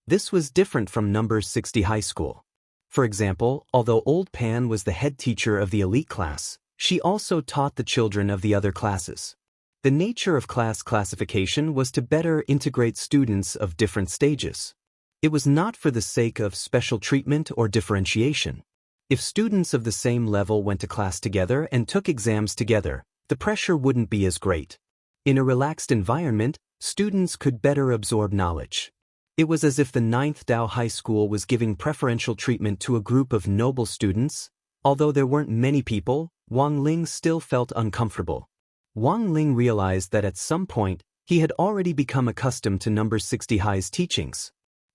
This was different from number 60 high school. For example, although Old Pan was the head teacher of the elite class, she also taught the children of the other classes. The nature of class classification was to better integrate students of different stages. It was not for the sake of special treatment or differentiation. If students of the same level went to class together and took exams together, the pressure wouldn't be as great. In a relaxed environment, students could better absorb knowledge. It was as if the 9th Dao High School was giving preferential treatment to a group of noble students. Although there weren't many people, Wang Ling still felt uncomfortable. Wang Ling realized that at some point, he had already become accustomed to number 60 High's teachings.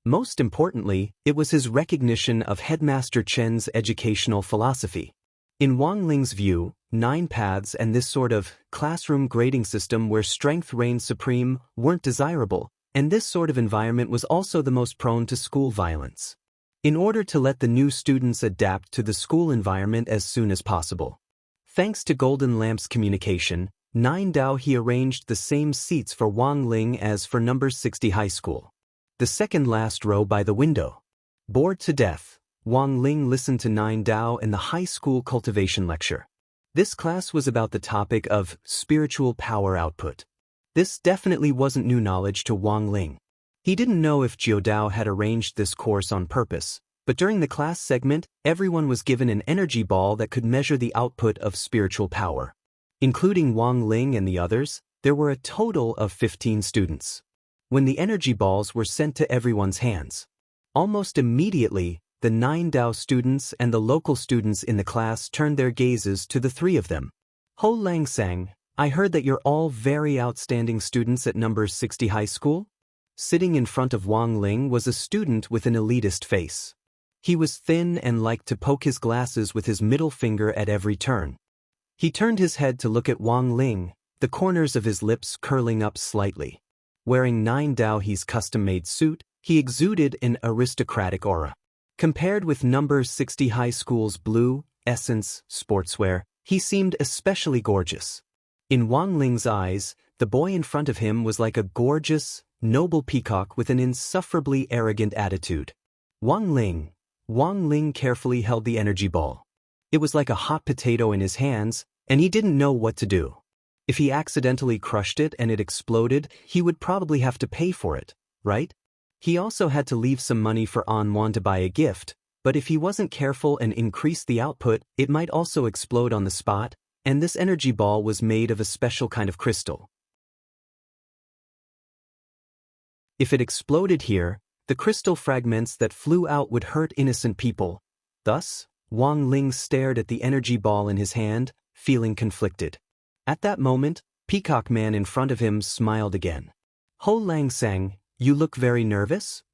Most importantly, it was his recognition of Headmaster Chen's educational philosophy. In Wang Ling's view, 9 paths and this sort of classroom grading system where strength reigned supreme weren't desirable, and this sort of environment was also the most prone to school violence. In order to let the new students adapt to the school environment as soon as possible, thanks to Golden Lamp's communication, 9 Dao he arranged the same seats for Wang Ling as for number 60 high school. The second last row by the window. Bored to death, Wang Ling listened to 9 Dao and the high school cultivation lecture. This class was about the topic of spiritual power output. This definitely wasn't new knowledge to Wang Ling. He didn't know if Jiu Dao had arranged this course on purpose, but during the class segment, everyone was given an energy ball that could measure the output of spiritual power. Including Wang Ling and the others, there were a total of 15 students. When the energy balls were sent to everyone's hands, almost immediately, the 9 Dao students and the local students in the class turned their gazes to the 3 of them. Ho Lang sang, "I heard that you're all very outstanding students at number 60 high school?" Sitting in front of Wang Ling was a student with an elitist face. He was thin and liked to poke his glasses with his middle finger at every turn. He turned his head to look at Wang Ling, the corners of his lips curling up slightly. Wearing 9 Dao He's custom-made suit, he exuded an aristocratic aura. Compared with number 60 high school's blue, essence, sportswear, he seemed especially gorgeous. In Wang Ling's eyes, the boy in front of him was like a gorgeous, noble peacock with an insufferably arrogant attitude. Wang Ling carefully held the energy ball. It was like a hot potato in his hands, and he didn't know what to do. If he accidentally crushed it and it exploded, he would probably have to pay for it, right? He also had to leave some money for An to buy a gift, but if he wasn't careful and increased the output, it might also explode on the spot, and this energy ball was made of a special kind of crystal. If it exploded here, the crystal fragments that flew out would hurt innocent people. Thus, Wang Ling stared at the energy ball in his hand, feeling conflicted. At that moment, Peacock Man in front of him smiled again. Ho Lang sang, "You look very nervous?"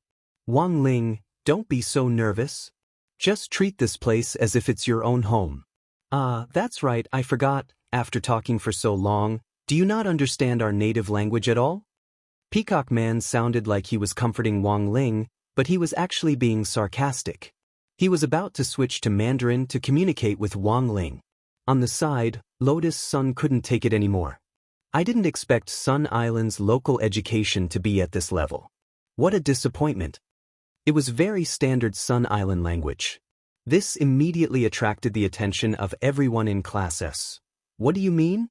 Wang Ling, "Don't be so nervous. Just treat this place as if it's your own home." That's right, I forgot, after talking for so long, do you not understand our native language at all? Peacock Man sounded like he was comforting Wang Ling, but he was actually being sarcastic. He was about to switch to Mandarin to communicate with Wang Ling. On the side, Lotus Sun couldn't take it anymore. I didn't expect Sun Island's local education to be at this level. What a disappointment. It was very standard Sun Island language. This immediately attracted the attention of everyone in Class S. What do you mean?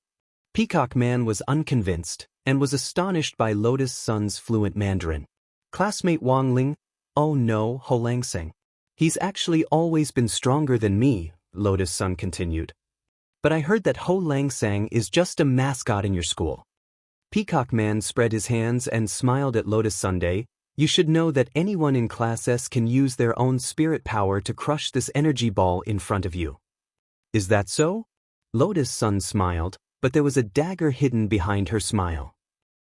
Peacock Man was unconvinced and was astonished by Lotus Sun's fluent Mandarin. Classmate Wang Ling, "Oh no, Ho Lang sang. He's actually always been stronger than me," Lotus Sun continued. "But I heard that Ho Lang sang is just a mascot in your school." Peacock Man spread his hands and smiled at Lotus Sunday. "You should know that anyone in Class S can use their own spirit power to crush this energy ball in front of you." "Is that so?" Lotus Sun smiled, but there was a dagger hidden behind her smile.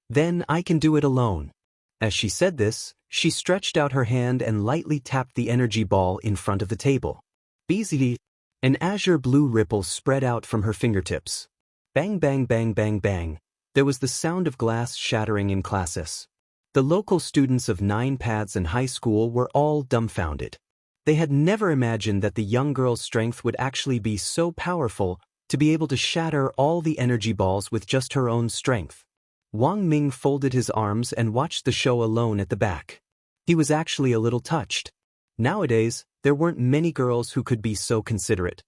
"Then I can do it alone." As she said this, she stretched out her hand and lightly tapped the energy ball in front of the table. Beazily, an azure blue ripple spread out from her fingertips. Bang bang bang bang bang, there was the sound of glass shattering in classes. The local students of 9 paths and high school were all dumbfounded. They had never imagined that the young girl's strength would actually be so powerful to be able to shatter all the energy balls with just her own strength. Wang Ming folded his arms and watched the show alone at the back. He was actually a little touched. Nowadays, there weren't many girls who could be so considerate.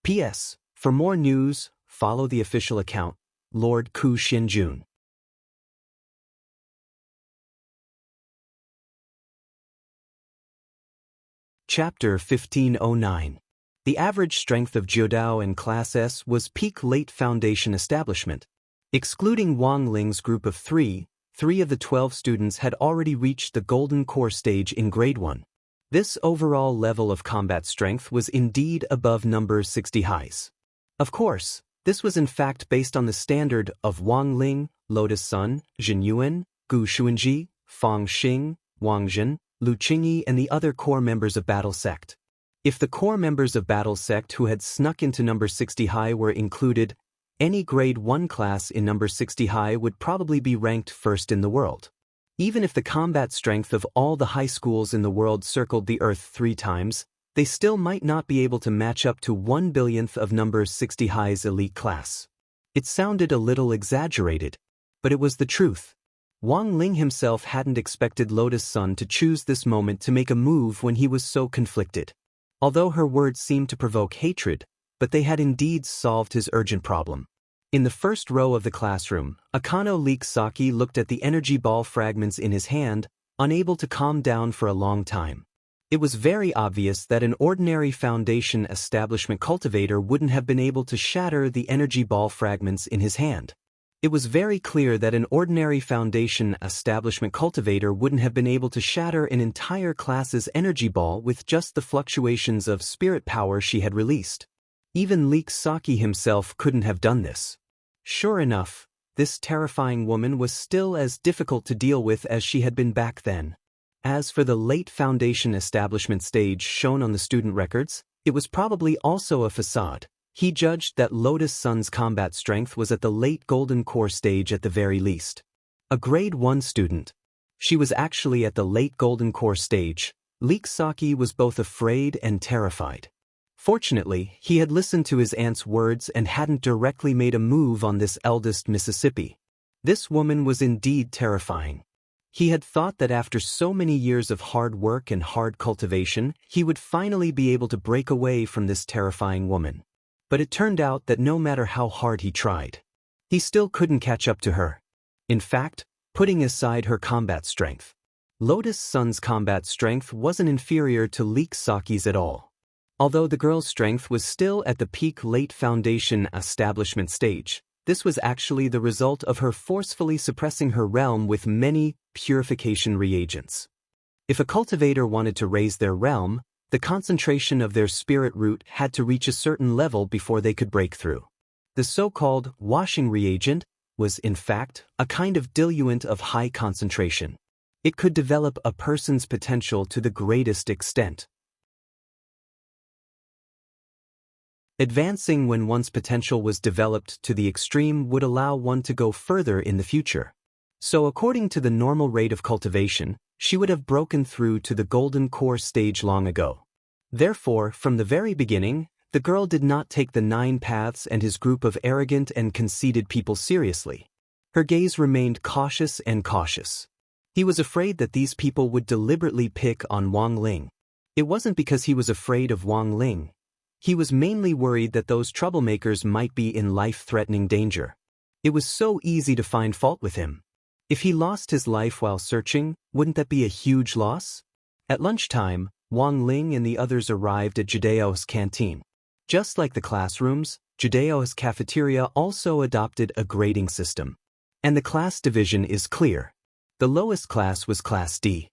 P.S. For more news, follow the official account, Lord Ku Xinjun. Chapter 1509. The average strength of Jiudao in Class S was peak late foundation establishment. Excluding Wang Ling's group of 3 of the 12 students had already reached the golden core stage in grade 1. This overall level of combat strength was indeed above number 60 highs. Of course, this was in fact based on the standard of Wang Ling, Lotus Sun, Jin Yuan, Gu Xuanji, Fang Xing, Wang Jin, Lu Qingyi and the other core members of Battle Sect. If the core members of Battle Sect who had snuck into number 60 high were included, any grade 1 class in number 60 high would probably be ranked first in the world. Even if the combat strength of all the high schools in the world circled the Earth 3 times, they still might not be able to match up to 1/1000th of number 60 high's elite class. It sounded a little exaggerated, but it was the truth. Wang Ling himself hadn't expected Lotus Sun to choose this moment to make a move when he was so conflicted. Although her words seemed to provoke hatred, but they had indeed solved his urgent problem. In the first row of the classroom, Akano Leak Saki looked at the energy ball fragments in his hand, unable to calm down for a long time. It was very obvious that an ordinary foundation establishment cultivator wouldn't have been able to shatter the energy ball fragments in his hand. It was very clear that an ordinary foundation establishment cultivator wouldn't have been able to shatter an entire class's energy ball with just the fluctuations of spirit power she had released. Even Leak Saki himself couldn't have done this. Sure enough, this terrifying woman was still as difficult to deal with as she had been back then. As for the late foundation establishment stage shown on the student records, it was probably also a facade. He judged that Lotus Sun's combat strength was at the late golden core stage at the very least. A grade 1 student. She was actually at the late golden core stage. Leak Saki was both afraid and terrified. Fortunately, he had listened to his aunt's words and hadn't directly made a move on this eldest Mississippi. This woman was indeed terrifying. He had thought that after so many years of hard work and hard cultivation, he would finally be able to break away from this terrifying woman. But it turned out that no matter how hard he tried, he still couldn't catch up to her. In fact, putting aside her combat strength, Lotus Sun's combat strength wasn't inferior to Leak Saki's at all. Although the girl's strength was still at the peak late foundation establishment stage, this was actually the result of her forcefully suppressing her realm with many purification reagents. If a cultivator wanted to raise their realm, the concentration of their spirit root had to reach a certain level before they could break through. The so-called washing reagent was, in fact, a kind of diluent of high concentration. It could develop a person's potential to the greatest extent. Advancing when one's potential was developed to the extreme would allow one to go further in the future. So according to the normal rate of cultivation, she would have broken through to the golden core stage long ago. Therefore, from the very beginning, the girl did not take the 9 paths and his group of arrogant and conceited people seriously. Her gaze remained cautious and cautious. He was afraid that these people would deliberately pick on Wang Ling. It wasn't because he was afraid of Wang Ling. He was mainly worried that those troublemakers might be in life-threatening danger. It was so easy to find fault with him. If he lost his life while searching, wouldn't that be a huge loss? At lunchtime, Wang Ling and the others arrived at Jiudao's canteen. Just like the classrooms, Jiudao's cafeteria also adopted a grading system. And the class division is clear. The lowest class was Class D.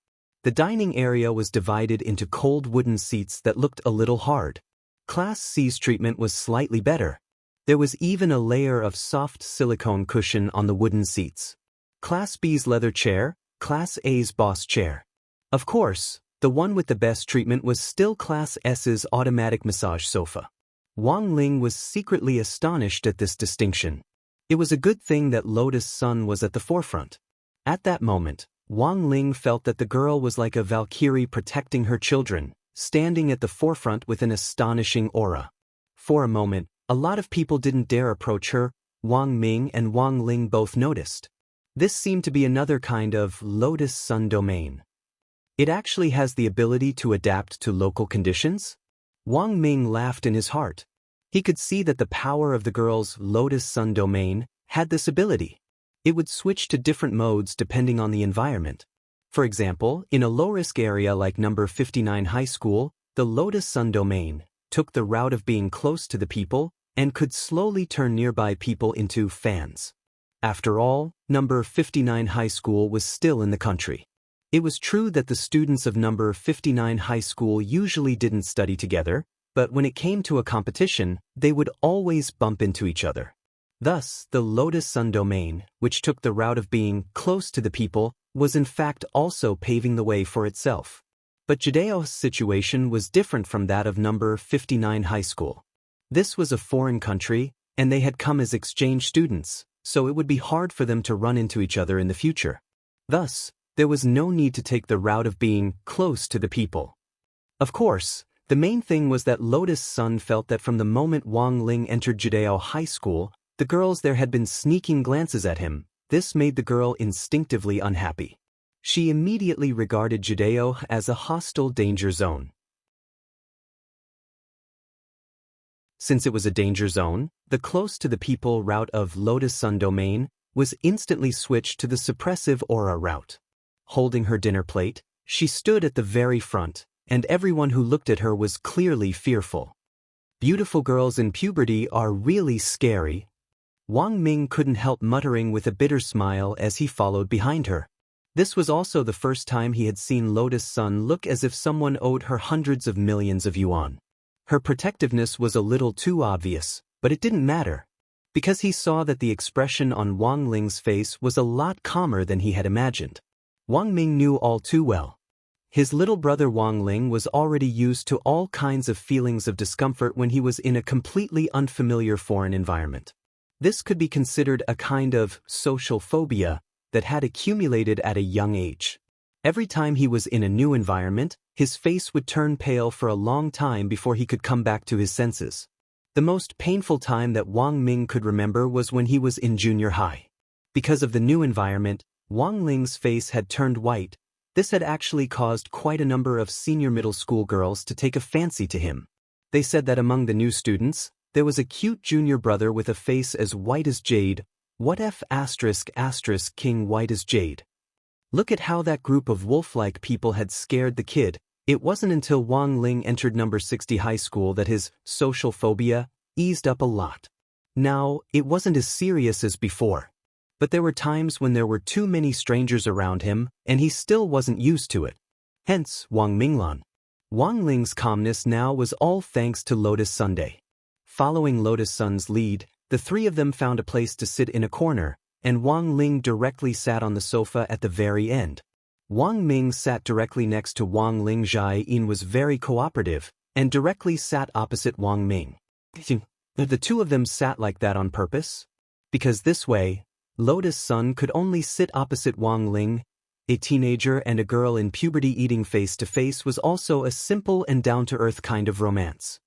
The dining area was divided into cold wooden seats that looked a little hard. Class C's treatment was slightly better. There was even a layer of soft silicone cushion on the wooden seats. Class B's leather chair, Class A's boss chair. Of course, the one with the best treatment was still Class S's automatic massage sofa. Wang Ling was secretly astonished at this distinction. It was a good thing that Lotus Sun was at the forefront. At that moment, Wang Ling felt that the girl was like a valkyrie protecting her children, standing at the forefront with an astonishing aura. For a moment, a lot of people didn't dare approach her. Wang Ming and Wang Ling both noticed. This seemed to be another kind of Lotus Sun domain. It actually has the ability to adapt to local conditions? Wang Ming laughed in his heart. He could see that the power of the girl's Lotus Sun domain had this ability. It would switch to different modes depending on the environment. For example, in a low-risk area like number 59 high school, the Lotus Sun domain took the route of being close to the people and could slowly turn nearby people into fans. After all, number 59 high school was still in the country. It was true that the students of number 59 high school usually didn't study together, but when it came to a competition, they would always bump into each other. Thus, the Lotus Sun domain, which took the route of being close to the people, was in fact also paving the way for itself. But Jideo's situation was different from that of number 59 high school. This was a foreign country, and they had come as exchange students, so it would be hard for them to run into each other in the future. Thus, there was no need to take the route of being close to the people. Of course, the main thing was that Lotus Sun felt that from the moment Wang Ling entered Jidao High School, the girls there had been sneaking glances at him. This made the girl instinctively unhappy. She immediately regarded Jidao as a hostile danger zone. Since it was a danger zone, the close to the people route of Lotus Sun domain was instantly switched to the suppressive aura route. Holding her dinner plate, she stood at the very front, and everyone who looked at her was clearly fearful. Beautiful girls in puberty are really scary. Wang Ming couldn't help muttering with a bitter smile as he followed behind her. This was also the first time he had seen Lotus Sun look as if someone owed her hundreds of millions of yuan. Her protectiveness was a little too obvious, but it didn't matter, because he saw that the expression on Wang Ling's face was a lot calmer than he had imagined. Wang Ming knew all too well. His little brother Wang Ling was already used to all kinds of feelings of discomfort when he was in a completely unfamiliar foreign environment. This could be considered a kind of social phobia that had accumulated at a young age. Every time he was in a new environment, his face would turn pale for a long time before he could come back to his senses. The most painful time that Wang Ming could remember was when he was in junior high. Because of the new environment, Wang Ling's face had turned white. This had actually caused quite a number of senior middle school girls to take a fancy to him. They said that among the new students, there was a cute junior brother with a face as white as jade. What if *** king white as jade? Look at how that group of wolf-like people had scared the kid. It wasn't until Wang Ling entered number 60 high school that his social phobia eased up a lot. Now, it wasn't as serious as before. But there were times when there were too many strangers around him, and he still wasn't used to it. Hence, Wang Minglan. Wang Ling's calmness now was all thanks to Lotus Sunday. Following Lotus Sun's lead, the three of them found a place to sit in a corner, and Wang Ling directly sat on the sofa at the very end. Wang Ming sat directly next to Wang Ling. Jai Yin was very cooperative, and directly sat opposite Wang Ming. The two of them sat like that on purpose? Because this way, Lotus Sun could only sit opposite Wang Ling. A teenager and a girl in puberty eating face to face was also a simple and down-to-earth kind of romance.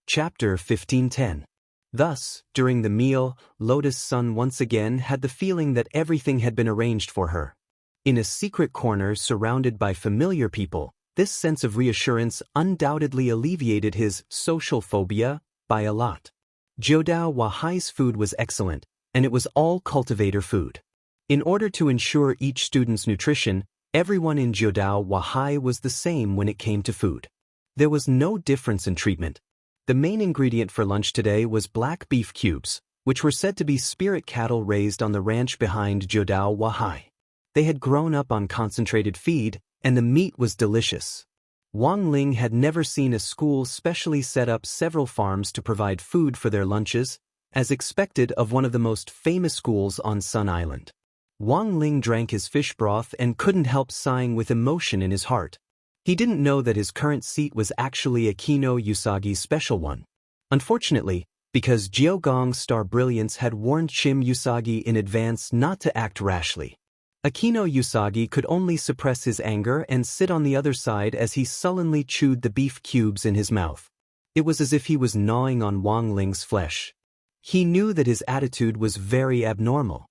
Chapter 15:10. Thus, during the meal, Lotus Sun once again had the feeling that everything had been arranged for her. In a secret corner surrounded by familiar people, this sense of reassurance undoubtedly alleviated his social phobia by a lot. Jiudao Wahai's food was excellent, and it was all cultivator food. In order to ensure each student's nutrition, everyone in Jiudao Wahai was the same when it came to food. There was no difference in treatment. The main ingredient for lunch today was black beef cubes, which were said to be spirit cattle raised on the ranch behind Jiudao Wahai. They had grown up on concentrated feed, and the meat was delicious. Wang Ling had never seen a school specially set up several farms to provide food for their lunches, as expected of one of the most famous schools on Sun Island. Wang Ling drank his fish broth and couldn't help sighing with emotion in his heart. He didn't know that his current seat was actually Akino Usagi's special one. Unfortunately, because Jiogong's star brilliance had warned Chim Usagi in advance not to act rashly, Akino Usagi could only suppress his anger and sit on the other side as he sullenly chewed the beef cubes in his mouth. It was as if he was gnawing on Wang Ling's flesh. He knew that his attitude was very abnormal.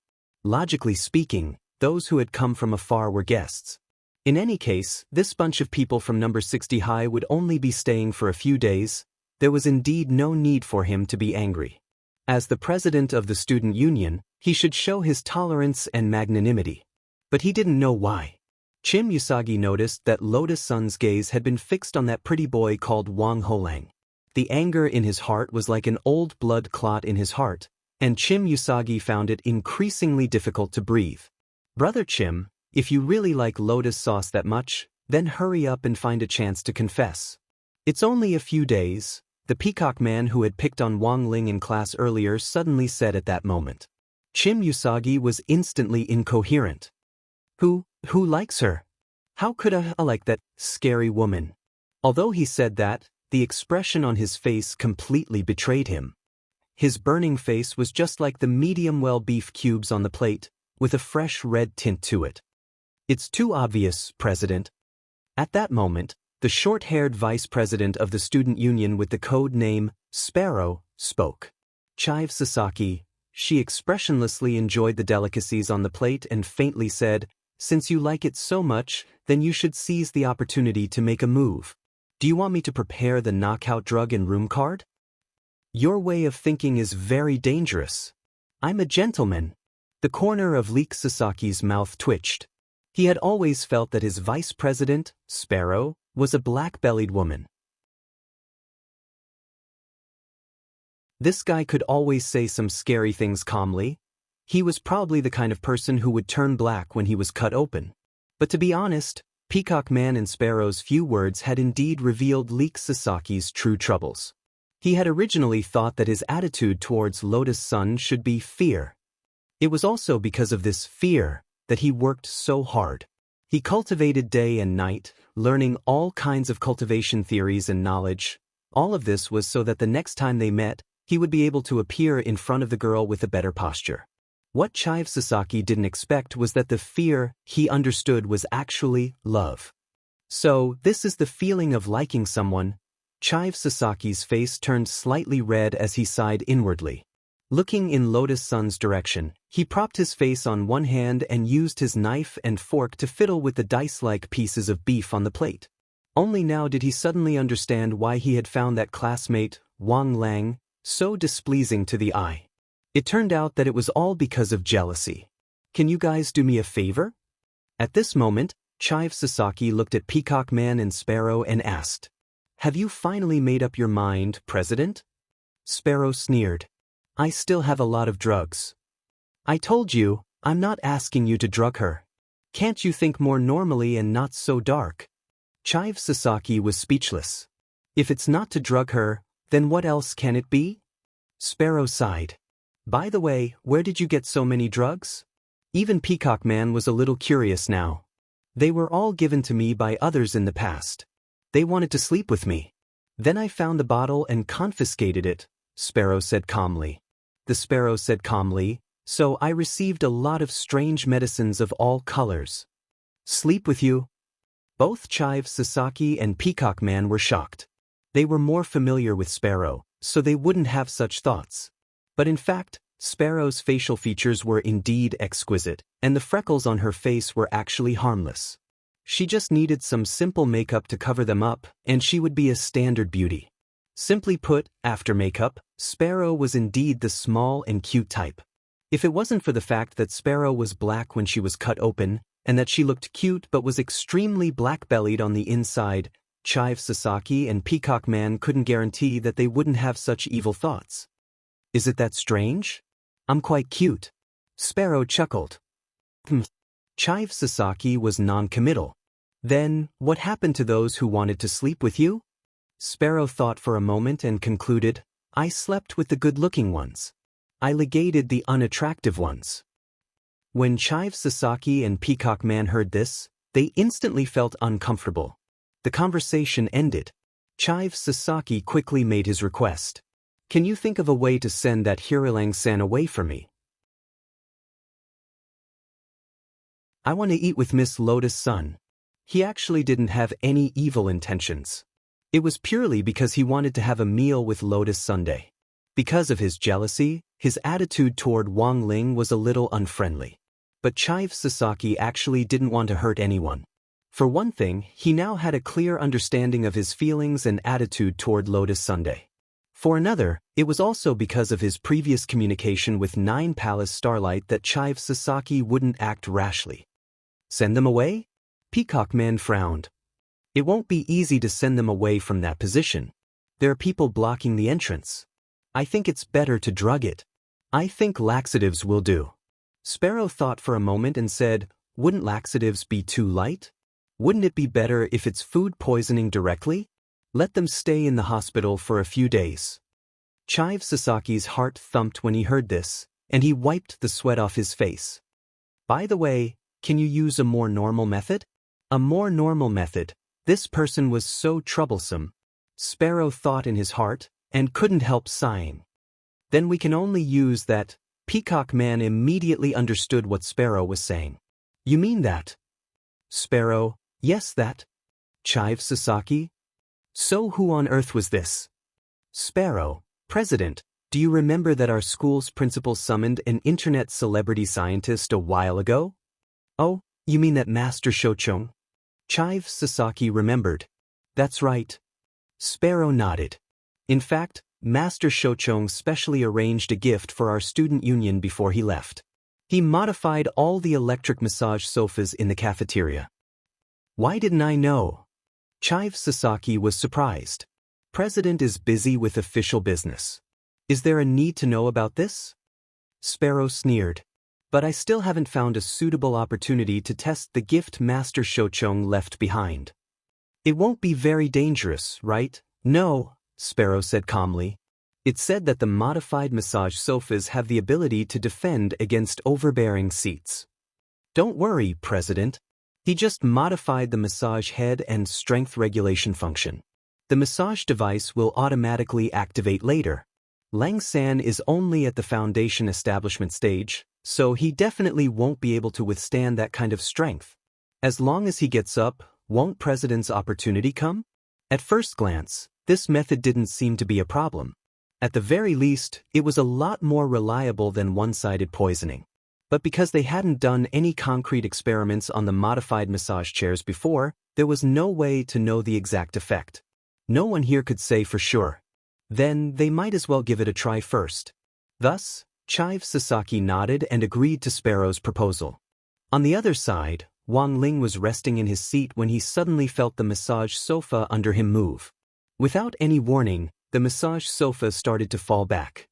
Logically speaking, those who had come from afar were guests. In any case, this bunch of people from number 60 high would only be staying for a few days. There was indeed no need for him to be angry. As the president of the student union, he should show his tolerance and magnanimity. But he didn't know why. Chim Usagi noticed that Lotus Sun's gaze had been fixed on that pretty boy called Wang Holang. The anger in his heart was like an old blood clot in his heart, and Chim Usagi found it increasingly difficult to breathe. Brother Chim, if you really like lotus sauce that much, then hurry up and find a chance to confess. It's only a few days, the peacock man who had picked on Wang Ling in class earlier suddenly said at that moment. Chim Usagi was instantly incoherent. Who likes her? How could I like that scary woman? Although he said that, the expression on his face completely betrayed him. His burning face was just like the medium-well beef cubes on the plate, with a fresh red tint to it. It's too obvious, President. At that moment, the short-haired vice president of the student union with the code name Sparrow spoke. Chive Sasaki. She expressionlessly enjoyed the delicacies on the plate and faintly said, "Since you like it so much, then you should seize the opportunity to make a move. Do you want me to prepare the knockout drug and room card? Your way of thinking is very dangerous. I'm a gentleman." The corner of Leek Sasaki's mouth twitched. He had always felt that his vice president, Sparrow, was a black-bellied woman. This guy could always say some scary things calmly. He was probably the kind of person who would turn black when he was cut open. But to be honest, Peacock Man and Sparrow's few words had indeed revealed Leek Sasaki's true troubles. He had originally thought that his attitude towards Lotus Sun should be fear. It was also because of this fear that he worked so hard. He cultivated day and night, learning all kinds of cultivation theories and knowledge. All of this was so that the next time they met, he would be able to appear in front of the girl with a better posture. What Chive Sasaki didn't expect was that the fear he understood was actually love. So, this is the feeling of liking someone. Chive Sasaki's face turned slightly red as he sighed inwardly. Looking in Lotus Sun's direction, he propped his face on one hand and used his knife and fork to fiddle with the dice-like pieces of beef on the plate. Only now did he suddenly understand why he had found that classmate, Wang Lang, so displeasing to the eye. It turned out that it was all because of jealousy. Can you guys do me a favor? At this moment, Chive Sasaki looked at Peacock Man and Sparrow and asked, "Have you finally made up your mind, President?" Sparrow sneered. "I still have a lot of drugs." "I told you, I'm not asking you to drug her. Can't you think more normally and not so dark?" Chive Sasaki was speechless. "If it's not to drug her, then what else can it be?" Sparrow sighed. "By the way, where did you get so many drugs?" Even Peacock Man was a little curious now. "They were all given to me by others in the past. They wanted to sleep with me. Then I found the bottle and confiscated it," Sparrow said calmly. The Sparrow said calmly, "So I received a lot of strange medicines of all colors." "Sleep with you?" Both Chive Sasaki and Peacock Man were shocked. They were more familiar with Sparrow, so they wouldn't have such thoughts. But in fact, Sparrow's facial features were indeed exquisite, and the freckles on her face were actually harmless. She just needed some simple makeup to cover them up, and she would be a standard beauty. Simply put, after makeup, Sparrow was indeed the small and cute type. If it wasn't for the fact that Sparrow was black when she was cut open, and that she looked cute but was extremely black-bellied on the inside, Chive Sasaki and Peacock Man couldn't guarantee that they wouldn't have such evil thoughts. "Is it that strange? I'm quite cute." Sparrow chuckled. Chive Sasaki was non-committal. "Then, what happened to those who wanted to sleep with you?" Sparrow thought for a moment and concluded, "I slept with the good-looking ones. I legated the unattractive ones." When Chive Sasaki and Peacock Man heard this, they instantly felt uncomfortable. The conversation ended. Chive Sasaki quickly made his request. Can you think of a way to send that Hirilang-san away from me? I want to eat with Miss Lotus-san. He actually didn't have any evil intentions. It was purely because he wanted to have a meal with Lotus Sunday. Because of his jealousy, his attitude toward Wang Ling was a little unfriendly. But Chive Sasaki actually didn't want to hurt anyone. For one thing, he now had a clear understanding of his feelings and attitude toward Lotus Sunday. For another, it was also because of his previous communication with Nine Palace Starlight that Chive Sasaki wouldn't act rashly. Send them away? Peacock Man frowned. It won't be easy to send them away from that position. There are people blocking the entrance. I think it's better to drug it. I think laxatives will do. Sparrow thought for a moment and said, wouldn't laxatives be too light? Wouldn't it be better if it's food poisoning directly? Let them stay in the hospital for a few days. Chive Sasaki's heart thumped when he heard this, and he wiped the sweat off his face. By the way, can you use a more normal method? A more normal method? This person was so troublesome. Sparrow thought in his heart, and couldn't help sighing. Then we can only use that. Peacock Man immediately understood what Sparrow was saying. You mean that? Sparrow, yes that. Chive Sasaki? So who on earth was this? Sparrow, President, do you remember that our school's principal summoned an internet celebrity scientist a while ago? Oh, you mean that Master Shochong? Chive Sasaki remembered. That's right. Sparrow nodded. In fact, Master Shochong specially arranged a gift for our student union before he left. He modified all the electric massage sofas in the cafeteria. Why didn't I know? Chive Sasaki was surprised. President is busy with official business. Is there a need to know about this? Sparrow sneered. But I still haven't found a suitable opportunity to test the gift Master Shochong left behind. It won't be very dangerous, right? No, Sparrow said calmly. It said that the modified massage sofas have the ability to defend against overbearing seats. Don't worry, President. He just modified the massage head and strength regulation function. The massage device will automatically activate later. Lang San is only at the foundation establishment stage, so he definitely won't be able to withstand that kind of strength. As long as he gets up, won't President's opportunity come? At first glance, this method didn't seem to be a problem. At the very least, it was a lot more reliable than one-sided poisoning. But because they hadn't done any concrete experiments on the modified massage chairs before, there was no way to know the exact effect. No one here could say for sure. Then they might as well give it a try first. Thus, Chive Sasaki nodded and agreed to Sparrow's proposal. On the other side, Wang Ling was resting in his seat when he suddenly felt the massage sofa under him move. Without any warning, the massage sofa started to fall back.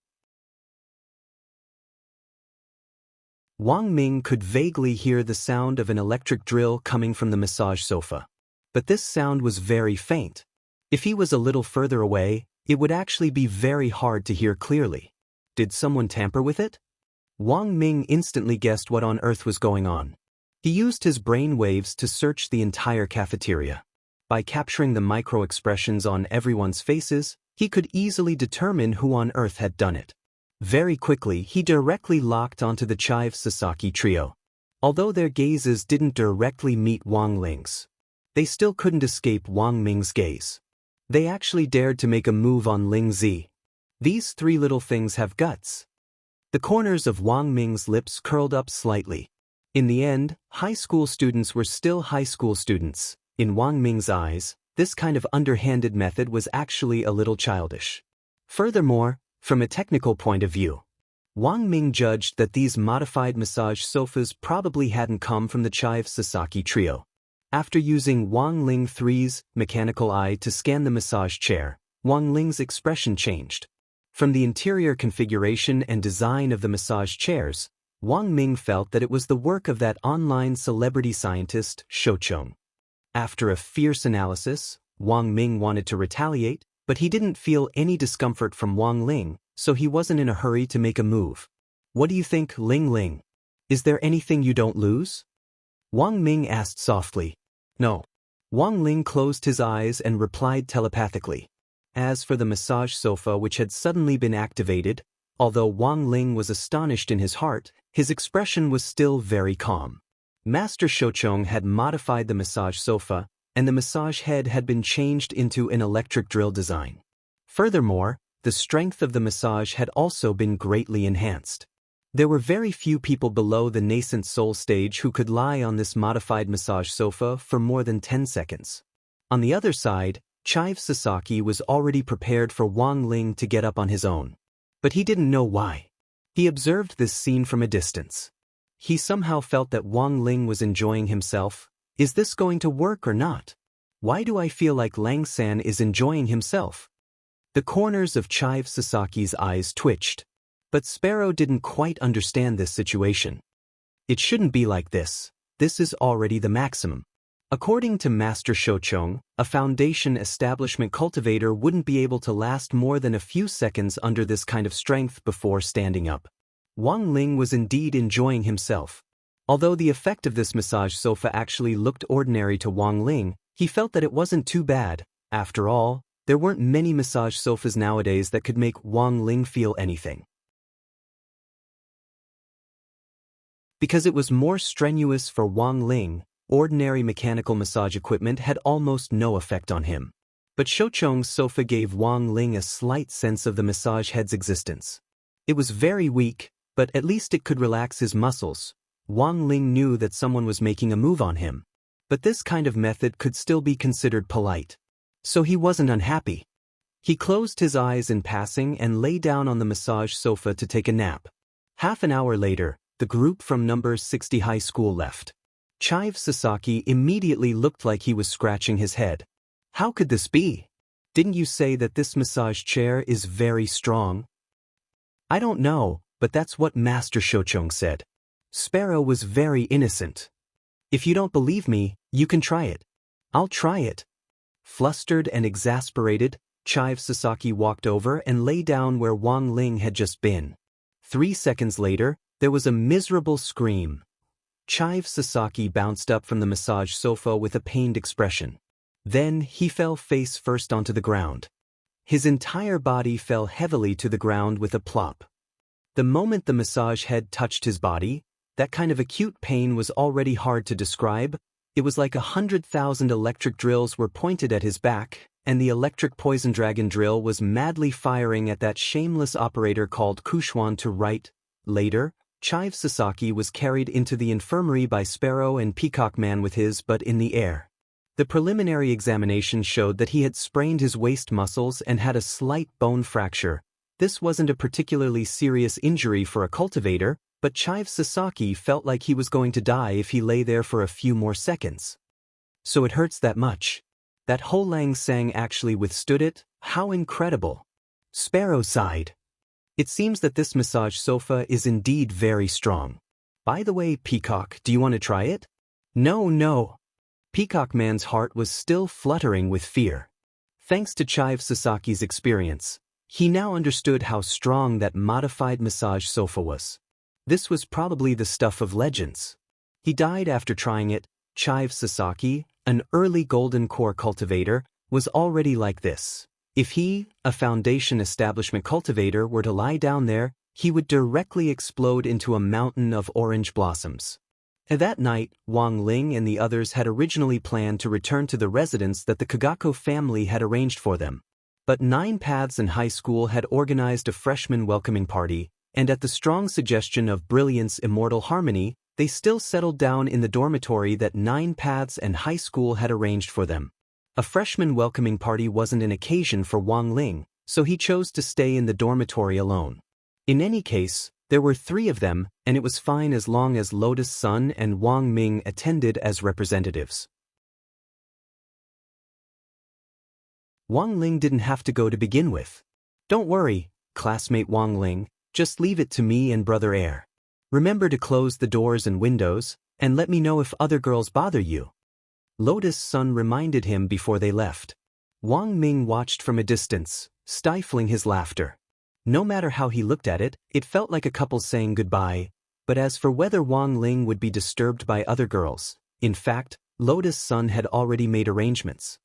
Wang Ming could vaguely hear the sound of an electric drill coming from the massage sofa. But this sound was very faint. If he was a little further away, it would actually be very hard to hear clearly. Did someone tamper with it? Wang Ming instantly guessed what on earth was going on. He used his brain waves to search the entire cafeteria. By capturing the micro-expressions on everyone's faces, he could easily determine who on earth had done it. Very quickly, he directly locked onto the Chive Sasaki trio. Although their gazes didn't directly meet Wang Ling's, they still couldn't escape Wang Ming's gaze. They actually dared to make a move on Ling Zi. These three little things have guts. The corners of Wang Ming's lips curled up slightly. In the end, high school students were still high school students. In Wang Ming's eyes, this kind of underhanded method was actually a little childish. Furthermore, from a technical point of view, Wang Ming judged that these modified massage sofas probably hadn't come from the Chive Sasaki trio. After using Wang Ling 3's mechanical eye to scan the massage chair, Wang Ling's expression changed. From the interior configuration and design of the massage chairs, Wang Ming felt that it was the work of that online celebrity scientist, Shochong. After a fierce analysis, Wang Ming wanted to retaliate, but he didn't feel any discomfort from Wang Ling, so he wasn't in a hurry to make a move. What do you think, Ling Ling? Is there anything you don't lose? Wang Ming asked softly. No. Wang Ling closed his eyes and replied telepathically. As for the massage sofa which had suddenly been activated, although Wang Ling was astonished in his heart, his expression was still very calm. Master Shouchong had modified the massage sofa, and the massage head had been changed into an electric drill design. Furthermore, the strength of the massage had also been greatly enhanced. There were very few people below the nascent soul stage who could lie on this modified massage sofa for more than 10 seconds. On the other side, Chive Sasaki was already prepared for Wang Ling to get up on his own. But he didn't know why. He observed this scene from a distance. He somehow felt that Wang Ling was enjoying himself. Is this going to work or not? Why do I feel like Lang-san is enjoying himself? The corners of Chive Sasaki's eyes twitched. But Sparrow didn't quite understand this situation. It shouldn't be like this. This is already the maximum. According to Master Shouchong, a foundation establishment cultivator wouldn't be able to last more than a few seconds under this kind of strength before standing up. Wang Ling was indeed enjoying himself. Although the effect of this massage sofa actually looked ordinary to Wang Ling, he felt that it wasn't too bad. After all, there weren't many massage sofas nowadays that could make Wang Ling feel anything. Because it was more strenuous for Wang Ling, ordinary mechanical massage equipment had almost no effect on him. But Shouchong's sofa gave Wang Ling a slight sense of the massage head's existence. It was very weak, but at least it could relax his muscles. Wang Ling knew that someone was making a move on him. But this kind of method could still be considered polite. So he wasn't unhappy. He closed his eyes in passing and lay down on the massage sofa to take a nap. Half an hour later, the group from number 60 high school left. Chive Sasaki immediately looked like he was scratching his head. How could this be? Didn't you say that this massage chair is very strong? I don't know, but that's what Master Shouchong said. Sparrow was very innocent. If you don't believe me, you can try it. I'll try it. Flustered and exasperated, Chive Sasaki walked over and lay down where Wang Ling had just been. 3 seconds later, there was a miserable scream. Chive Sasaki bounced up from the massage sofa with a pained expression. Then he fell face first onto the ground. His entire body fell heavily to the ground with a plop. The moment the massage head touched his body, that kind of acute pain was already hard to describe. It was like 100,000 electric drills were pointed at his back, and the electric poison dragon drill was madly firing at that shameless operator called Kushuan to right. Later, Chive Sasaki was carried into the infirmary by Sparrow and Peacock Man with his butt in the air. The preliminary examination showed that he had sprained his waist muscles and had a slight bone fracture. This wasn't a particularly serious injury for a cultivator, but Chive Sasaki felt like he was going to die if he lay there for a few more seconds. So it hurts that much. That Ho Lang Sang actually withstood it? How incredible! Sparrow sighed. It seems that this massage sofa is indeed very strong. By the way, Peacock, do you want to try it? No. Peacock Man's heart was still fluttering with fear. Thanks to Chive Sasaki's experience, he now understood how strong that modified massage sofa was. This was probably the stuff of legends. He died after trying it. Chive Sasaki, an early golden core cultivator, was already like this. If he, a foundation establishment cultivator, were to lie down there, he would directly explode into a mountain of orange blossoms. That night, Wang Ling and the others had originally planned to return to the residence that the Kagako family had arranged for them. But Nine Paths and High School had organized a freshman welcoming party, and at the strong suggestion of Brilliant's immortal harmony, they still settled down in the dormitory that Nine Paths and High School had arranged for them. A freshman welcoming party wasn't an occasion for Wang Ling, so he chose to stay in the dormitory alone. In any case, there were 3 of them, and it was fine as long as Lotus Sun and Wang Ming attended as representatives. Wang Ling didn't have to go to begin with. Don't worry, classmate Wang Ling, just leave it to me and Brother Air. Remember to close the doors and windows, and let me know if other girls bother you. Lotus Sun reminded him before they left. Wang Ming watched from a distance, stifling his laughter. No matter how he looked at it, it felt like a couple saying goodbye. But as for whether Wang Ling would be disturbed by other girls, in fact, Lotus Sun had already made arrangements.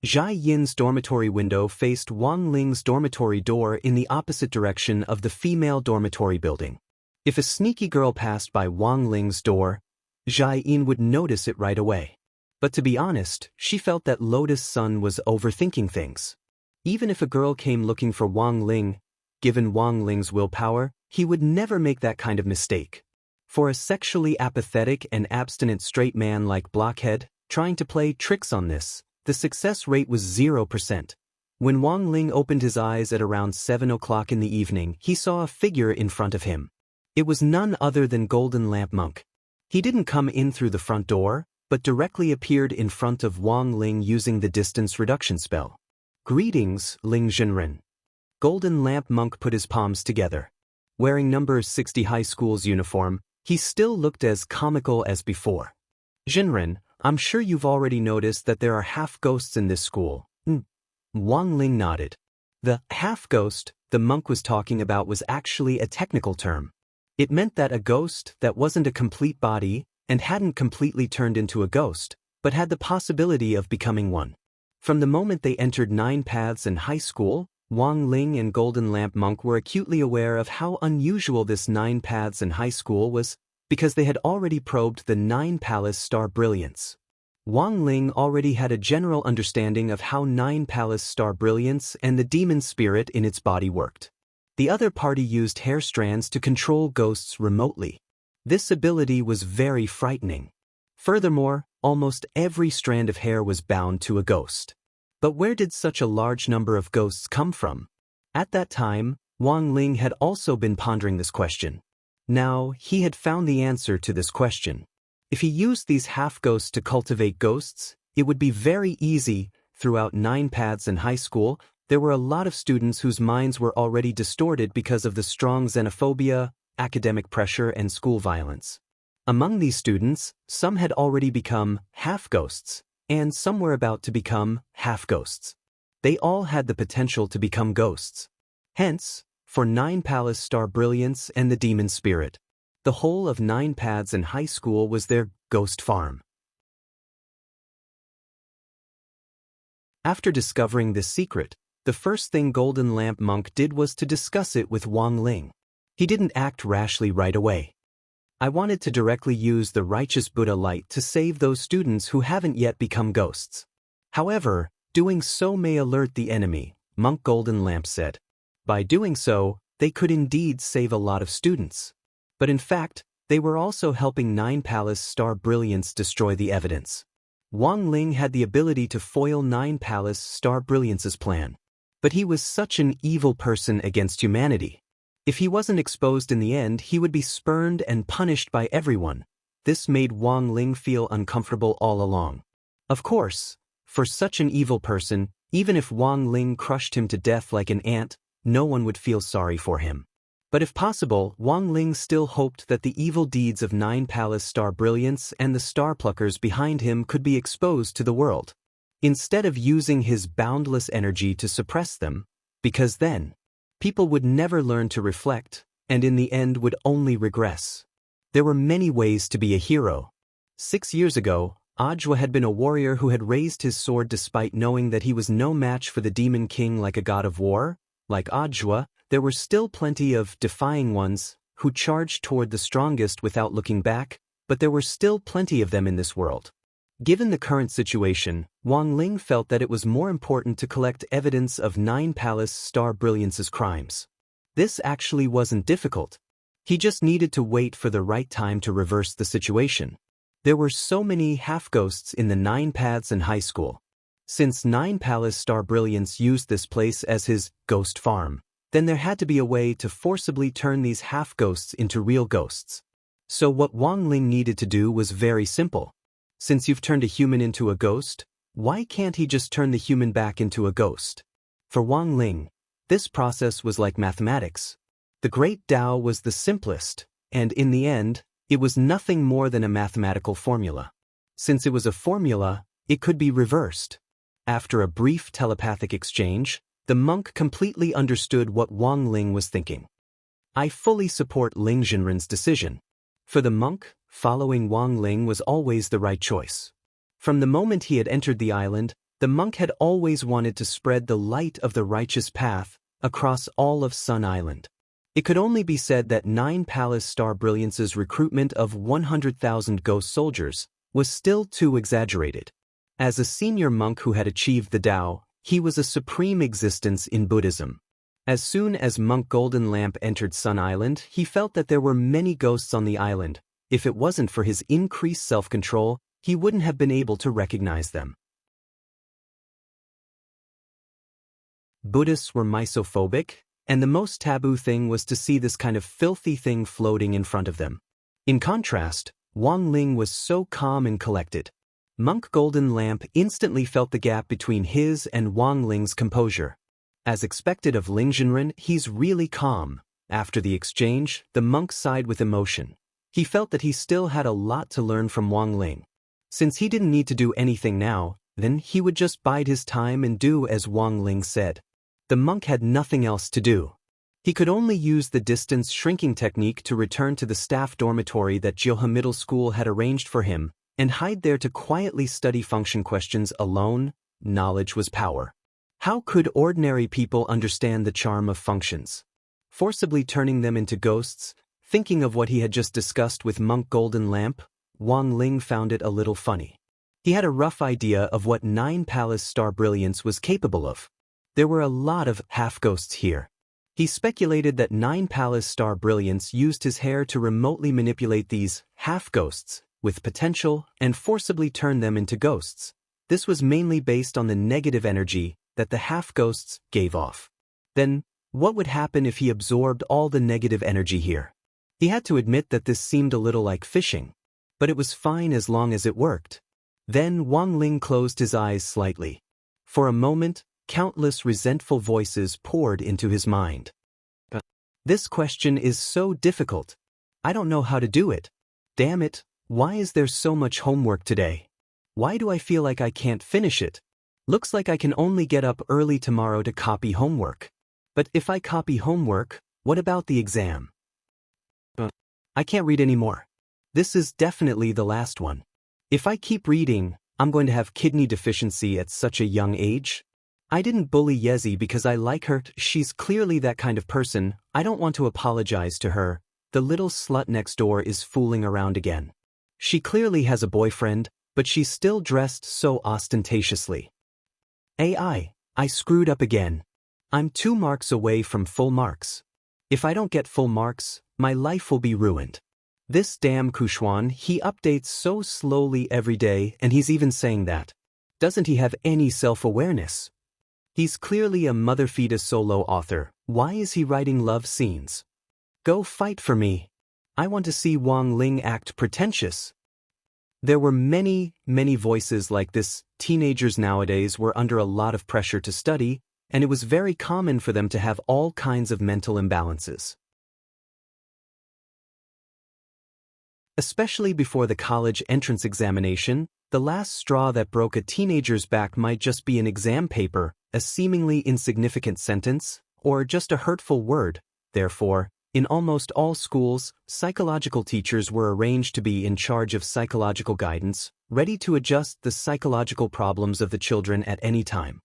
Zhai Yin's dormitory window faced Wang Ling's dormitory door in the opposite direction of the female dormitory building. If a sneaky girl passed by Wang Ling's door, Zhai Yin would notice it right away. But to be honest, she felt that Lotus Sun was overthinking things. Even if a girl came looking for Wang Ling, given Wang Ling's willpower, he would never make that kind of mistake. For a sexually apathetic and abstinent straight man like Blockhead, trying to play tricks on this, the success rate was 0%. When Wang Ling opened his eyes at around 7 o'clock in the evening, he saw a figure in front of him. It was none other than Golden Lamp Monk. He didn't come in through the front door, but directly appeared in front of Wang Ling using the distance reduction spell. "Greetings, Ling Zhenren." Golden Lamp Monk put his palms together. Wearing number 60 high school's uniform, he still looked as comical as before. "Zhenren, I'm sure you've already noticed that there are half-ghosts in this school." Wang Ling nodded. The half-ghost the monk was talking about was actually a technical term. It meant that a ghost that wasn't a complete body and hadn't completely turned into a ghost, but had the possibility of becoming one. From the moment they entered Nine Paths and high school, Wang Ling and Golden Lamp Monk were acutely aware of how unusual this Nine Paths and high school was, because they had already probed the Nine Palace Star Brilliance. Wang Ling already had a general understanding of how Nine Palace Star Brilliance and the demon spirit in its body worked. The other party used hair strands to control ghosts remotely. This ability was very frightening. Furthermore, almost every strand of hair was bound to a ghost. But where did such a large number of ghosts come from? At that time, Wang Ling had also been pondering this question. Now, he had found the answer to this question. If he used these half-ghosts to cultivate ghosts, it would be very easy. Throughout Nine Paths and high school, there were a lot of students whose minds were already distorted because of the strong xenophobia, academic pressure, and school violence. Among these students, some had already become half-ghosts, and some were about to become half-ghosts. They all had the potential to become ghosts. Hence, for Nine Palace Star Brilliance and the Demon Spirit, the whole of Nine Paths and high school was their ghost farm. After discovering this secret, the first thing Golden Lamp Monk did was to discuss it with Wang Ling. He didn't act rashly right away. "I wanted to directly use the righteous Buddha light to save those students who haven't yet become ghosts. However, doing so may alert the enemy," Monk Golden Lamp said. By doing so, they could indeed save a lot of students. But in fact, they were also helping Nine Palace Star Brilliance destroy the evidence. Wang Ling had the ability to foil Nine Palace Star Brilliance's plan. But he was such an evil person against humanity. If he wasn't exposed in the end, he would be spurned and punished by everyone. This made Wang Ling feel uncomfortable all along. Of course, for such an evil person, even if Wang Ling crushed him to death like an ant, no one would feel sorry for him. But if possible, Wang Ling still hoped that the evil deeds of Nine Palace Star Brilliance and the Star Pluckers behind him could be exposed to the world, instead of using his boundless energy to suppress them, because then, people would never learn to reflect, and in the end would only regress. There were many ways to be a hero. 6 years ago, Ajwa had been a warrior who had raised his sword despite knowing that he was no match for the Demon King like a god of war. Like Ajwa, there were still plenty of defying ones who charged toward the strongest without looking back, but there were still plenty of them in this world. Given the current situation, Wang Ling felt that it was more important to collect evidence of Nine Palace Star Brilliance's crimes. This actually wasn't difficult. He just needed to wait for the right time to reverse the situation. There were so many half-ghosts in the Nine Paths and high school. Since Nine Palace Star Brilliance used this place as his ghost farm, then there had to be a way to forcibly turn these half-ghosts into real ghosts. So what Wang Ling needed to do was very simple. Since you've turned a human into a ghost, why can't he just turn the human back into a ghost? For Wang Ling, this process was like mathematics. The Great Tao was the simplest, and in the end, it was nothing more than a mathematical formula. Since it was a formula, it could be reversed. After a brief telepathic exchange, the monk completely understood what Wang Ling was thinking. "I fully support Ling Zhenren's decision." For the monk, following Wang Ling was always the right choice. From the moment he had entered the island, the monk had always wanted to spread the light of the righteous path across all of Sun Island. It could only be said that 9 Palace Star Brilliance's recruitment of 100,000 ghost soldiers was still too exaggerated. As a senior monk who had achieved the Tao, he was a supreme existence in Buddhism. As soon as Monk Golden Lamp entered Sun Island, he felt that there were many ghosts on the island. If it wasn't for his increased self-control, he wouldn't have been able to recognize them. Buddhists were misophobic, and the most taboo thing was to see this kind of filthy thing floating in front of them. In contrast, Wang Ling was so calm and collected. Monk Golden Lamp instantly felt the gap between his and Wang Ling's composure. As expected of Ling Zhenren, he's really calm. After the exchange, the monk sighed with emotion. He felt that he still had a lot to learn from Wang Ling. Since he didn't need to do anything now, then he would just bide his time and do as Wang Ling said. The monk had nothing else to do. He could only use the distance shrinking technique to return to the staff dormitory that Jilha Middle School had arranged for him, and hide there to quietly study function questions alone. Knowledge was power. How could ordinary people understand the charm of functions? Forcibly turning them into ghosts, thinking of what he had just discussed with Monk Golden Lamp, Wang Ling found it a little funny. He had a rough idea of what 9 Palace Star Brilliance was capable of. There were a lot of half-ghosts here. He speculated that 9 Palace Star Brilliance used his hair to remotely manipulate these half-ghosts with potential and forcibly turn them into ghosts. This was mainly based on the negative energy that the half-ghosts gave off. Then, what would happen if he absorbed all the negative energy here? He had to admit that this seemed a little like fishing, but it was fine as long as it worked. Then Wang Ling closed his eyes slightly. For a moment, countless resentful voices poured into his mind. This question is so difficult. I don't know how to do it. Damn it, why is there so much homework today? Why do I feel like I can't finish it? Looks like I can only get up early tomorrow to copy homework. But if I copy homework, what about the exam? I can't read anymore. This is definitely the last one. If I keep reading, I'm going to have kidney deficiency at such a young age. I didn't bully Yezi because I like her. She's clearly that kind of person. I don't want to apologize to her. The little slut next door is fooling around again. She clearly has a boyfriend, but she's still dressed so ostentatiously. I screwed up again. I'm 2 marks away from full marks. If I don't get full marks, my life will be ruined. This damn Kuxuan, he updates so slowly every day, and he's even saying that. Doesn't he have any self-awareness? He's clearly a mother-fetus solo author. Why is he writing love scenes? Go fight for me. I want to see Wang Ling act pretentious. There were many voices like this. Teenagers nowadays were under a lot of pressure to study, and it was very common for them to have all kinds of mental imbalances. Especially before the college entrance examination, the last straw that broke a teenager's back might just be an exam paper, a seemingly insignificant sentence, or just a hurtful word. Therefore, in almost all schools, psychological teachers were arranged to be in charge of psychological guidance, ready to adjust the psychological problems of the children at any time.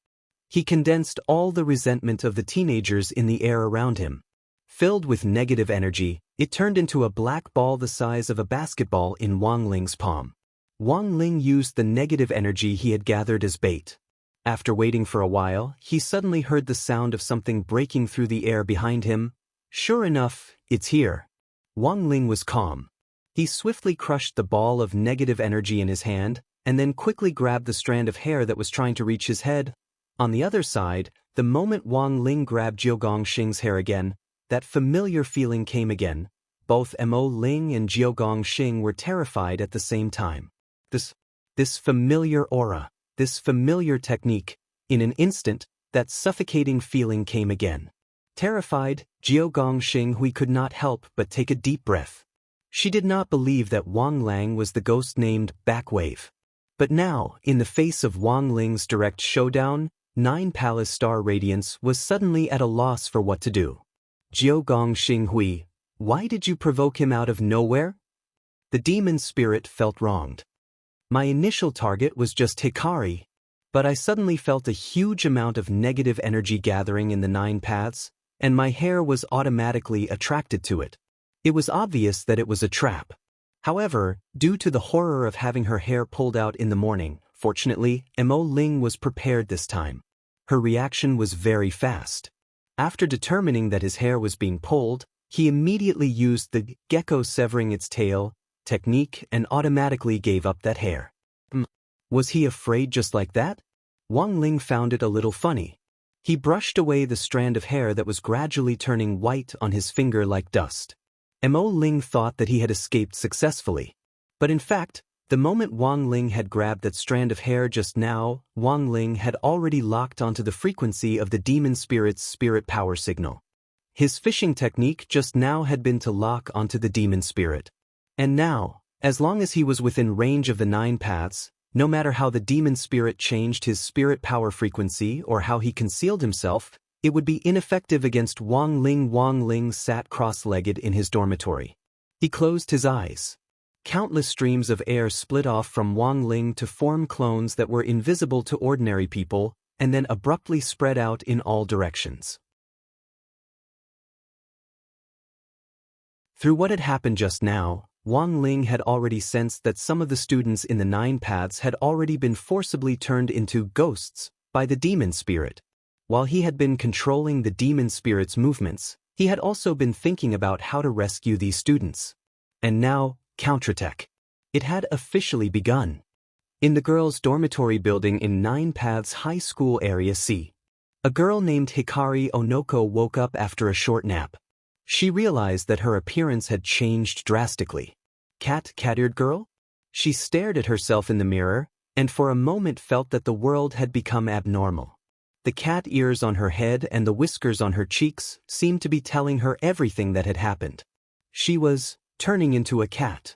He condensed all the resentment of the teenagers in the air around him. Filled with negative energy, it turned into a black ball the size of a basketball in Wang Ling's palm. Wang Ling used the negative energy he had gathered as bait. After waiting for a while, he suddenly heard the sound of something breaking through the air behind him. Sure enough, it's here. Wang Ling was calm. He swiftly crushed the ball of negative energy in his hand, and then quickly grabbed the strand of hair that was trying to reach his head. On the other side, the moment Wang Ling grabbed Jiao Gongxing's hair again, that familiar feeling came again. Both Mo Ling and Jiao Gongxing were terrified at the same time. This familiar aura, this familiar technique. In an instant, that suffocating feeling came again. Terrified, Jiao Gongxing Hui could not help but take a deep breath. She did not believe that Wang Lang was the ghost named Backwave. But now, in the face of Wang Ling's direct showdown, 9 Palace Star Radiance was suddenly at a loss for what to do. Jiao Gongxing Hui, why did you provoke him out of nowhere? The demon spirit felt wronged. My initial target was just Hikari, but I suddenly felt a huge amount of negative energy gathering in the 9 paths, and my hair was automatically attracted to it. It was obvious that it was a trap. However, due to the horror of having her hair pulled out in the morning, fortunately, Mo Ling was prepared this time. Her reaction was very fast. After determining that his hair was being pulled, he immediately used the gecko severing its tail technique and automatically gave up that hair. Was he afraid just like that? Wang Ling found it a little funny. He brushed away the strand of hair that was gradually turning white on his finger like dust. Mo Ling thought that he had escaped successfully. But in fact, the moment Wang Ling had grabbed that strand of hair just now, Wang Ling had already locked onto the frequency of the demon spirit's spirit power signal. His fishing technique just now had been to lock onto the demon spirit. And now, as long as he was within range of the 9 paths, no matter how the demon spirit changed his spirit power frequency or how he concealed himself, it would be ineffective against Wang Ling. Wang Ling sat cross-legged in his dormitory. He closed his eyes. Countless streams of air split off from Wang Ling to form clones that were invisible to ordinary people, and then abruptly spread out in all directions. Through what had happened just now, Wang Ling had already sensed that some of the students in the 9 paths had already been forcibly turned into ghosts by the demon spirit. While he had been controlling the demon spirit's movements, he had also been thinking about how to rescue these students. And now, counterattack. It had officially begun. In the girls' dormitory building in 9 Paths High School Area C, a girl named Hikari Onoko woke up after a short nap. She realized that her appearance had changed drastically. Cat-eared girl? She stared at herself in the mirror, and for a moment felt that the world had become abnormal. The cat ears on her head and the whiskers on her cheeks seemed to be telling her everything that had happened. She was turning into a cat.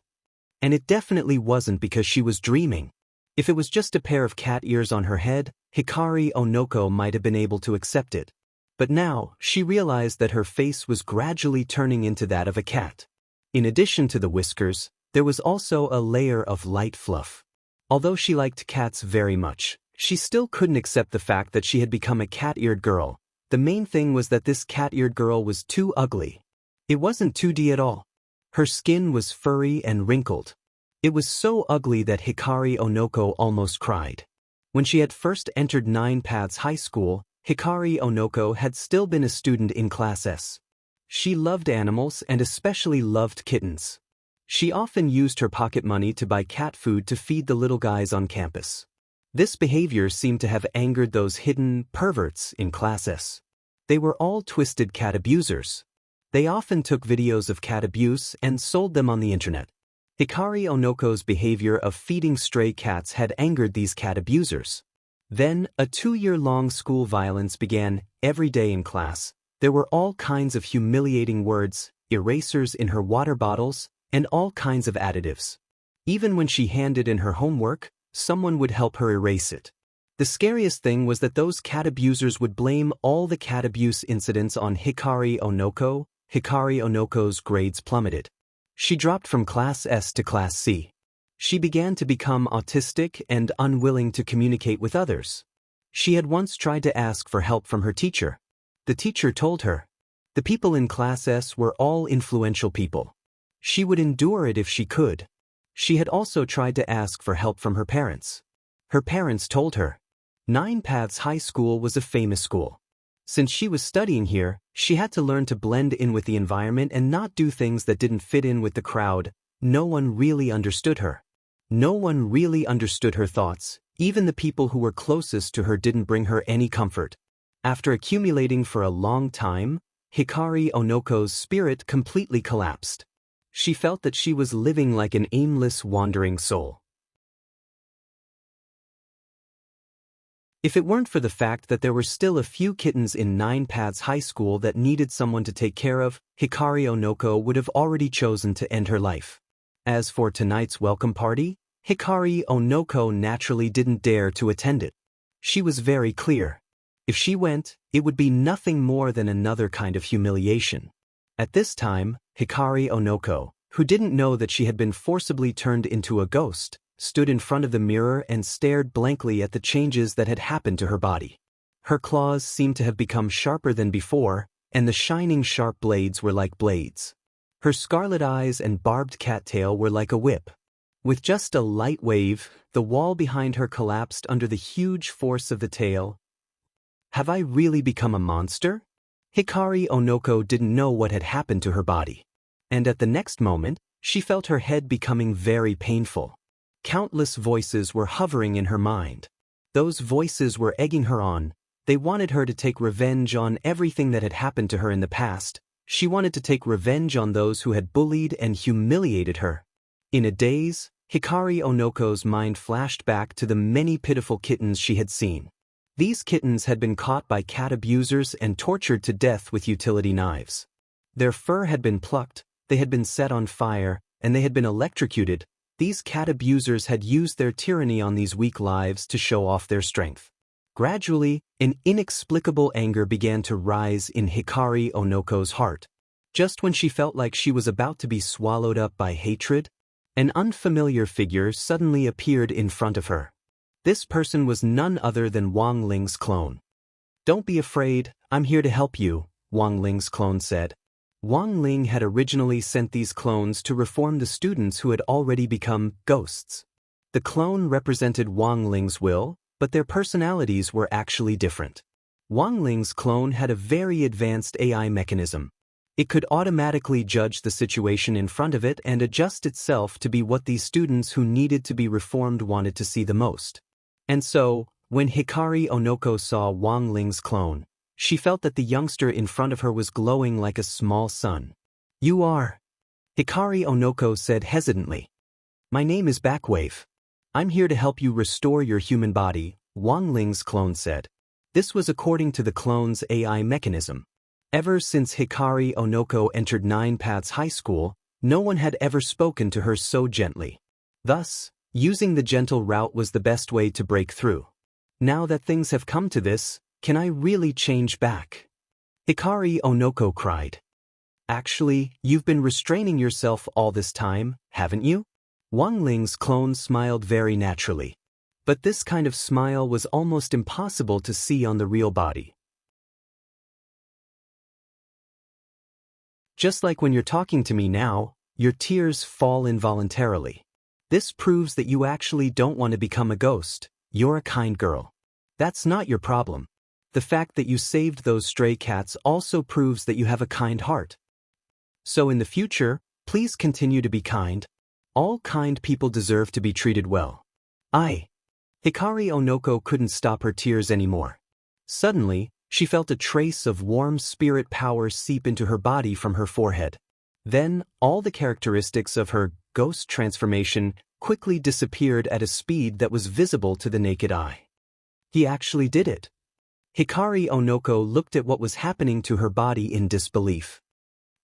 And it definitely wasn't because she was dreaming. If it was just a pair of cat ears on her head, Hikari Onoko might have been able to accept it. But now, she realized that her face was gradually turning into that of a cat. In addition to the whiskers, there was also a layer of light fluff. Although she liked cats very much, she still couldn't accept the fact that she had become a cat-eared girl. The main thing was that this cat-eared girl was too ugly. It wasn't 2D at all. Her skin was furry and wrinkled. It was so ugly that Hikari Onoko almost cried. When she had first entered 9 Paths High School, Hikari Onoko had still been a student in Class S. She loved animals and especially loved kittens. She often used her pocket money to buy cat food to feed the little guys on campus. This behavior seemed to have angered those hidden perverts in Class S. They were all twisted cat abusers. They often took videos of cat abuse and sold them on the internet. Hikari Onoko's behavior of feeding stray cats had angered these cat abusers. Then, a 2-year-long school violence began. Every day in class, there were all kinds of humiliating words, erasers in her water bottles, and all kinds of additives. Even when she handed in her homework, someone would help her erase it. The scariest thing was that those cat abusers would blame all the cat abuse incidents on Hikari Onoko. Hikari Onoko's grades plummeted. She dropped from Class S to Class C. She began to become autistic and unwilling to communicate with others. She had once tried to ask for help from her teacher. The teacher told her. The people in Class S were all influential people. She would endure it if she could. She had also tried to ask for help from her parents. Her parents told her. 9 Paths High School was a famous school. Since she was studying here, she had to learn to blend in with the environment and not do things that didn't fit in with the crowd. No one really understood her. No one really understood her thoughts. Even the people who were closest to her didn't bring her any comfort. After accumulating for a long time, Hikari Onoko's spirit completely collapsed. She felt that she was living like an aimless, wandering soul. If it weren't for the fact that there were still a few kittens in 9 Paths High School that needed someone to take care of, Hikari Onoko would have already chosen to end her life. As for tonight's welcome party, Hikari Onoko naturally didn't dare to attend it. She was very clear. If she went, it would be nothing more than another kind of humiliation. At this time, Hikari Onoko, who didn't know that she had been forcibly turned into a ghost, stood in front of the mirror and stared blankly at the changes that had happened to her body. Her claws seemed to have become sharper than before, and the shining sharp blades were like blades. Her scarlet eyes and barbed cattail were like a whip. With just a light wave, the wall behind her collapsed under the huge force of the tail. Have I really become a monster? Hikari Onoko didn't know what had happened to her body. And at the next moment, she felt her head becoming very painful. Countless voices were hovering in her mind. Those voices were egging her on. They wanted her to take revenge on everything that had happened to her in the past. She wanted to take revenge on those who had bullied and humiliated her. In a daze, Hikari Onoko's mind flashed back to the many pitiful kittens she had seen. These kittens had been caught by cat abusers and tortured to death with utility knives. Their fur had been plucked, they had been set on fire, and they had been electrocuted. These cat abusers had used their tyranny on these weak lives to show off their strength. Gradually, an inexplicable anger began to rise in Hikari Onoko's heart. Just when she felt like she was about to be swallowed up by hatred, an unfamiliar figure suddenly appeared in front of her. This person was none other than Wang Ling's clone. "Don't be afraid, I'm here to help you," Wang Ling's clone said. Wang Ling had originally sent these clones to reform the students who had already become ghosts. The clone represented Wang Ling's will, but their personalities were actually different. Wang Ling's clone had a very advanced AI mechanism. It could automatically judge the situation in front of it and adjust itself to be what these students who needed to be reformed wanted to see the most. And so, when Hikari Onoko saw Wang Ling's clone, she felt that the youngster in front of her was glowing like a small sun. "You are?" Hikari Onoko said hesitantly. "My name is Backwave. I'm here to help you restore your human body," Wang Ling's clone said. This was according to the clone's AI mechanism. Ever since Hikari Onoko entered Nine Paths High School, no one had ever spoken to her so gently. Thus, using the gentle route was the best way to break through. Now that things have come to this, can I really change back? Hikari Onoko cried. "Actually, you've been restraining yourself all this time, haven't you?" Wang Ling's clone smiled very naturally. But this kind of smile was almost impossible to see on the real body. "Just like when you're talking to me now, your tears fall involuntarily. This proves that you actually don't want to become a ghost. You're a kind girl. That's not your problem. The fact that you saved those stray cats also proves that you have a kind heart. So in the future, please continue to be kind. All kind people deserve to be treated well." Hikari Onoko couldn't stop her tears anymore. Suddenly, she felt a trace of warm spirit power seep into her body from her forehead. Then, all the characteristics of her ghost transformation quickly disappeared at a speed that was visible to the naked eye. He actually did it. Hikari Onoko looked at what was happening to her body in disbelief.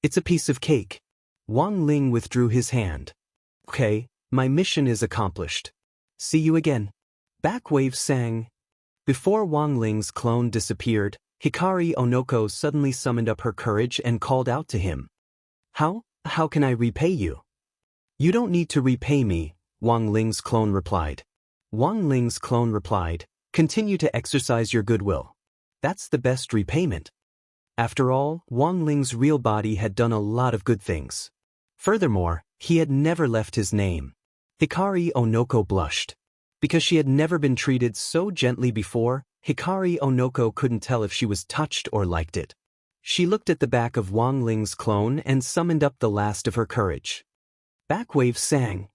"It's a piece of cake." Wang Ling withdrew his hand. "Okay, my mission is accomplished. See you again." Backwave sang. Before Wang Ling's clone disappeared, Hikari Onoko suddenly summoned up her courage and called out to him. How can I repay you?" "You don't need to repay me," Wang Ling's clone replied. Wang Ling's clone replied, "Continue to exercise your goodwill. That's the best repayment." After all, Wang Ling's real body had done a lot of good things. Furthermore, he had never left his name. Hikari Onoko blushed. Because she had never been treated so gently before, Hikari Onoko couldn't tell if she was touched or liked it. She looked at the back of Wang Ling's clone and summoned up the last of her courage. Backwave sang.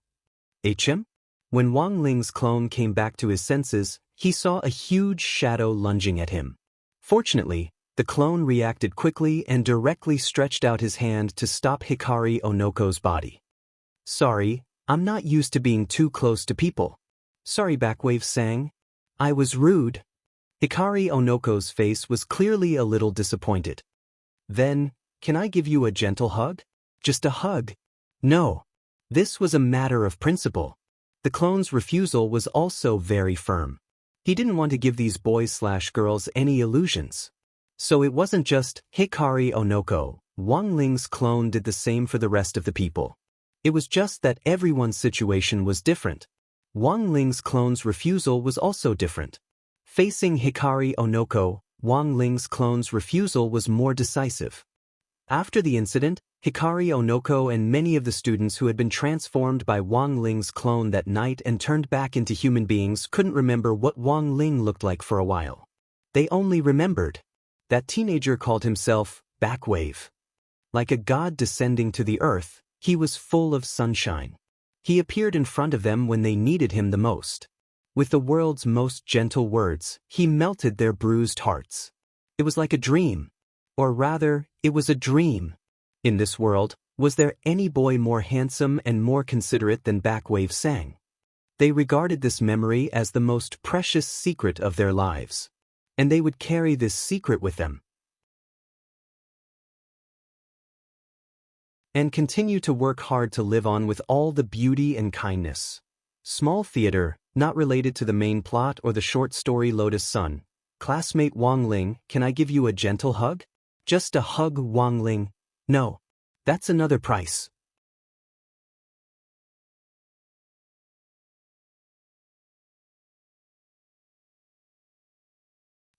"HM?" When Wang Ling's clone came back to his senses, he saw a huge shadow lunging at him. Fortunately, the clone reacted quickly and directly stretched out his hand to stop Hikari Onoko's body. "Sorry, I'm not used to being too close to people." "Sorry," Backwave sang. "I was rude." Hikari Onoko's face was clearly a little disappointed. "Then, can I give you a gentle hug? Just a hug?" "No." This was a matter of principle. The clone's refusal was also very firm. He didn't want to give these boys/girls any illusions. So it wasn't just Hikari Onoko. Wang Ling's clone did the same for the rest of the people. It was just that everyone's situation was different. Wang Ling's clone's refusal was also different. Facing Hikari Onoko, Wang Ling's clone's refusal was more decisive. After the incident, Hikari Onoko and many of the students who had been transformed by Wang Ling's clone that night and turned back into human beings couldn't remember what Wang Ling looked like for a while. They only remembered that teenager called himself Backwave. Like a god descending to the earth, he was full of sunshine. He appeared in front of them when they needed him the most. With the world's most gentle words, he melted their bruised hearts. It was like a dream. Or rather, it was a dream. In this world, was there any boy more handsome and more considerate than Backwave sang? They regarded this memory as the most precious secret of their lives. And they would carry this secret with them. And continue to work hard to live on with all the beauty and kindness. Small theater, not related to the main plot or the short story Lotus Sun. Classmate Wang Ling, can I give you a gentle hug? Just a hug, Wang Ling. No. That's another price.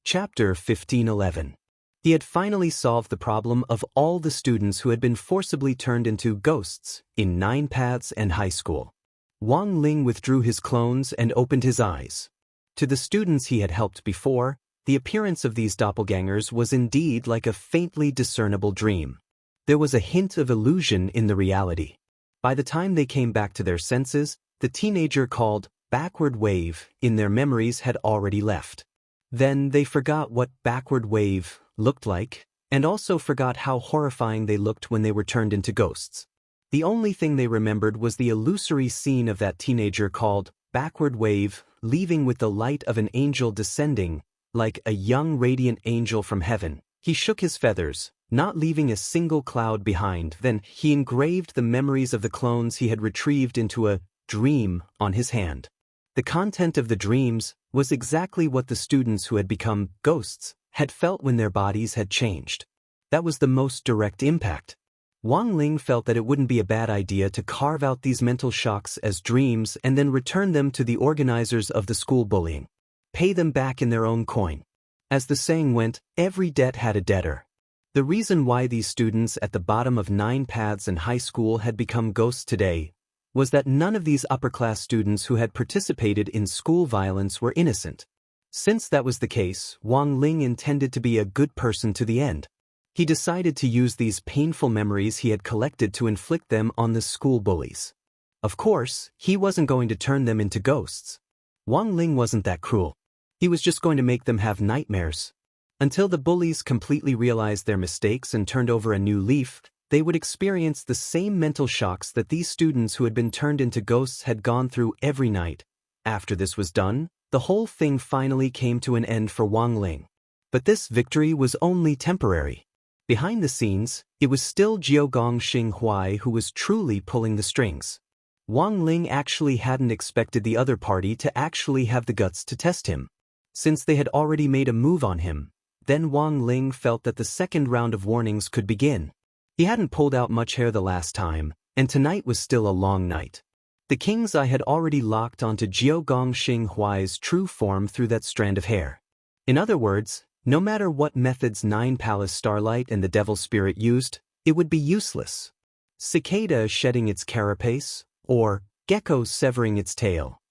Chapter 1511. He had finally solved the problem of all the students who had been forcibly turned into ghosts in 9 Paths and high school. Wang Ling withdrew his clones and opened his eyes. To the students he had helped before, the appearance of these doppelgangers was indeed like a faintly discernible dream. There was a hint of illusion in the reality. By the time they came back to their senses, the teenager called Backward Wave in their memories had already left. Then they forgot what Backward Wave looked like, and also forgot how horrifying they looked when they were turned into ghosts. The only thing they remembered was the illusory scene of that teenager called Backward Wave leaving with the light of an angel descending, like a young radiant angel from heaven. He shook his feathers, not leaving a single cloud behind. Then he engraved the memories of the clones he had retrieved into a dream on his hand. The content of the dreams was exactly what the students who had become ghosts had felt when their bodies had changed. That was the most direct impact. Wang Ling felt that it wouldn't be a bad idea to carve out these mental shocks as dreams and then return them to the organizers of the school bullying. Pay them back in their own coin. As the saying went, every debt had a debtor. The reason why these students at the bottom of 9 Paths and high school had become ghosts today was that none of these upper-class students who had participated in school violence were innocent. Since that was the case, Wang Ling intended to be a good person to the end. He decided to use these painful memories he had collected to inflict them on the school bullies. Of course, he wasn't going to turn them into ghosts. Wang Ling wasn't that cruel. He was just going to make them have nightmares. Until the bullies completely realized their mistakes and turned over a new leaf, they would experience the same mental shocks that these students who had been turned into ghosts had gone through every night. After this was done, the whole thing finally came to an end for Wang Ling. But this victory was only temporary. Behind the scenes, it was still Jiogong Xinghuai who was truly pulling the strings. Wang Ling actually hadn't expected the other party to actually have the guts to test him. Since they had already made a move on him, then Wang Ling felt that the second round of warnings could begin. He hadn't pulled out much hair the last time, and tonight was still a long night. The king's eye had already locked onto Jiogong Xinghuai's true form through that strand of hair. In other words, no matter what methods 9 Palace Starlight and the Devil Spirit used, it would be useless. Cicada shedding its carapace, or gecko severing its tail.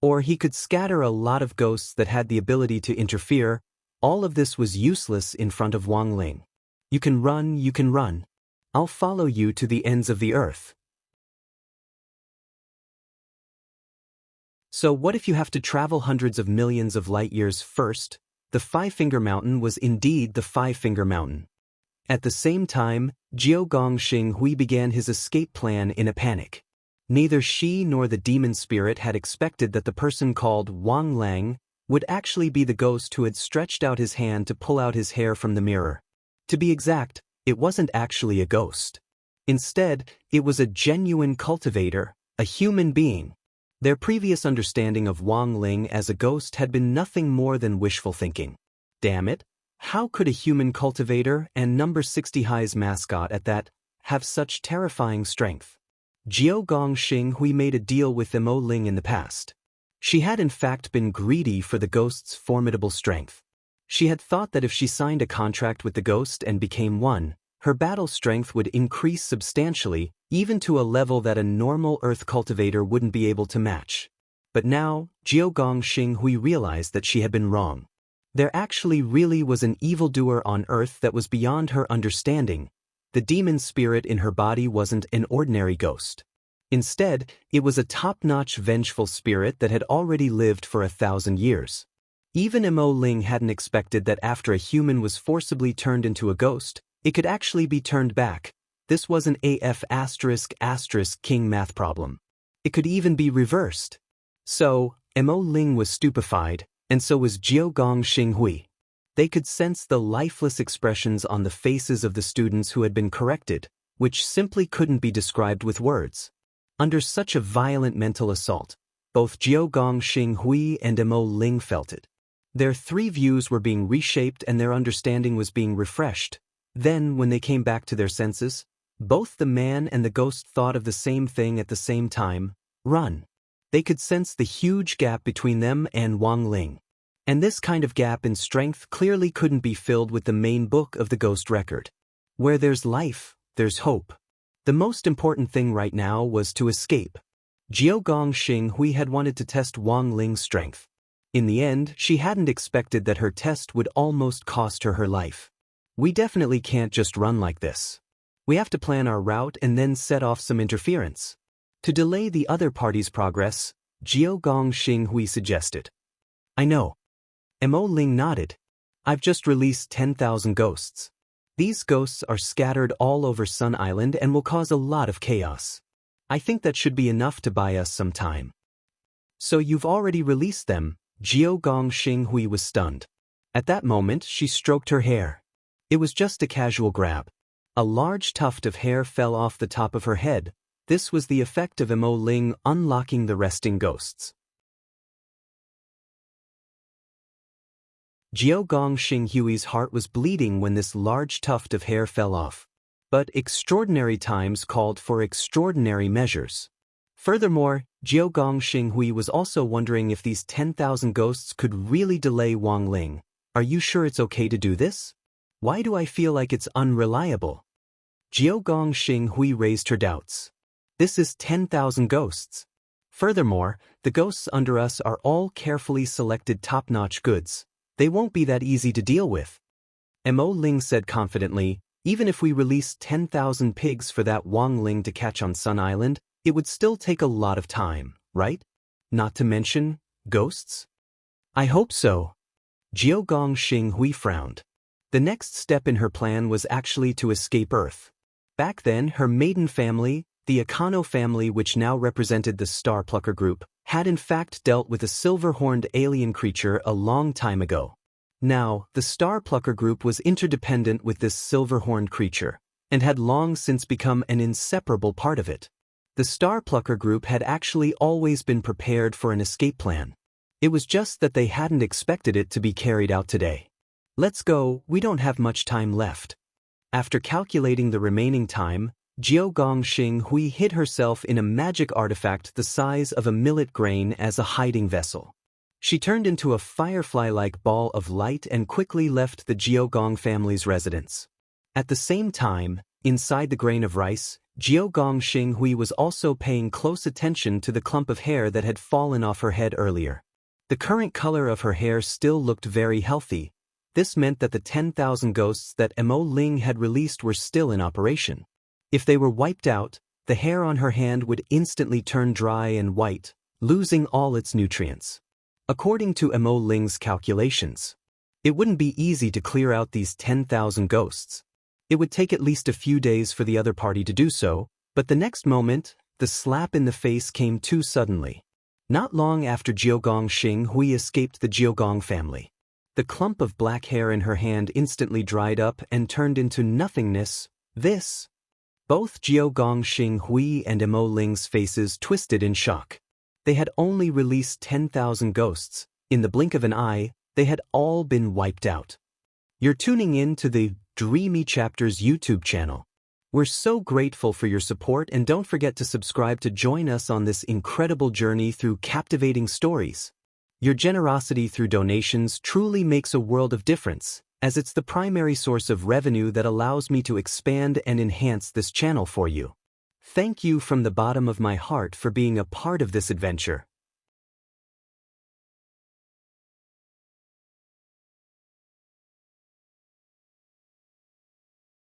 Or he could scatter a lot of ghosts that had the ability to interfere. All of this was useless in front of Wang Ling. You can run, you can run. I'll follow you to the ends of the earth. So what if you have to travel hundreds of millions of light years first? The Five-Finger Mountain was indeed the Five-Finger Mountain. At the same time, Jiogong Xinghui began his escape plan in a panic. Neither she nor the demon spirit had expected that the person called Wang Lang would actually be the ghost who had stretched out his hand to pull out his hair from the mirror. To be exact, it wasn't actually a ghost. Instead, it was a genuine cultivator, a human being. Their previous understanding of Wang Ling as a ghost had been nothing more than wishful thinking. Damn it, how could a human cultivator and number 60 High's mascot at that have such terrifying strength? Jiogong Xinghui made a deal with Mo Ling in the past. She had in fact been greedy for the ghost's formidable strength. She had thought that if she signed a contract with the ghost and became one, her battle strength would increase substantially, even to a level that a normal earth cultivator wouldn't be able to match. But now, Jiogong Xinghui realized that she had been wrong. There actually really was an evildoer on earth that was beyond her understanding. The demon spirit in her body wasn't an ordinary ghost. Instead, it was a top-notch vengeful spirit that had already lived for 1,000 years. Even Mo Ling hadn't expected that after a human was forcibly turned into a ghost, it could actually be turned back. This was an AF*** king math problem. It could even be reversed. So, Mo Ling was stupefied, and so was Jiogong Xinghui. They could sense the lifeless expressions on the faces of the students who had been corrected, which simply couldn't be described with words. Under such a violent mental assault, both Jiogong Xinghui and Mo Ling felt it. Their three views were being reshaped and their understanding was being refreshed. Then, when they came back to their senses, both the man and the ghost thought of the same thing at the same time: run. They could sense the huge gap between them and Wang Ling. And this kind of gap in strength clearly couldn't be filled with the main book of the ghost record. Where there's life, there's hope. The most important thing right now was to escape. Jiogong Xinghui had wanted to test Wang Ling's strength. In the end, she hadn't expected that her test would almost cost her her life. We definitely can't just run like this. We have to plan our route and then set off some interference. To delay the other party's progress, Jiogong Xinghui suggested. I know. Mo Ling nodded. I've just released 10,000 ghosts. These ghosts are scattered all over Sun Island and will cause a lot of chaos. I think that should be enough to buy us some time. So you've already released them? Jiogong Xinghui was stunned. At that moment, she stroked her hair. It was just a casual grab. A large tuft of hair fell off the top of her head. This was the effect of Mo Ling unlocking the resting ghosts. Jiogong Xinghui's heart was bleeding when this large tuft of hair fell off. But extraordinary times called for extraordinary measures. Furthermore, Jiogong Xinghui was also wondering if these 10,000 ghosts could really delay Wang Ling. Are you sure it's okay to do this? Why do I feel like it's unreliable? Jiogong Xinghui raised her doubts. This is 10,000 ghosts. Furthermore, the ghosts under us are all carefully selected top-notch goods. They won't be that easy to deal with. Mo Ling said confidently, even if we released 10,000 pigs for that Wang Ling to catch on Sun Island, it would still take a lot of time, right? Not to mention, ghosts? I hope so. Jiogong Xinghui frowned. The next step in her plan was actually to escape Earth. Back then, her maiden family, the Akano family which now represented the Star Plucker group, had in fact dealt with a silver-horned alien creature a long time ago. Now, the Star Plucker group was interdependent with this silver-horned creature, and had long since become an inseparable part of it. The Star Plucker group had actually always been prepared for an escape plan. It was just that they hadn't expected it to be carried out today. Let's go, we don't have much time left. After calculating the remaining time, Jiogong Xinghui hid herself in a magic artifact the size of a millet grain as a hiding vessel. She turned into a firefly-like ball of light and quickly left the Jiogong family's residence. At the same time, inside the grain of rice, Jiogong Xinghui was also paying close attention to the clump of hair that had fallen off her head earlier. The current color of her hair still looked very healthy. This meant that the 10,000 ghosts that Mo Ling had released were still in operation. If they were wiped out, the hair on her hand would instantly turn dry and white, losing all its nutrients. According to Mo Ling's calculations, it wouldn't be easy to clear out these 10,000 ghosts. It would take at least a few days for the other party to do so, but the next moment, the slap in the face came too suddenly. Not long after Jiogong Xinghui escaped the Jiogong family, the clump of black hair in her hand instantly dried up and turned into nothingness. Both Jiogong Xinghui and Mo Ling's faces twisted in shock. They had only released 10,000 ghosts. In the blink of an eye, they had all been wiped out. You're tuning in to the Dreamy Chapters YouTube channel. We're so grateful for your support, and don't forget to subscribe to join us on this incredible journey through captivating stories. Your generosity through donations truly makes a world of difference, as it's the primary source of revenue that allows me to expand and enhance this channel for you. Thank you from the bottom of my heart for being a part of this adventure.